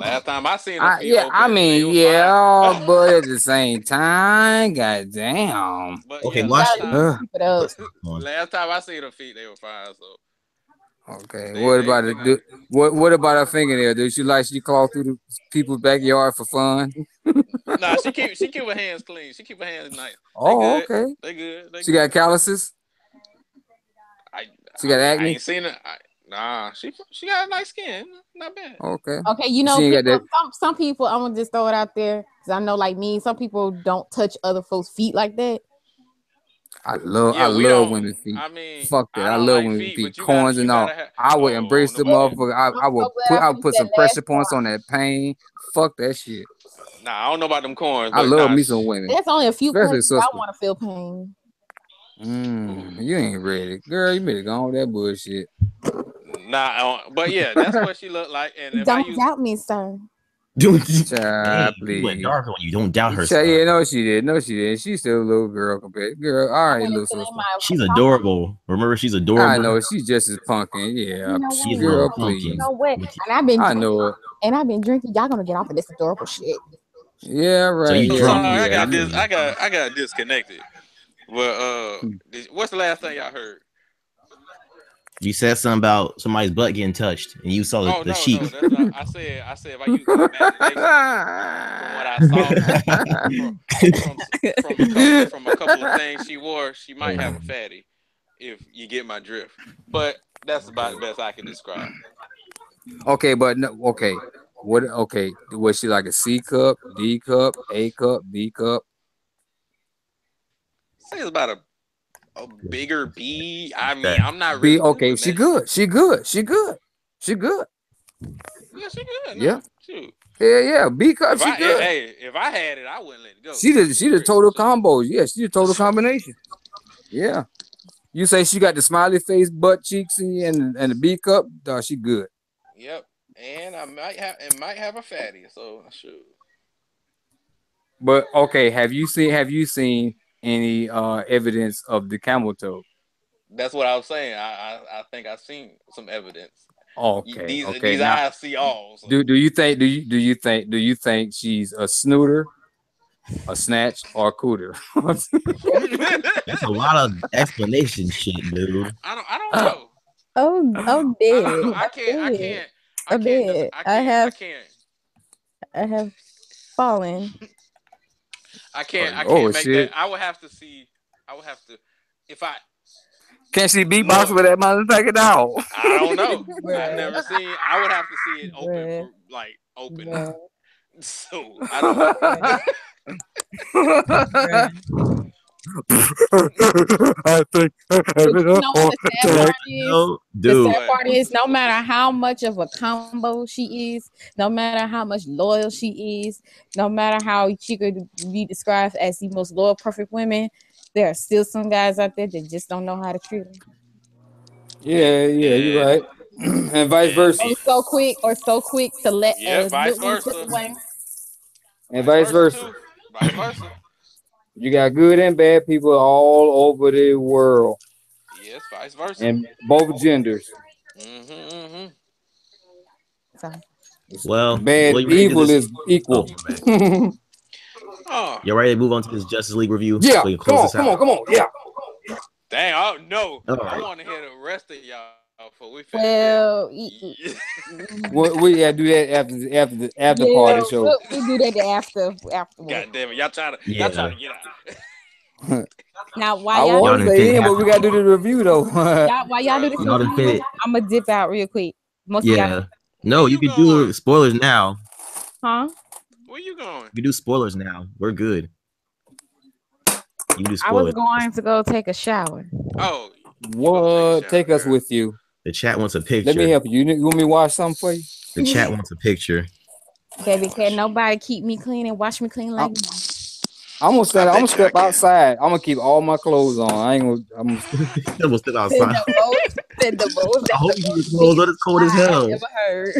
Last time I seen her feet Yeah, open, I they mean, were yeah, fine. but at the same time, goddamn. But Okay, yeah, watch last time, Keep it up. last time I seen her feet, they were fine. So Okay, they what they about they it? good. What about her fingernail? Does she claw through the people's backyard for fun? Nah, she keep her hands clean. She keep her hands nice. They Oh, good. okay. They good. They She got good. calluses. I She got I acne. ain't seen it. Nah, she got a nice skin. Not bad. Okay. Okay, you She know, ain't got people. that. Some people. I'm gonna just throw it out there because I know, like me, some people don't touch other folks' feet like that. I Yeah, we love don't. women's feet. I mean, Fuck that. I I don't love like women's feet, feet, but you corns and all. gotta have. I would Oh, I embrace don't know the about that. motherfucker. I'm I would so glad I put finished some that last pressure points part. on that pain. Fuck that shit. Nah, I don't know about them corns, I but love nah. me some women, There's only a few especially places I sister. want to feel pain. You ain't ready, girl. You better go on that bullshit. Nah, but yeah, that's what she looked like. And if I Don't use, doubt me, sir. Dude, Child, you went please. dark on you. Don't doubt her, Yeah, son. no, she did. No, she did. She's still a little girl compared. Girl, all I right, went little into sister. my. She's adorable. Remember, she's I adorable. know she's just as punkin'. Yeah, You know She's a what? little girl, You please. pumpkin. know what? With you. And I've been I drinking. know it. And I've been drinking. Y'all gonna get off of this adorable shit. Yeah, So right. you so Yeah, drunk. sorry, I yeah. got this. I got disconnected. But what's the last thing y'all heard? You said something about somebody's butt getting touched, and you saw Oh the no, sheet. that's not. I said if I use my imagination from what I saw from a couple of things she wore, she might have a fatty. If you get my drift, but that's about the best I can describe. Okay, but no, okay. What? Okay, was she like a C cup, D cup, A cup, B cup? Say it's about a bigger B. I mean, Okay. I'm not B. really good Okay, with she measurements. good. She good. She good. She good. Yeah, she good Yeah. now. Shoot. Yeah. B cup. She good. If I had it, I wouldn't let it go. She did. Be She the real. total combo. Yeah, she the total combination. Yeah. You say she got the smiley face, butt cheeks, and the B cup. She good. Yep. And I might have a fatty. So shoot. But okay, have you seen any evidence of the camel toe? That's what I was saying. I think I've seen some evidence. Okay. These Now, eyes see all. So. do you think she's a snooter, a snatch, or a cooter? That's a lot of explanation shit, dude. I don't know. Oh, I dead. don't know. I have fallen. I can't Oh make shit! that. I would have to see. I would have to if I Can she beatbox look. with that motherfucker dog? I don't know. I Bruh. never seen. I would have to see it open Bruh. for like open. Bruh. So I don't know. I think. But you know what the sad part is? No, The dude. sad part is no matter how much of a combo she is, no matter how much loyal she is, no matter how she could be described as the most loyal, perfect women, there are still some guys out there that just don't know how to treat them. Yeah, you're right. And vice versa. Or so quick to let Yeah, vice good one slip versa. away. And vice versa. Too. Vice versa. You got good and bad people all over the world. Yes, vice versa. And both genders. Well, bad evil is equal. Oh. You ready to move on to this Justice League review? Yeah, We can close come on. Yeah. Dang, I right. want to hear the rest of y'all before we finish. Well, we gotta do that after the after party show. We'll do that afterwards. God damn it, y'all trying to get out. Now, I while y'all want to say but we gotta do the review though. while y'all do this review, I'm gonna dip out real quick. No, you can do spoilers now. Huh? Where you going? You can do spoilers now. We're good. You can do I spoilers. was going to go take a shower. Oh, what? Take us with you. The chat wants a picture. Let me help you. You want me to wash something for you? The chat wants a picture. Baby, can't nobody keep me clean and wash me clean like me. I'm gonna stand. I'm gonna step outside. I'm gonna keep all my clothes on. I ain't gonna. I'm gonna step outside. I hope you keep your clothes on. It's cold as hell. Never heard.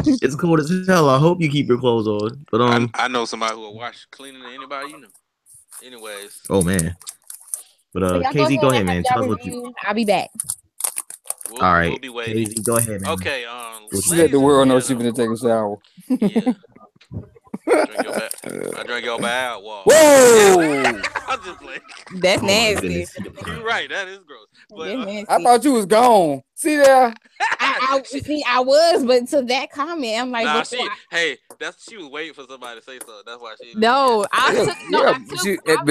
It's cold as hell. I hope you keep your clothes on. But I know somebody who will wash cleaner than anybody you know. Anyways. Oh man. But So Casey, go ahead, man. Tell us what you. I'll be back. All right, we'll be waiting. Casey, go ahead, man. Okay, What She let the world know she finna take a shower. Yeah. Drink your bath. I drink your bath. Whoa. Whoa! I'm just playing. That's Oh my nasty. goodness. You're right. That is gross. But That's nasty. I thought you was gone. See there? I was, but to that comment, I'm like, nah, before she was waiting for somebody to say something. That's why she. no, I took no, I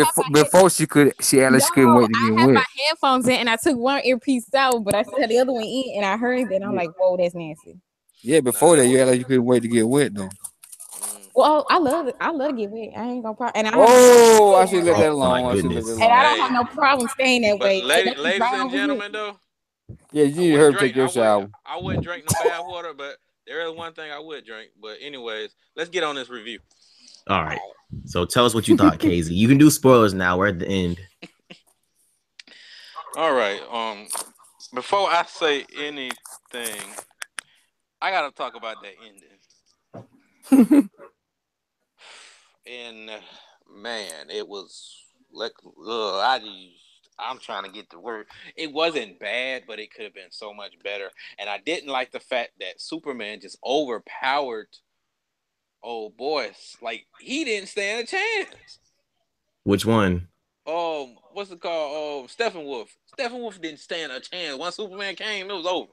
took Before she couldn't wait to get I had wet. my headphones in and I took one earpiece out, but I still had the other one in and I heard that. I'm like, whoa, that's nasty. Yeah, before that, you had like you couldn't wait to get wet though. Well, I love it. I love to get wet. I ain't gonna and I should let that Oh my alone. I should let goodness. that and I alone. don't have no problem staying that But way. ladies and gentlemen, though, Yeah, you need her to take your shower. I wouldn't drink no bath water, but there is one thing I would drink. But anyways, let's get on this review. All right. So tell us what you thought, Casey. You can do spoilers now. We're at the end. All right. Before I say anything, I gotta talk about that ending. And man, it was like I'm trying to get the word. It wasn't bad, but it could have been so much better. And I didn't like the fact that Superman just overpowered old boys. Like he didn't stand a chance. Which one? What's it called? Steppenwolf. Steppenwolf didn't stand a chance. Once Superman came, it was over.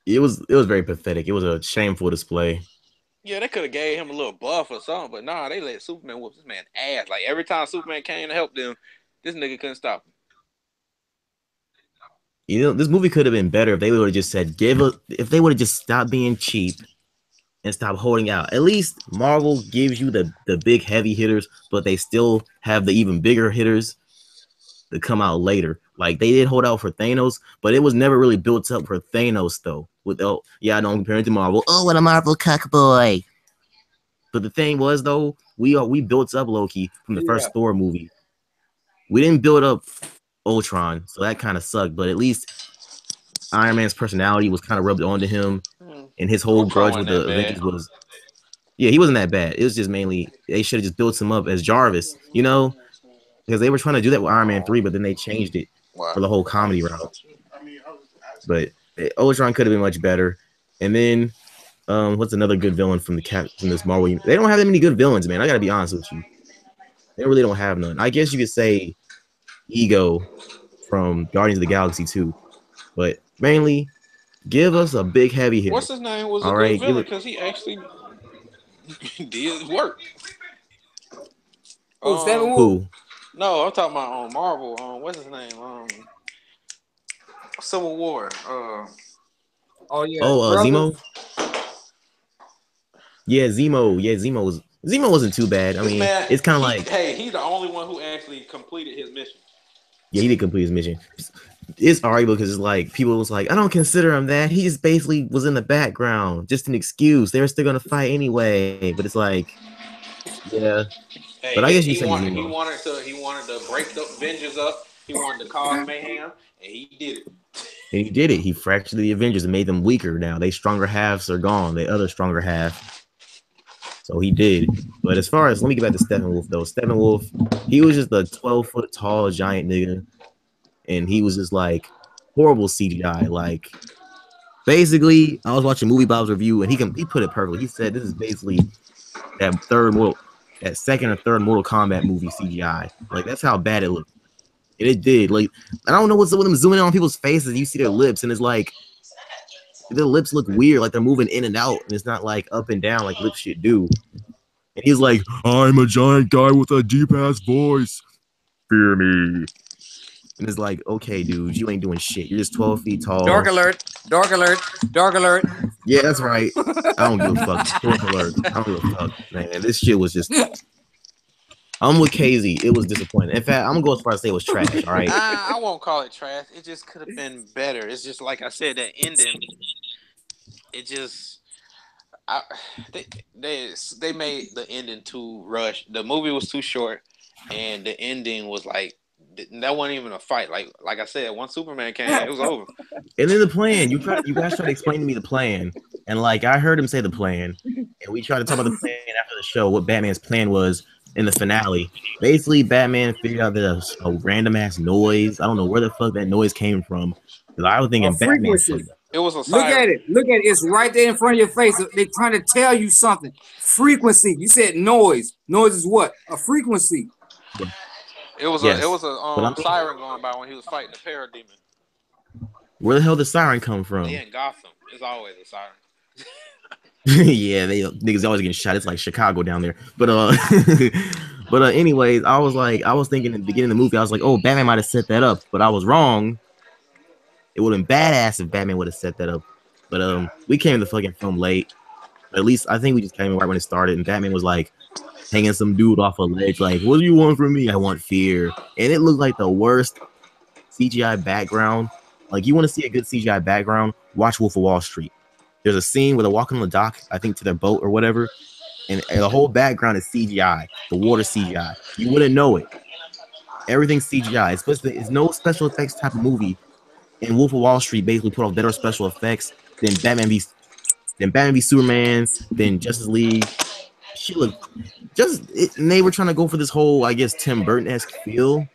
It was very pathetic. It was a shameful display. Yeah, they could have gave him a little buff or something, but nah, they let Superman whoop this man ass. Like every time Superman came to help them, this nigga couldn't stop him. You know, this movie could have been better if they would have just said if they would have just stopped being cheap and stopped holding out. At least Marvel gives you the big heavy hitters, but they still have the even bigger hitters that come out later. Like they did hold out for Thanos, but it was never really built up for Thanos though. I don't compare it to Marvel. Oh, what a Marvel cuck boy. But the thing was though, we built up Loki from the first Thor movie. We didn't build up Ultron, so that kind of sucked. But at least Iron Man's personality was kind of rubbed onto him, and his whole grudge with the Avengers was. Yeah, he wasn't that bad. It was just mainly they should have just built him up as Jarvis, you know, because they were trying to do that with Iron Man 3, but then they changed it for the whole comedy route. But Ultron could have been much better. And then, what's another good villain from this Marvel? They don't have that many good villains, man. I gotta be honest with you. They really don't have none. I guess you could say Ego from Guardians of the Galaxy 2, but mainly give us a big heavy hitter. What's his name? Was a good villain because he actually did work. Who? No, I'm talking about on Marvel. What's his name? Civil War. Zemo. Yeah, Zemo. Yeah, Zemo wasn't too bad. I mean, it's kind of like he's the only one who actually completed his mission. Yeah, he did complete his mission. It's arguable because it's like people was like, I don't consider him that. He just basically was in the background, just an excuse. They were still gonna fight anyway. But it's like, yeah. Hey, but I guess he wanted to break the Avengers up. He wanted to cause mayhem, and he did it. And he did it. He fractured the Avengers and made them weaker. Now they stronger halves are gone. The other stronger half. So he did. But as far as let me get back to Steppenwolf though. Steppenwolf, he was just a 12-foot tall giant nigga, and he was just like horrible CGI. Like basically, I was watching Movie Bob's review, and he put it perfectly. He said this is basically that second or third Mortal Kombat movie CGI. Like that's how bad it looked. And it did. Like I don't know what's up with them zooming in on people's faces. You see their lips, and it's like their lips look weird, like they're moving in and out, and it's not like up and down like lips should do. And he's like, I'm a giant guy with a deep ass voice. Fear me. And it's like, okay, dude, you ain't doing shit. You're just 12 feet tall. Dark alert. Dark alert. Dark alert. Yeah, that's right. I don't give a fuck. Dark alert. I don't give a fuck, man. This shit was just. I'm with Casey. It was disappointing. In fact, I'm gonna go as far as say it was trash. All right. I won't call it trash. It just could have been better. It's just like I said, that ending. It just, they made the ending too rushed. The movie was too short, and the ending was like that wasn't even a fight. Like I said, once Superman came, it was over. And then the plan. You guys tried to explain to me the plan, and like I heard him say the plan, and we tried to talk about the plan after the show. What Batman's plan was. In the finale, basically, Batman figured out that a random ass noise. I don't know where the fuck that noise came from, I was thinking Batman. Frequency. It was a Look siren. at it. Look at it. It's right there in front of your face. They're trying to tell you something. Frequency. You said noise. Noise is what? A frequency. It was Yes. a siren going by when he was fighting the parademon. Where the hell did siren come from? Yeah, in Gotham. It's always a siren. Yeah, they niggas always getting shot. It's like Chicago down there. But anyways, I was thinking in the beginning of the movie, I was like, oh, Batman might have set that up, but I was wrong. It would have been badass if Batman would have set that up. But we came to the fucking film late. At least I think we just came right when it started, and Batman was like hanging some dude off a ledge, like, what do you want from me? I want fear. And it looked like the worst CGI background. Like, you want to see a good CGI background, watch Wolf of Wall Street. There's a scene where they're walking on the dock, I think to their boat or whatever, and the whole background is CGI. The water CGI. You wouldn't know it. Everything's CGI. It's no special effects type of movie. And Wolf of Wall Street basically put off better special effects than Batman v Superman, than Justice League. She looked and they were trying to go for this whole, I guess, Tim Burton-esque feel.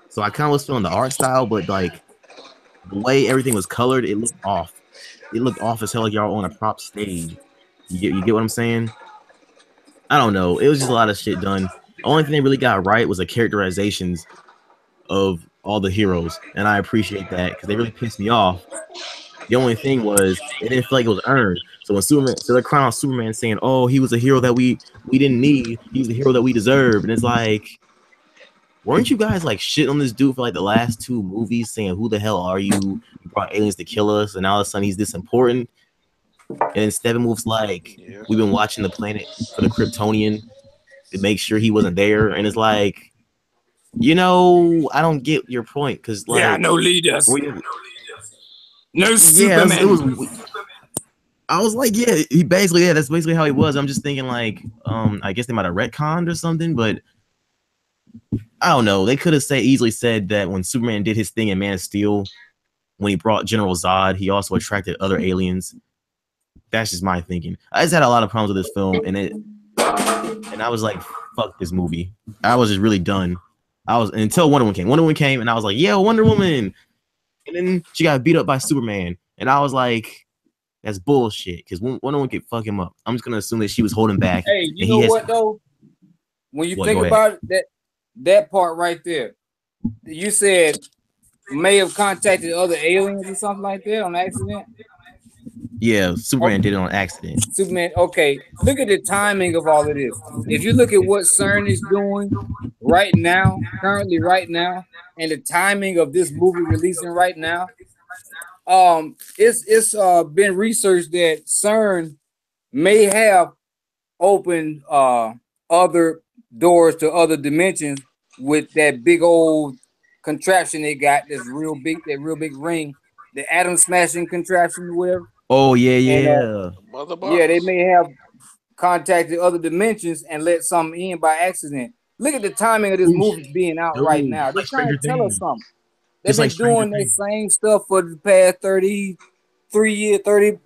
So I kind of was feeling the art style, but like the way everything was colored, it looked off. It looked off as hell, like y'all on a prop stage. You get what I'm saying? I don't know. It was just a lot of shit done. The only thing they really got right was the characterizations of all the heroes, and I appreciate that because they really pissed me off. The only thing was it didn't feel like it was earned. So when Superman, so they're crying out Superman saying, "Oh, he was a hero that we didn't need. He was a hero that we deserved." And it's like, weren't you guys like shit on this dude for like the last two movies, saying, "Who the hell are you? You brought aliens to kill us," and all of a sudden he's this important? And then Steppenwolf's like, "We've been watching the planet for the Kryptonian to make sure he wasn't there," and it's like, I don't get your point because like, no leaders, no Superman. I was like, that's basically how he was. I'm just thinking like, I guess they might have retconned or something, but I don't know. They could have easily said that when Superman did his thing in Man of Steel, when he brought General Zod, he also attracted other aliens. That's just my thinking. I just had a lot of problems with this film, and I was like, fuck this movie. I was just really done. Until Wonder Woman came. Wonder Woman came, and I was like, yeah, Wonder Woman. And then she got beat up by Superman, and I was like, that's bullshit. Because Wonder Woman could fuck him up. I'm just gonna assume that she was holding back. Hey, you know what though? When you think about it, that part right there, you said may have contacted other aliens or something like that on accident. Yeah, Superman did it on accident. Superman, okay. Look at the timing of all of this. If you look at what CERN is doing right now, currently right now, and the timing of this movie releasing right now, it's been researched that CERN may have opened other doors to other dimensions with that big old contraption they got. That's real big, that real big ring, the atom smashing contraption or whatever. Oh yeah. Yeah, they may have contacted other dimensions and let something in by accident. Look at the timing of this movie being out right now. They're trying to tell us something. They've been doing the same stuff for the past 33 years, 30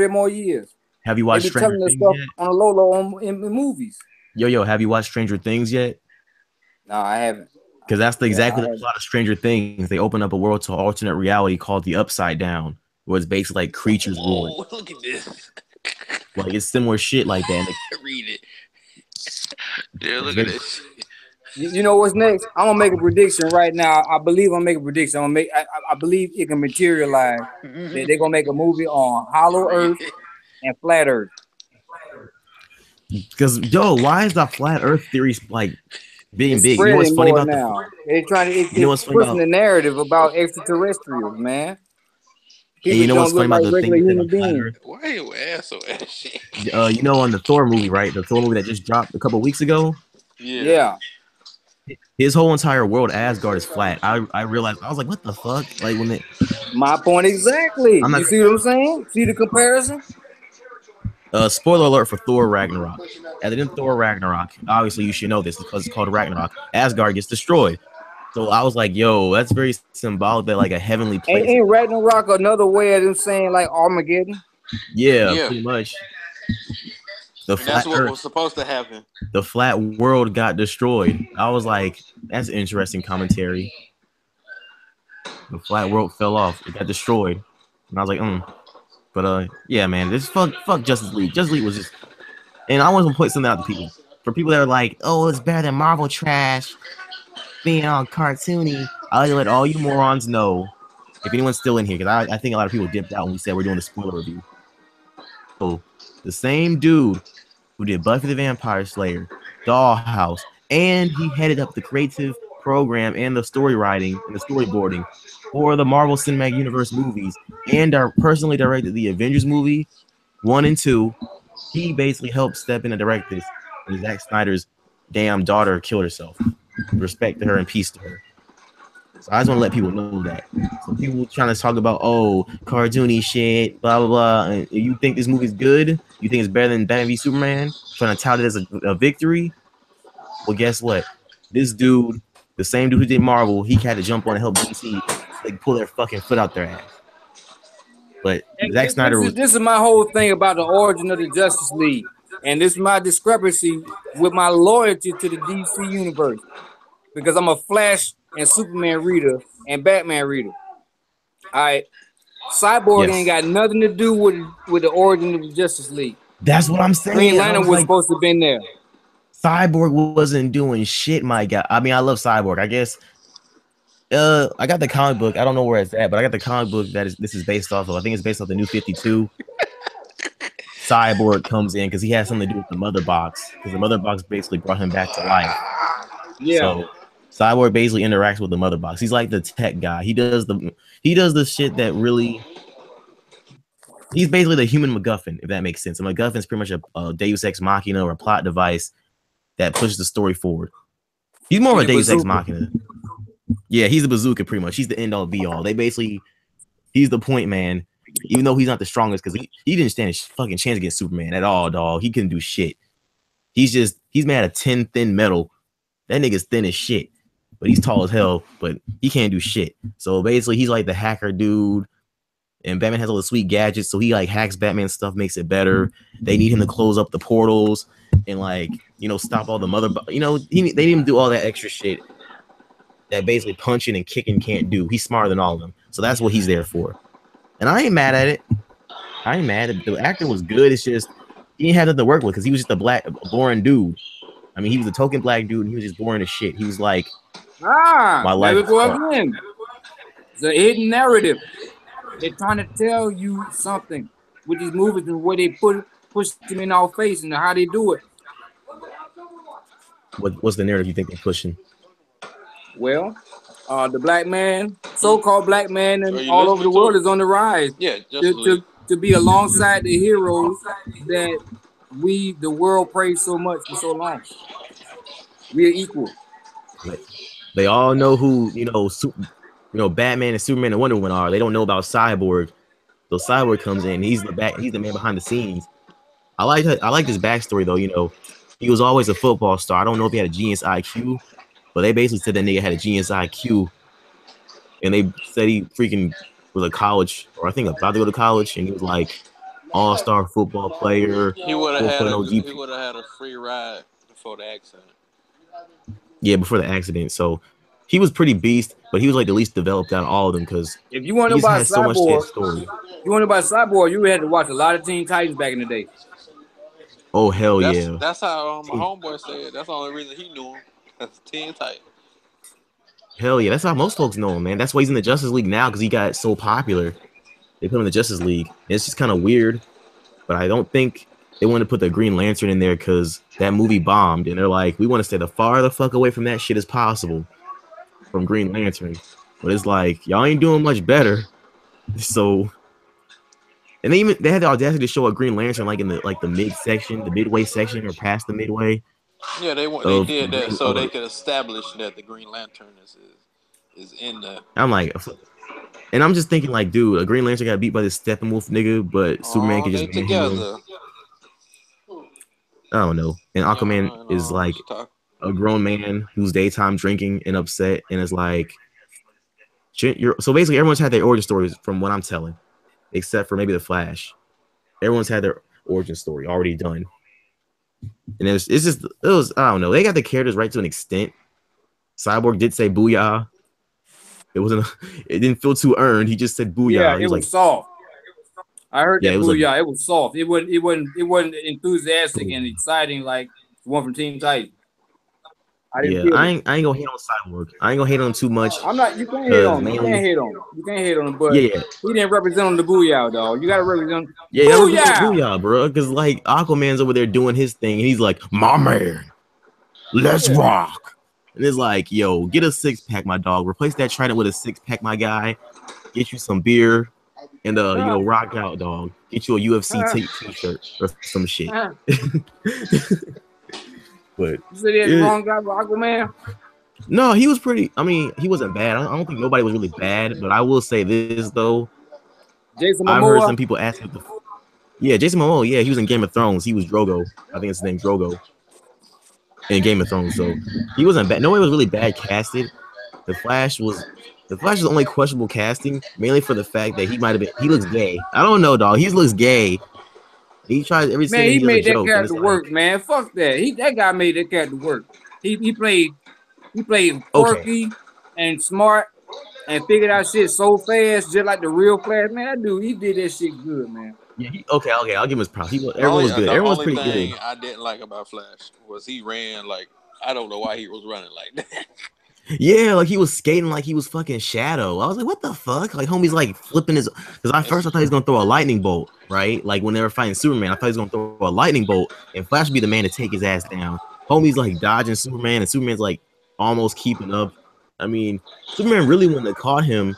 more years. Have you watched Stranger Things yet? On a low in movies. Yo, have you watched Stranger Things yet? No, I haven't. Because that's exactly the plot of Stranger Things. They open up a world to an alternate reality called the Upside Down, where it's basically like creatures rule. Look at this. Like it's similar shit like that. Read it. Yeah, look at this. You know what's next? I'm gonna make a prediction right now. I believe I'm gonna make a prediction. I believe it can materialize. That they're gonna make a movie on Hollow Earth and Flat Earth. Because why is the Flat Earth theory like being big? You know what's funny about now? They're trying to pushing the narrative about extraterrestrials, man. You know what's funny about the thing with Flat Earth? Why are you asshole ass shit? On the Thor movie, right? The Thor movie that just dropped a couple weeks ago. Yeah. His whole entire world, Asgard, is flat. I realized, I was like, what the fuck? Like when they... My point exactly. You see what I'm saying? See the comparison? Spoiler alert for Thor Ragnarok. At the end of Thor Ragnarok, obviously you should know this because it's called Ragnarok. Asgard gets destroyed. So I was like, yo, that's very symbolic that like a heavenly place. Ain't Ragnarok another way of them saying like Armageddon? Yeah. Pretty much. That's what was supposed to happen. The flat world got destroyed. I was like, that's interesting commentary. The flat world fell off. It got destroyed. And I was like, But yeah, man, this fuck Justice League. Justice League was just, and I want to point something out to people. For people that are like, oh, it's better than Marvel trash, being all cartoony. I like to let all you morons know, if anyone's still in here, because I think a lot of people dipped out when we said we're doing the spoiler review. So the same dude who did Buffy the Vampire Slayer, Dollhouse, and he headed up the creative program and the story writing and the storyboarding for the Marvel Cinematic Universe movies, and personally directed the Avengers movie 1 and 2. He basically helped step in and direct this. And Zack Snyder's damn daughter killed herself. Respect to her and peace to her. So I just want to let people know that. So people trying to talk about, oh, cartoony shit, blah, blah, blah. And you think this movie's good? You think it's better than Batman v Superman? Trying to tout it as a victory? Well, guess what? This dude, the same dude who did Marvel, he had to jump on and help DC like pull their fucking foot out their ass. But Zack Snyder this is my whole thing about the origin of the Justice League. And this is my discrepancy with my loyalty to the DC universe. Because I'm a Flash and Superman reader and Batman reader. All right. Cyborg ain't got nothing to do with the origin of the Justice League. That's what I'm saying. Green Lantern was supposed to have been there. Cyborg wasn't doing shit, my guy. I mean, I love Cyborg. I guess I got the comic book. I don't know where it's at, but I got the comic book this is based off of. I think it's based off the New 52. Cyborg comes in because he has something to do with the Mother Box, because the Mother Box basically brought him back to life. Yeah. So Cyborg basically interacts with the Mother Box. He's like the tech guy. He does the shit that really. He's basically the human MacGuffin, if that makes sense. A MacGuffin is pretty much a Deus Ex Machina or a plot device that pushes the story forward. He's more of a Deus Ex Machina. Yeah, he's the bazooka pretty much. He's the end all be all. He's the point man, even though he's not the strongest, because he didn't stand a fucking chance against Superman at all, dog. He couldn't do shit. He's made out of 10 thin metal. That nigga's thin as shit, but he's tall as hell, but he can't do shit. So basically, he's like the hacker dude, and Batman has all the sweet gadgets, so he like hacks Batman's stuff, makes it better. They need him to close up the portals and stop all the they need him to do all that extra shit that basically punching and kicking can't do. He's smarter than all of them, so that's what he's there for. And I ain't mad at it. I ain't mad at it. The actor was good. It's just he didn't have nothing to work with because he was just a boring dude. I mean, he was a token black dude, and he was just boring as shit. He was like, my life. There we go again. The hidden narrative. They're trying to tell you something with these movies and where they push them in our face and how they do it. What's the narrative you think they're pushing? Well, the black man, so-called black man, and all over the world is on the rise. Yeah, to be alongside the heroes that the world praised so much for so long. We are equal. They all know who Batman and Superman and Wonder Woman are. They don't know about Cyborg. So Cyborg comes in. He's the man behind the scenes. I like his backstory though. He was always a football star. I don't know if he had a genius IQ, but they basically said that nigga had a genius IQ, and they said he freaking was a college, or I think about to go to college, and he was like all-star football player. He would have had a free ride before the accident. Yeah, before the accident. So he was pretty beast, but he was like the least developed out of all of them because if you want to know about Cyborg, you had to watch a lot of Teen Titans back in the day. Oh hell yeah! That's how my homeboy said. That's the only reason he knew him. That's Teen Titans. Hell yeah! That's how most folks know him, man. That's why he's in the Justice League now because he got so popular. They put him in the Justice League. And it's just kind of weird, but I don't think they want to put the Green Lantern in there because that movie bombed, and they're like, we want to stay the far the fuck away from that shit as possible from Green Lantern. But it's like y'all ain't doing much better. So, and they had the audacity to show a Green Lantern like in the mid section, the midway section, or past the midway. Yeah, they did that so they could establish that the Green Lantern is in the. I'm like, and I'm just thinking like, dude, a Green Lantern got beat by this Steppenwolf nigga, but Superman can just be together. I don't know. And Aquaman is like a grown man who's daytime drinking and upset, and it's like, so basically everyone's had their origin stories from what I'm telling, except for maybe the Flash. Everyone's had their origin story already done, and it was I don't know. They got the characters right to an extent. Cyborg did say "booyah," It wasn't. It didn't feel too earned. He just said booyah. Yeah, He it was was like, soft. I heard yeah, that it was like booyah. It was soft. It wasn't enthusiastic and exciting like the one from Teen Titans. I didn't yeah. feel I it. ain't gonna hate on Cyborg. I ain't gonna hate on him too much I'm not. You can't hate because on him. You can't mainly, hate on him. You can't hate on him. But yeah, yeah. he didn't represent on the booyah, dog. You gotta represent. Yeah, that was Booyah! booyah, bro. Because like Aquaman's over there doing his thing, and he's like, "My man, let's Yeah. rock." And it's like, "Yo, get a 6-pack, my dog. Replace that Trident with a 6-pack, my guy. Get you some beer, and rock out, dog. Get you a UFC t-shirt or some shit." But You said he had the wrong guy for Aquaman. no, he was pretty. I mean, he wasn't bad. I don't think nobody was really bad. But I will say this though. Jason I've heard some Momoa. people ask if yeah, Jason Momoa. Yeah, he was in Game of Thrones. He was Drogo. I think it's his name, Drogo, in Game of Thrones. So he wasn't bad. Nobody was really bad casted. The Flash was the only questionable casting, mainly for the fact that he might have been. He looks gay. I don't know, dog. He looks gay. He tries every Man, scene. he He does a made that joke, and character it's work, like, man. Fuck that. That guy made that character work. He played okay. quirky and smart and figured out shit so fast, just like the real Flash. Man, that dude, he did that shit good, man. Yeah, okay. I'll give him his props. Everyone was good. Everyone was pretty good. The only thing I didn't like about Flash was he ran like I don't know why he was running like that. Yeah, like he was skating like he was fucking Shadow. I was like, what the fuck? Like homie's like flipping his because I thought he was gonna throw a lightning bolt, right? Like when they were fighting Superman, I thought he was gonna throw a lightning bolt and Flash would be the man to take his ass down. Homie's like dodging Superman, and Superman's like almost keeping up. I mean, Superman really wouldn't have caught him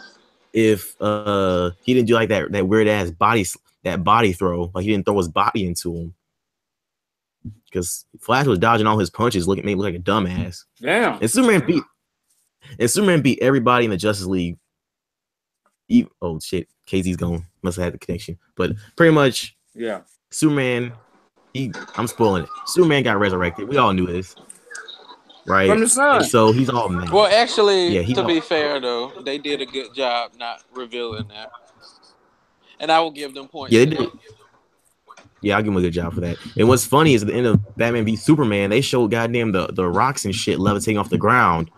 if he didn't do like that weird ass body throw. Like he didn't throw his body into him. Because Flash was dodging all his punches, made him look like a dumbass. Damn. And Superman beat everybody in the Justice League. Oh shit, KZ's gone. Must have had the connection. But pretty much, yeah. Superman. I'm spoiling it. Superman got resurrected. We all knew this, right? From the sun. And so he's all mad. Well, actually, yeah, to be fair though, they did a good job not revealing that, and I will give them points. Yeah, they did. Yeah, I'll give him a good job for that. And what's funny is at the end of Batman v Superman, they showed goddamn the rocks and shit levitating off the ground.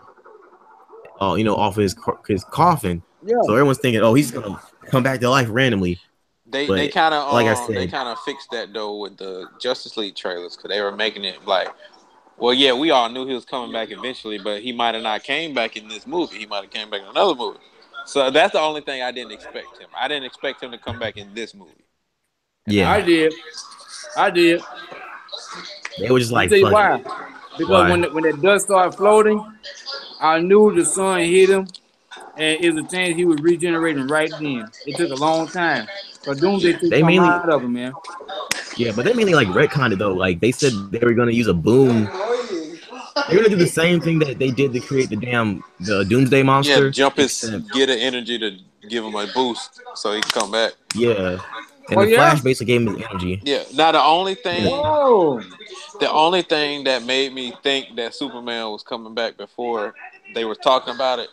Off of his coffin. Yeah. So everyone's thinking, oh, he's gonna come back to life randomly. They kind of like I said, they kind of fixed that though with the Justice League trailers because they were making it like, well, yeah, we all knew he was coming back eventually, but he might have not came back in this movie. He might have came back in another movie. So that's the only thing I didn't expect him. I didn't expect him to come back in this movie. Yeah, I did. They were just like, I'll tell you why. Because when that dust started floating, I knew the sun hit him, and it was a chance he was regenerating right then. It took a long time. But Doomsday took some out of him, man. Yeah, but they mainly like retconned it though. Like they said they were gonna use a boom. They're gonna do the same thing that they did to create the Doomsday monster. Yeah, get an energy to give him a boost so he can come back. Yeah. And the Flash basically gave him his energy. Yeah. Now the only thing that made me think that Superman was coming back before they were talking about it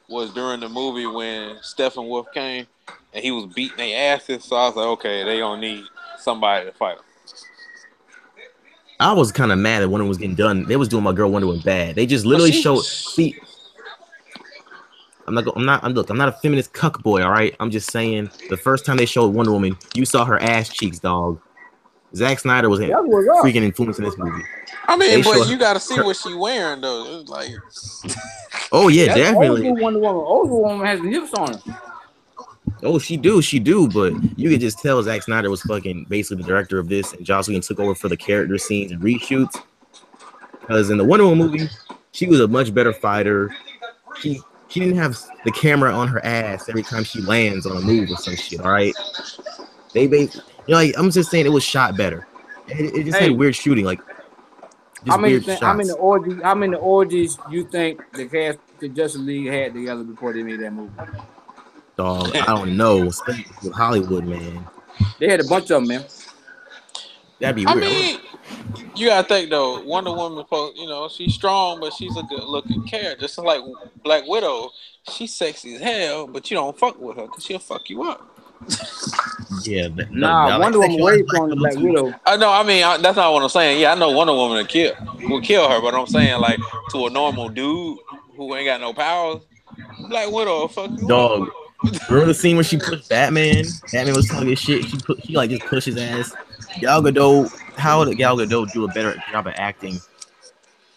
was during the movie when Steppenwolf came and he was beating their asses. So I was like, okay, they gonna need somebody to fight him. I was kind of mad that Wonder Woman was getting done. They was doing my girl Wonder Woman bad. They just literally showed. See, I'm not a feminist cuck boy. All right, I'm just saying. The first time they showed Wonder Woman, you saw her ass cheeks, dog. Zack Snyder was freaking influencing this movie. I mean, but you got to see what she wearing though. It's like, oh yeah, definitely. Wonder Woman has the hips on her. Oh, she do, but you could just tell Zack Snyder was fucking basically the director of this, and Joss Whedon took over for the character scenes and reshoots. Because in the Wonder Woman movie, she was a much better fighter. She didn't have the camera on her ass every time she lands on a move or some shit. All right, they basically, I'm just saying it was shot better. It just had weird shooting, like. How many orgies you think the cast of Justice League had together before they made that movie? Dog, I don't know. With Hollywood, man. They had a bunch of them, man. That'd be weird. I mean, you gotta think though. Wonder Woman, she's strong, but she's a good-looking character. Just like Black Widow, she's sexy as hell, but you don't fuck with her because she'll fuck you up. Yeah, Wonder Woman way stronger than Black Widow. No, I mean that's not what I'm saying. Yeah, I know Wonder Woman will kill her, but I'm saying like to a normal dude who ain't got no powers, Black Widow, fuck you Dog. up. Remember the scene where she pushed Batman? Batman was talking shit. She like just pushed his ass. Gal Gadot. How did Gal Gadot do a better job of acting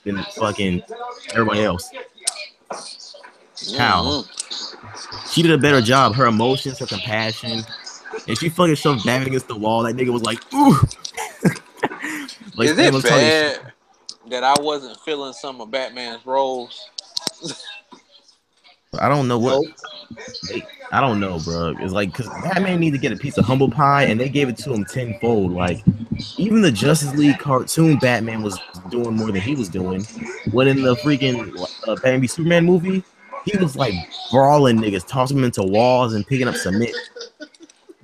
than fucking everybody else? How? She did a better job. Her emotions, her compassion, and she fucking shoved Batman against the wall. That nigga was like, ooh. Like, Is it bad that I wasn't feeling some of Batman's roles? I don't know what. I don't know, bro. It's like because Batman needed to get a piece of humble pie, and they gave it to him tenfold. Like even the Justice League cartoon, Batman was doing more than he was doing. When in the freaking Batman v Superman movie, he was like brawling niggas, tossing them into walls and picking up cement,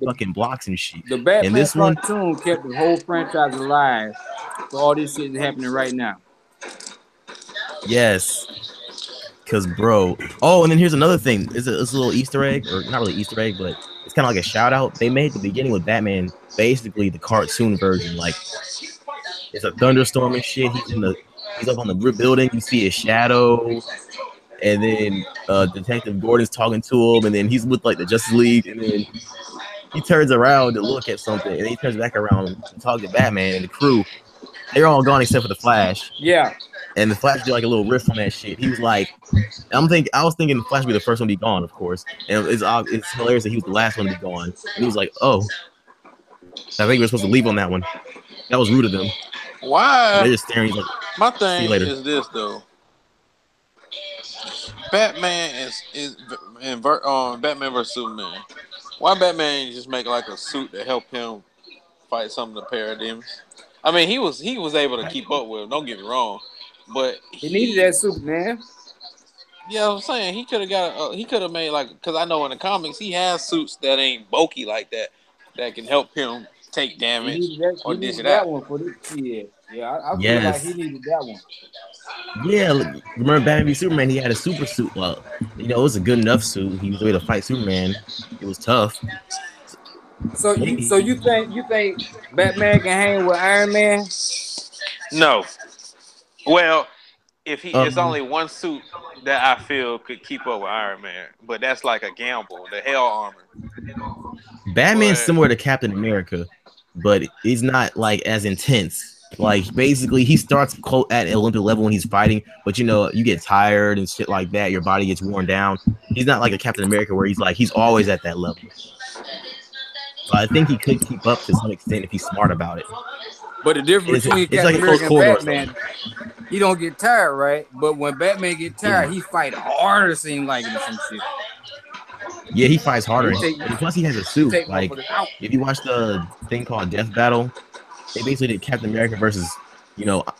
fucking blocks and shit. The Batman and this cartoon kept the whole franchise alive. So all this shit is happening right now. Yes. Cause bro, oh, and then here's another thing. It's a little Easter egg, or not really Easter egg, but it's kind of like a shout out. They made the beginning with Batman basically the cartoon version. Like it's a thunderstorm and shit. He's up on the building. You see his shadow, and then Detective Gordon's talking to him, and then he's with like the Justice League, and then he turns around to look at something, and then he turns back around to talk to Batman and the crew. They're all gone except for the Flash. Yeah. And the Flash did like a little riff on that shit. He was like, I was thinking the Flash would be the first one to be gone, of course. And it's hilarious that he was the last one to be gone. And he was like, oh, I think we were supposed to leave on that one. That was rude of them. Why? They're just staring. Like, my thing is this though. Batman is in Batman vs Superman. Why Batman just make like a suit to help him fight some of the paradigms? I mean, he was able to keep up with him. Don't get me wrong. But he needed that suit, man. Yeah, I'm saying he could have made like, because I know in the comics he has suits that ain't bulky like that can help him take damage or dish it out. One for this kid. Yeah, I feel like he needed that one. Yeah, remember Batman v Superman? He had a super suit. Well, it was a good enough suit. He was able to fight Superman. It was tough. So you think Batman can hang with Iron Man? No. Well, if it's only one suit that I feel could keep up with Iron Man, but that's like a gamble. The Hell armor. Batman's similar to Captain America, but he's not like as intense. Like basically, he starts at Olympic level when he's fighting, but you get tired and shit like that. Your body gets worn down. He's not like a Captain America where he's always at that level. So I think he could keep up to some extent if he's smart about it. But the difference between Captain America and Batman, he don't get tired, right? But when Batman get tired, he fight harder. Seem like it or some shit. Yeah, he fights harder. And plus, he has a suit. Like if you watch the thing called Death Battle, they basically did Captain America versus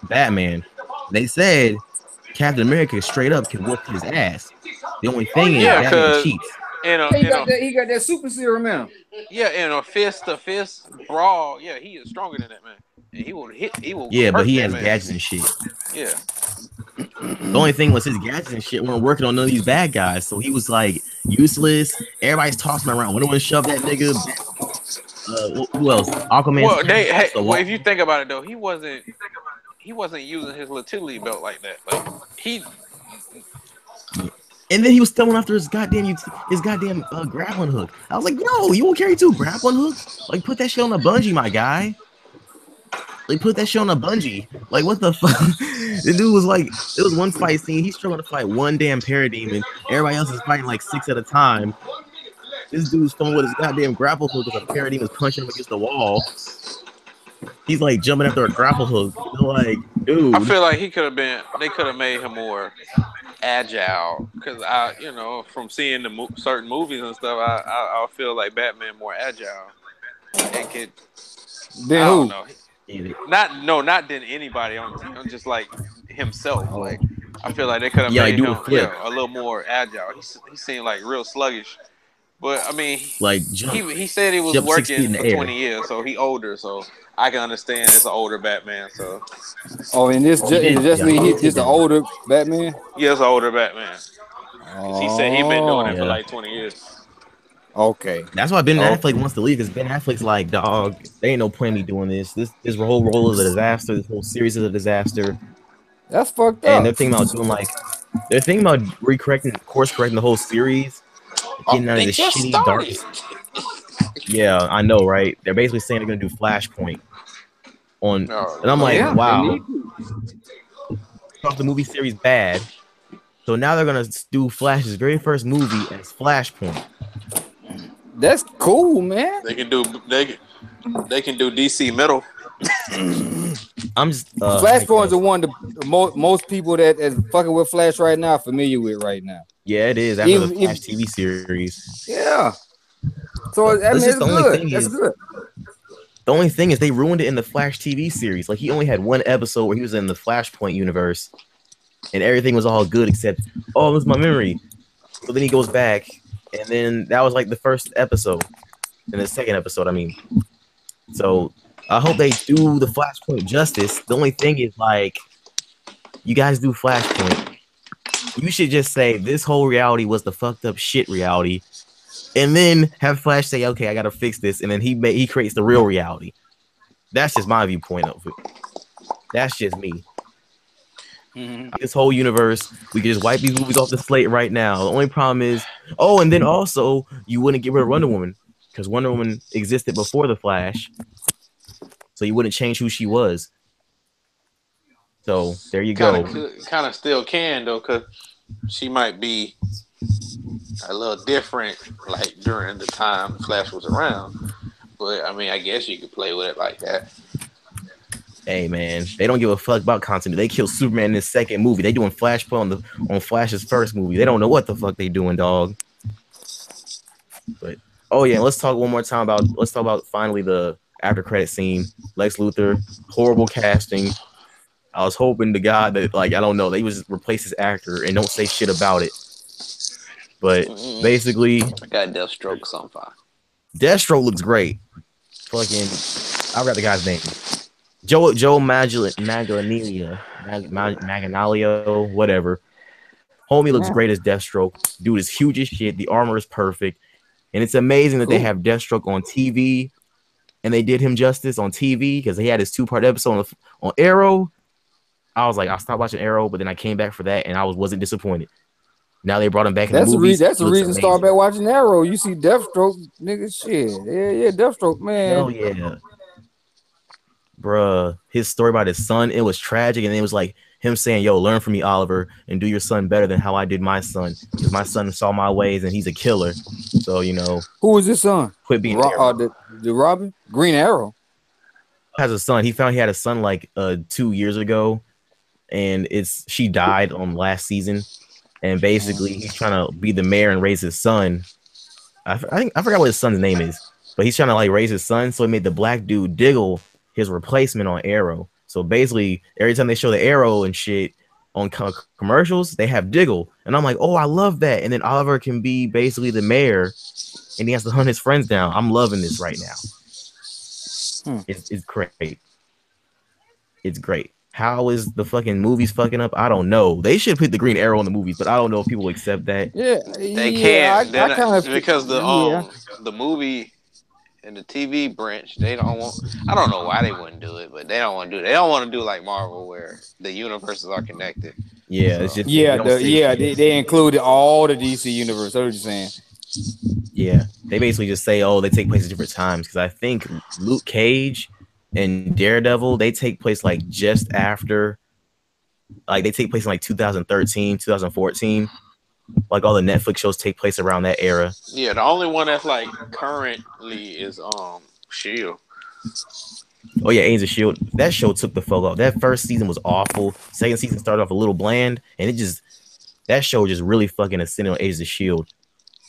Batman. They said Captain America straight up can whoop his ass. The only thing is Batman cheats. He got that super serum in him. Yeah, in a fist-to-fist brawl, yeah, he is stronger than that man. And he will. Yeah, but he has gadgets and shit. Yeah. The only thing was his gadgets and shit weren't working on none of these bad guys, so he was like useless. Everybody's tossing him around. When do we shove that nigga? Who else? Aquaman. Well, if you think about it though, he wasn't using his utility belt like that. Like he. And then he was throwing after his goddamn grappling hook. I was like, no, you won't carry 2 grappling hooks? Like, put that shit on a bungee, my guy. Like, put that shit on a bungee. Like, what the fuck? The dude was like, it was one fight scene. He's struggling to fight one damn parademon. Everybody else is fighting like 6 at a time. This dude's throwing with his goddamn grapple hook because a parademon was punching him against the wall. He's like jumping after a grapple hook. Like, dude. I feel like they could have made him more agile because from seeing the certain movies and stuff, I feel like Batman more agile and could. Then who? Not than anybody on the team. Just like himself. Like I feel like they could have made him a little more agile. He seemed like real sluggish. But I mean, he said he was working for 20 years, so he older. So I can understand it's an older Batman. So. Oh, and this just an older Batman. Yeah, it's an older Batman. He said he been doing it for like 20 years. Okay, that's why Ben Affleck wants to leave because Ben Affleck's like, dog, there ain't no point in me doing this. This whole role is a disaster. This whole series is a disaster. That's fucked up. And they're thinking about doing like They're thinking about course correcting the whole series, getting out of They this just shitty dark. started. Yeah, I know, right? They're basically saying they're gonna do Flashpoint on, No, and I'm like, Yeah, they wow. need to. Off the movie series bad, so now they're gonna do Flash's very first movie as Flashpoint. That's cool, man. they can do DC middle. I'm just Flashpoint is the one the most people that is fucking with Flash right now are familiar with right now. yeah, it is after the Flash TV series. Yeah. So I mean, That's it's just the only good. thing That's is- good. The only thing is they ruined it in the Flash TV series. Like he only had one episode where he was in the Flashpoint universe, and everything was all good except, oh, it was my memory. So then he goes back, and then that was like the first episode, and the second episode, I mean. So I hope they do the Flashpoint justice. The only thing is, like, you guys do Flashpoint, you should just say this whole reality was the fucked up shit reality, and then have Flash say, okay, I gotta fix this, and then he creates the real reality. That's just my viewpoint of it. That's just me. This whole universe, we can just wipe these movies off the slate right now. The only problem is, oh, and then also you wouldn't get rid of Wonder Woman because Wonder Woman existed before the Flash, so you wouldn't change who she was. So there you go. Kind of still can though, because she might be a little different, like during the time Flash was around. But I mean, I guess you could play with it like that. Hey man, they don't give a fuck about continuity. They killed Superman in his second movie. They doing Flashpoint on Flash's first movie. They don't know what the fuck they doing, dog. But oh yeah, let's talk one more time about finally the after credit scene. Lex Luthor, horrible casting. I was hoping to God that, like, I don't know, they would just replace his actor and don't say shit about it. But basically, I got Deathstroke so far. Deathstroke looks great. Fucking, I forgot the guy's name. Joe Manganiello, whatever. Homie looks great as Deathstroke. Dude is huge as shit. The armor is perfect. And it's amazing that they have Deathstroke on TV. And they did him justice on TV because he had his 2-part episode on Arrow. I was like, I'll stop watching Arrow, but then I came back for that and I wasn't disappointed. Now they brought him back in the movies. That's the reason to start back watching Arrow. You see Deathstroke, nigga, shit. Yeah, Deathstroke, man. Hell yeah. Bruh, his story about his son, it was tragic, and it was like him saying, yo, learn from me, Oliver, and do your son better than how I did my son. Because my son saw my ways and he's a killer. So, you know. Who is his son? Quit being the Robin? Green Arrow. Has a son. He found he had a son like 2 years ago. And she died on last season. And basically he's trying to be the mayor and raise his son. I forgot what his son's name is. But he's trying to like raise his son. So he made the black dude Diggle his replacement on Arrow. So basically, every time they show the Arrow and shit on commercials, they have Diggle. And I'm like, oh, I love that. And then Oliver can be basically the mayor, and he has to hunt his friends down. I'm loving this right now. It's great. It's great. How is the fucking movies fucking up? I don't know. They should put the Green Arrow in the movies, but I don't know if people accept that. Yeah, they can't. I kind of because the movie and the TV branch, they don't want. I don't know why they wouldn't do it, but they don't want to do it. They don't want to do like Marvel, where the universes are connected. Yeah, it's just they included all the DC universe. That's what you're saying. Yeah, they basically just say, oh, they take place at different times, because I think Luke Cage and Daredevil, they take place like just after, like they take place in like 2013, 2014. Like all the Netflix shows take place around that era. Yeah, the only one that's like currently is Shield. Oh yeah, Agents of Shield. That show took the fuck off. That first season was awful. Second season started off a little bland, and that show just really fucking ascended on Agents of Shield.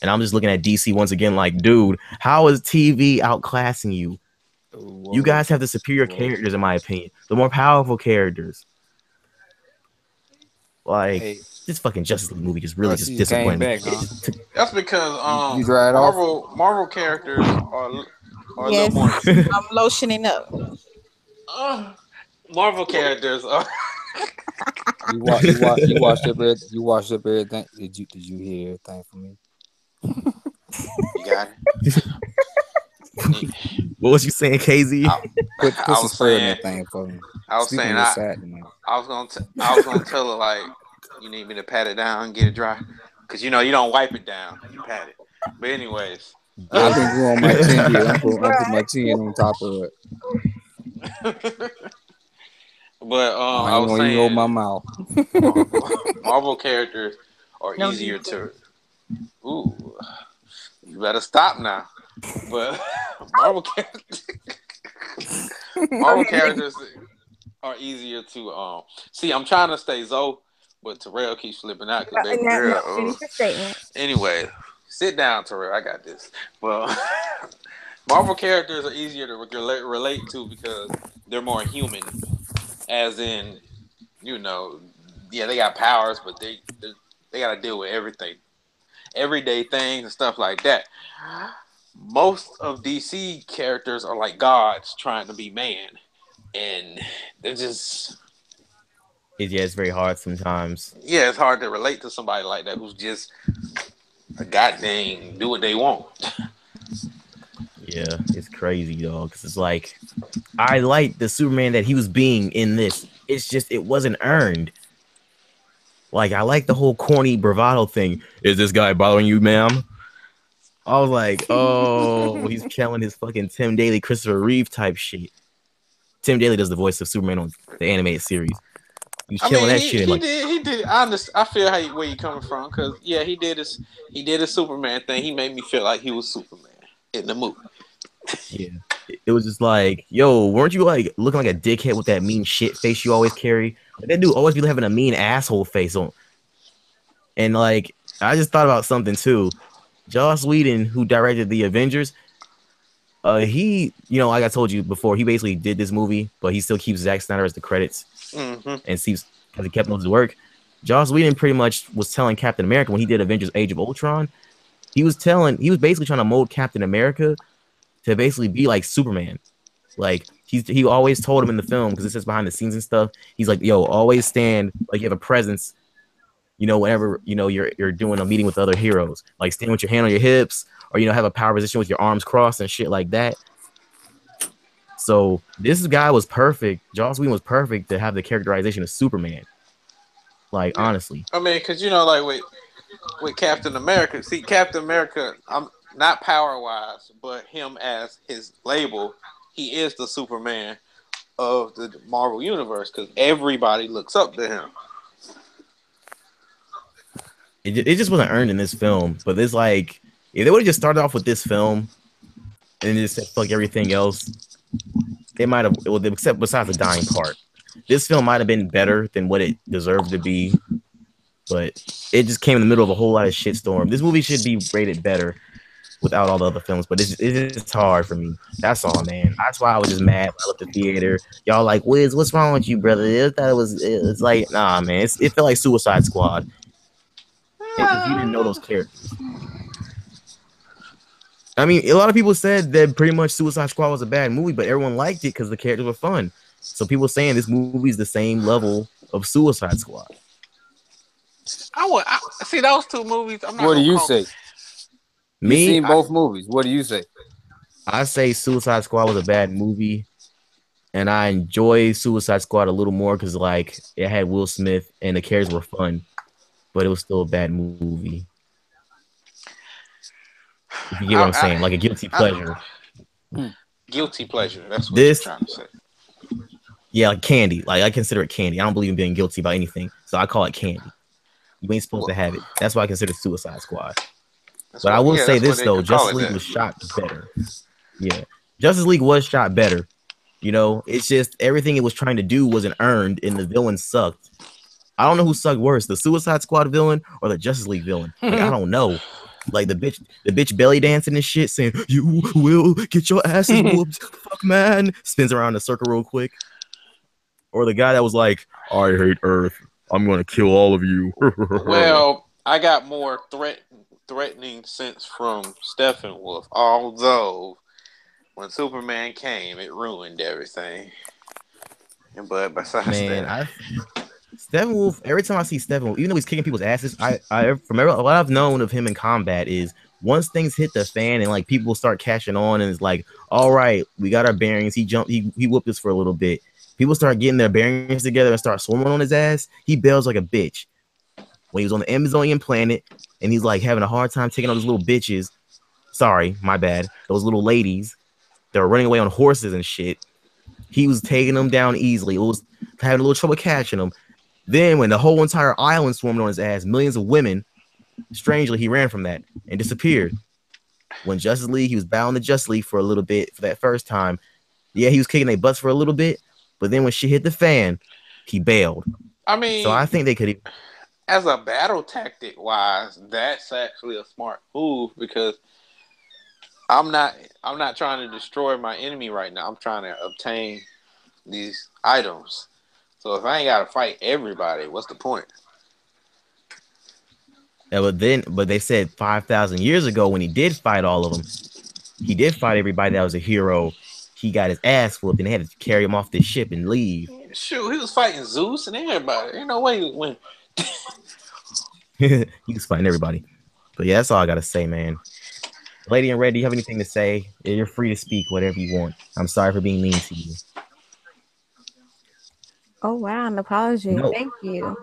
And I'm just looking at DC once again, like, dude, how is TV outclassing you? Whoa. You guys have the superior characters, in my opinion, the more powerful characters. Like this fucking Justice League movie just really just disappointed me. That's because Marvel characters are yes, more. I'm lotioning up. Marvel characters are. You watched up everything. Did you hear everything from me? You got it. What was you saying, KZ? Put some spray in that thing for me. I was saying I was gonna tell her like You need me to pat it down and get it dry? Because you know you don't wipe it down, you pat it. But anyways, I've been growing my chin here. I'm put my chin on top of it. but I I ain't was gonna even open my saying mouth. Marvel characters are No easier need to. Ooh, you better stop now. But Marvel characters, Marvel characters are easier to see. I'm trying to stay Zoe, but Terrell keeps flipping out because baby No, girl. finish your statement. Anyway, sit down, Terrell. I got this. Well, Marvel characters are easier to relate to because they're more human. As in, you know, yeah, they got powers, but they got to deal with everything, everyday things and stuff like that. Most of DC characters are like gods trying to be man, and they're just it's very hard sometimes. yeah, it's hard to relate to somebody like that who's just a goddamn do what they want. Yeah, it's crazy, dog. Because it's like I like the Superman that he was being in this. It's just it wasn't earned. Like I like the whole corny bravado thing. Is this guy bothering you, ma'am? I was like, oh, he's killing his fucking Tim Daly, Christopher Reeve type shit. Tim Daly does the voice of Superman on the animated series. He was I killing mean, that shit. he did. I feel where you coming from because yeah, he did a Superman thing. He made me feel like he was Superman in the movie. Yeah, it was just like, yo, weren't you like looking like a dickhead with that mean shit face you always carry? Like, that dude always be having a mean asshole face on. And like, I just thought about something too. Joss Whedon, who directed the Avengers, he, you know, like I told you before, he basically did this movie, but he still keeps Zack Snyder as the credits, and sees because he kept up his work. Joss Whedon pretty much was telling Captain America when he did Avengers: Age of Ultron, he was basically trying to mold Captain America to basically be like Superman. Like he always told him in the film, because it says behind the scenes and stuff, he's like, yo, always stand like you have a presence. You know, whenever you know you're doing a meeting with other heroes, like stand with your hand on your hips, or you know, have a power position with your arms crossed and shit like that. So this guy was perfect. Joss Whedon was perfect to have the characterization of Superman. Like honestly, I mean, because you know, like with Captain America, see Captain America, I'm not power wise, but him as his label, he is the Superman of the Marvel universe because everybody looks up to him. it just wasn't earned in this film. But it's like, if they would have just started off with this film and just said fuck everything else, it might have, well, except besides the dying part, this film might have been better than what it deserved to be. But it just came in the middle of a whole lot of shitstorm. This movie should be rated better without all the other films, but it's hard for me. That's all, man. That's why I was just mad when I left the theater. Y'all like, Wiz, what's wrong with you, brother? I thought it's like, nah, man. It felt like Suicide Squad. If you didn't know those characters. I mean, a lot of people said that pretty much Suicide Squad was a bad movie, but everyone liked it because the characters were fun. So people saying this movie is the same level of Suicide Squad. I see those two movies. What do you say? Me, you seen both movies. What do you say? I say Suicide Squad was a bad movie, and I enjoy Suicide Squad a little more because like it had Will Smith and the characters were fun, but it was still a bad movie. If you get what I'm saying, like a guilty pleasure. Guilty pleasure. That's what you're trying to say. Yeah, like candy. Like I consider it candy. I don't believe in being guilty about anything, so I call it candy. You ain't supposed to have it. That's why I consider Suicide Squad. But I will say this though, Justice League was shot better. Yeah, Justice League was shot better. You know, it's just everything it was trying to do wasn't earned, and the villain sucked. I don't know who sucked worse, the Suicide Squad villain or the Justice League villain. Like, I don't know. Like the bitch belly dancing and shit, saying "You will get your asses whooped." Fuck man, spins around in a circle real quick. Or the guy that was like, "I hate Earth. I'm gonna kill all of you." Well, I got more threatening sense from Steppenwolf, although when Superman came, it ruined everything. But besides that, Steppenwolf, every time I see Steppenwolf, even though he's kicking people's asses, I from what I've known of him in combat is once things hit the fan and like people start catching on and it's like, all right, we got our bearings. He whooped us for a little bit. People start getting their bearings together and start swarming on his ass. He bails like a bitch. when he was on the Amazonian planet, and he's like having a hard time taking on those little bitches. Sorry, my bad. Those little ladies that were running away on horses and shit. He was taking them down easily. It was having a little trouble catching them. Then when the whole entire island swarmed on his ass, millions of women, strangely, he ran from that and disappeared. When Justice League, he was bound to Justice League for a little bit for that first time. Yeah, he was kicking their butts for a little bit, but then when shit hit the fan, he bailed. I mean, so I think they could. As a battle tactic wise, that's actually a smart move because I'm not trying to destroy my enemy right now. I'm trying to obtain these items. So if I ain't gotta fight everybody, what's the point? Yeah, but they said 5,000 years ago when he did fight all of them, he did fight everybody that was a hero. He got his ass whooped and they had to carry him off the ship and leave. Shoot, he was fighting Zeus and everybody. Ain't no way he would win. He was fighting everybody. But yeah, that's all I gotta say, man. Lady in Red, do you have anything to say? You're free to speak whatever you want. I'm sorry for being mean to you. Oh wow, an apology. No. Thank you.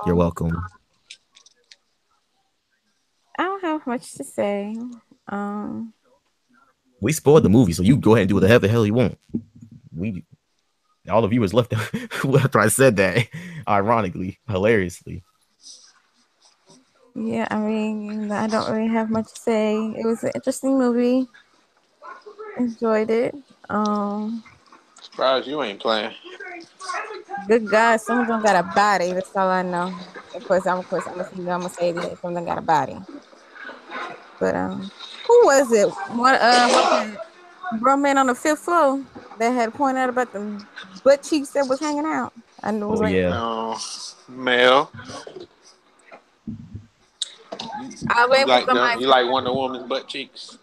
You're welcome. I don't have much to say. We spoiled the movie, so you go ahead and do whatever the hell you want. All the viewers left after I said that, ironically, hilariously. Yeah, I mean, I don't really have much to say. It was an interesting movie. Enjoyed it. Surprised you ain't playing. Good God, some of them got a body. That's all I know. Of course, I'm gonna say that some of them got a body. But who was it? One bro man on the 5th floor that had pointed out about the butt cheeks that was hanging out. And it was no, Mel. You like Wonder Woman's butt cheeks?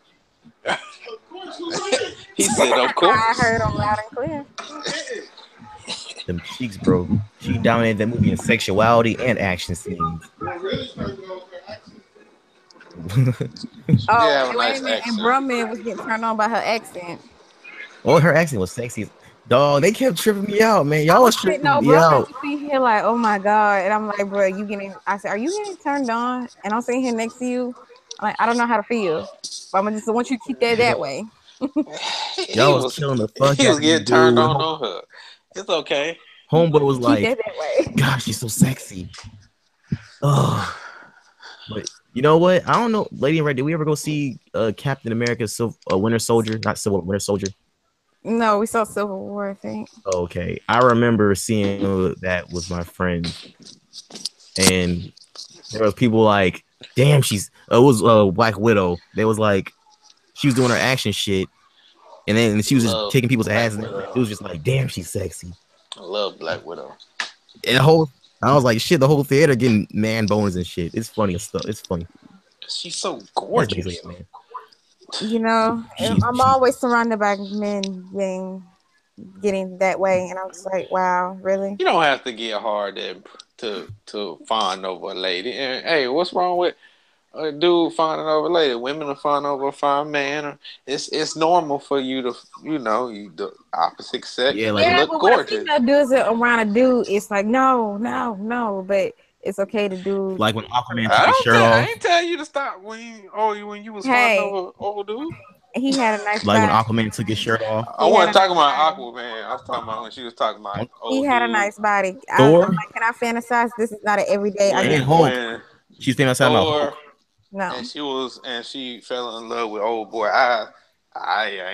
He said, "Of course." I heard them loud and clear. Them cheeks, bro. She dominated that movie in sexuality and action scenes. Oh, wait a minute. And Brumman was getting turned on by her accent. Oh, her accent was sexy. Dog, they kept tripping me out, man. Y'all was tripping me out. You see here like, oh my God. And I'm like, bro, I said, are you getting turned on? And I'm sitting here next to you. I'm like, I don't know how to feel. But I'm just want you to keep that way. Y'all was killing the fuck out of me. He was getting turned on her. It's okay. Homeboy was like, gosh, she's so sexy. Oh, but you know what? I don't know, Lady in Red. Did we ever go see Captain America, Winter Soldier? Not Winter Soldier. No, we saw Civil War, I think. Okay, I remember seeing that with my friend, and there was people like, "Damn, it was Black Widow." They was like, she was doing her action shit, and then she was just kicking people's ass, and it was just like, "Damn, she's sexy." I love Black Widow. And I was like, shit, the whole theater getting man boners and shit. It's funny as stuff. It's funny. She's so gorgeous. You know, I'm always surrounded by men getting that way, and I'm just like, wow, really? You don't have to get hard to fawn over a lady. And hey, what's wrong with a dude fawning over a lady? Women are fawning over a fine man. It's normal for you to, the opposite sex. Yeah, look but gorgeous. What does it around a dude? It's like no, but it's okay to do. Like when Aquaman took his shirt off. I ain't telling you to stop when you was fawning over old dude. He had a nice. Like when Aquaman took his shirt off. I wasn't talking about Aquaman. I was talking about when she was talking about. He had a nice body. Thor. I'm like, can I fantasize? This is not an everyday. She's fantasizing about Hulk. No. And she fell in love with old boy. I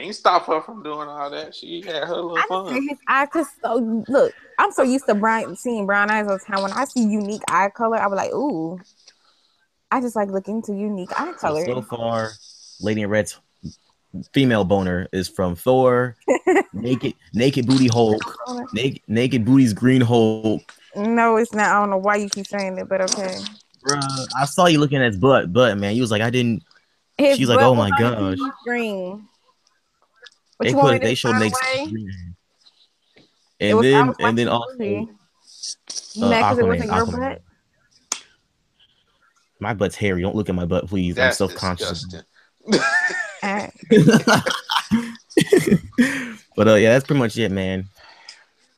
ain't stop her from doing all that. She had her little fun. His eye, look, I'm so used to seeing brown eyes all the time. When I see unique eye color, I was like, ooh. I just like looking into unique eye color. So far, Lady in Red's female boner is from Thor, naked booty Hulk, naked booty's green Hulk. No, it's not. I don't know why you keep saying it, but okay. Bruh, I saw you looking at his butt, man. You was like, I didn't. She's like, oh my gosh. Green. They showed Nate's green. And then also because it wasn't your butt. My butt's hairy. Don't look at my butt, please. That's I'm self-conscious. But yeah, that's pretty much it, man.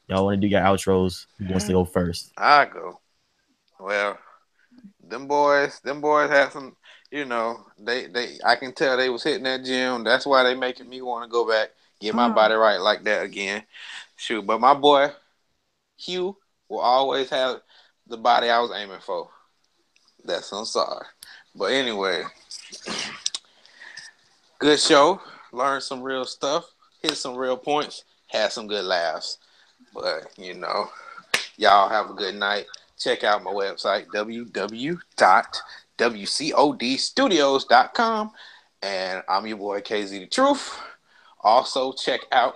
Y'all want to do your outros? Who wants to go first? I go. Well, them boys had some, I can tell they was hitting that gym. That's why they making me want to go back, get my body right like that again. Shoot, but my boy Hugh will always have the body I was aiming for. I'm sorry. But anyway, good show. Learned some real stuff. Hit some real points. Had some good laughs. But, y'all have a good night. Check out my website, www.wcodstudios.com. And I'm your boy, KZ the Truth. Also, check out,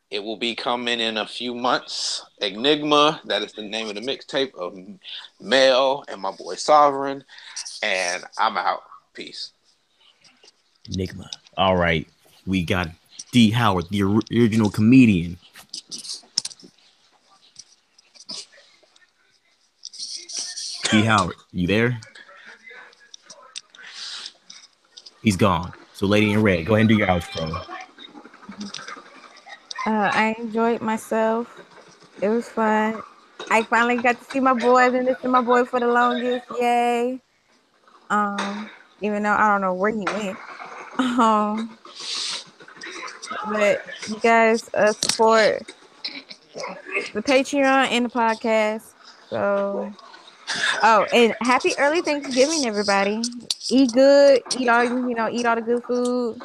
it will be coming in a few months, Enigma. That is the name of the mixtape of Mel and my boy Sovereign. And I'm out. Peace. Enigma. All right. We got D. Howard, the original comedian. D. Howard, you there? He's gone. So, Lady in Red, go ahead and do your outro. I enjoyed myself. It was fun. I finally got to see my boy. I've been missing my boy for the longest. Yay. Even though I don't know where he went. But you guys support the Patreon and the podcast. So, and happy early Thanksgiving, everybody. Eat good, eat all the good food.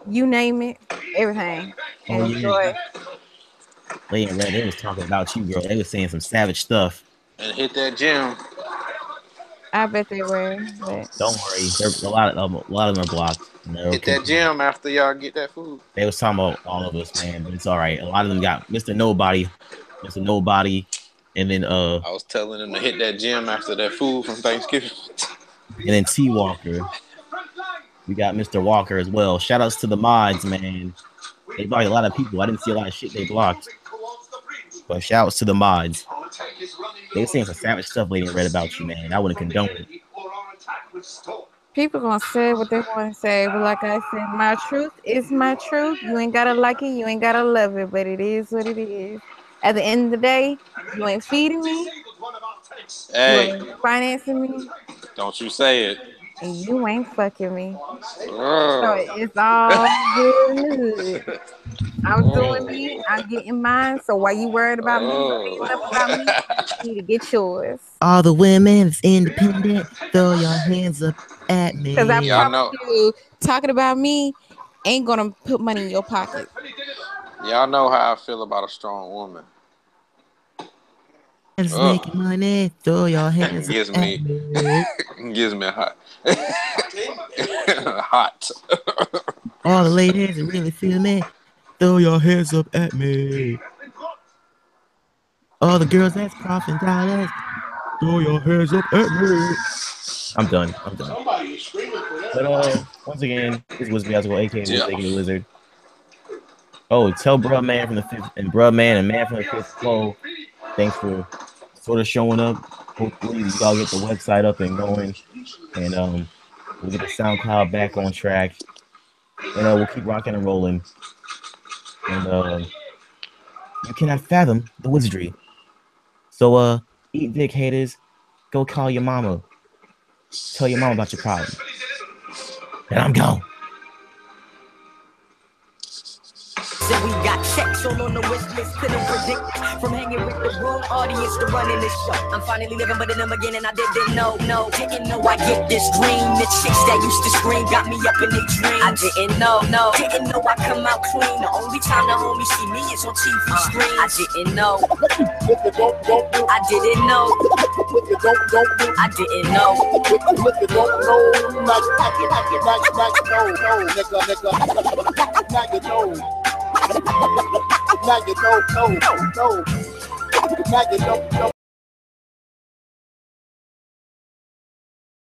You name it, everything. And enjoy. Lady in Red, they was talking about you, girl. They was saying some savage stuff. And hit that gym. I bet they were. But don't worry, a lot of them are blocked. Hit that gym after y'all get that food. They was talking about all of us, man, but it's all right. A lot of them got Mr. Nobody, and then I was telling them to hit that gym after that food from Thanksgiving. And then T Walker. We got Mr. Walker as well. Shout outs to the mods, man. They blocked a lot of people. I didn't see a lot of shit they blocked. But shout outs to the mods. They were saying some savage stuff Lady read about you, man. I wouldn't condone it. People gonna say what they want to say, but like I said, my truth is my truth. You ain't gotta like it, you ain't gotta love it, but it is what it is. At the end of the day, you ain't feeding me. Hey, you ain't financing me. Don't you say it. And you ain't fucking me. So it's all good in the hood. I'm doing me. I'm getting mine. So why you worried about me? Saying stuff about me? You need to get yours. All the women's independent. Throw your hands up at me. Because I promise you, talking about me ain't gonna put money in your pocket. Y'all know how I feel about a strong woman. Making money. Throw your hands gives up me, at me. gives me hot. Hot. All the ladies that really feel me. Throw your hands up at me. All the girls that's coughing dollars. Throw your hands up at me. I'm done. But once again, this was Beelzebub, aka the Wizard. Oh, tell Bruh Man from the Fifth and Bruh Man and Man from the Fifth Flow. Thanks for sort of showing up. Hopefully, you all get the website up and going, and we'll get the SoundCloud back on track, and we'll keep rocking and rolling. And you cannot fathom the wizardry. So eat dick, haters. Go call your mama. Tell your mama about your problem. And I'm gone. Said we got checks all on the wish list, couldn't predict from hanging with the wrong audience to running this show. I'm finally living, but then I'm again, and I didn't know I get this dream. The chicks that used to scream got me up in their dreams. I didn't know I come out clean. The only time the homies see me is on TV screens. I didn't know. I didn't know. I didn't know. Now you know.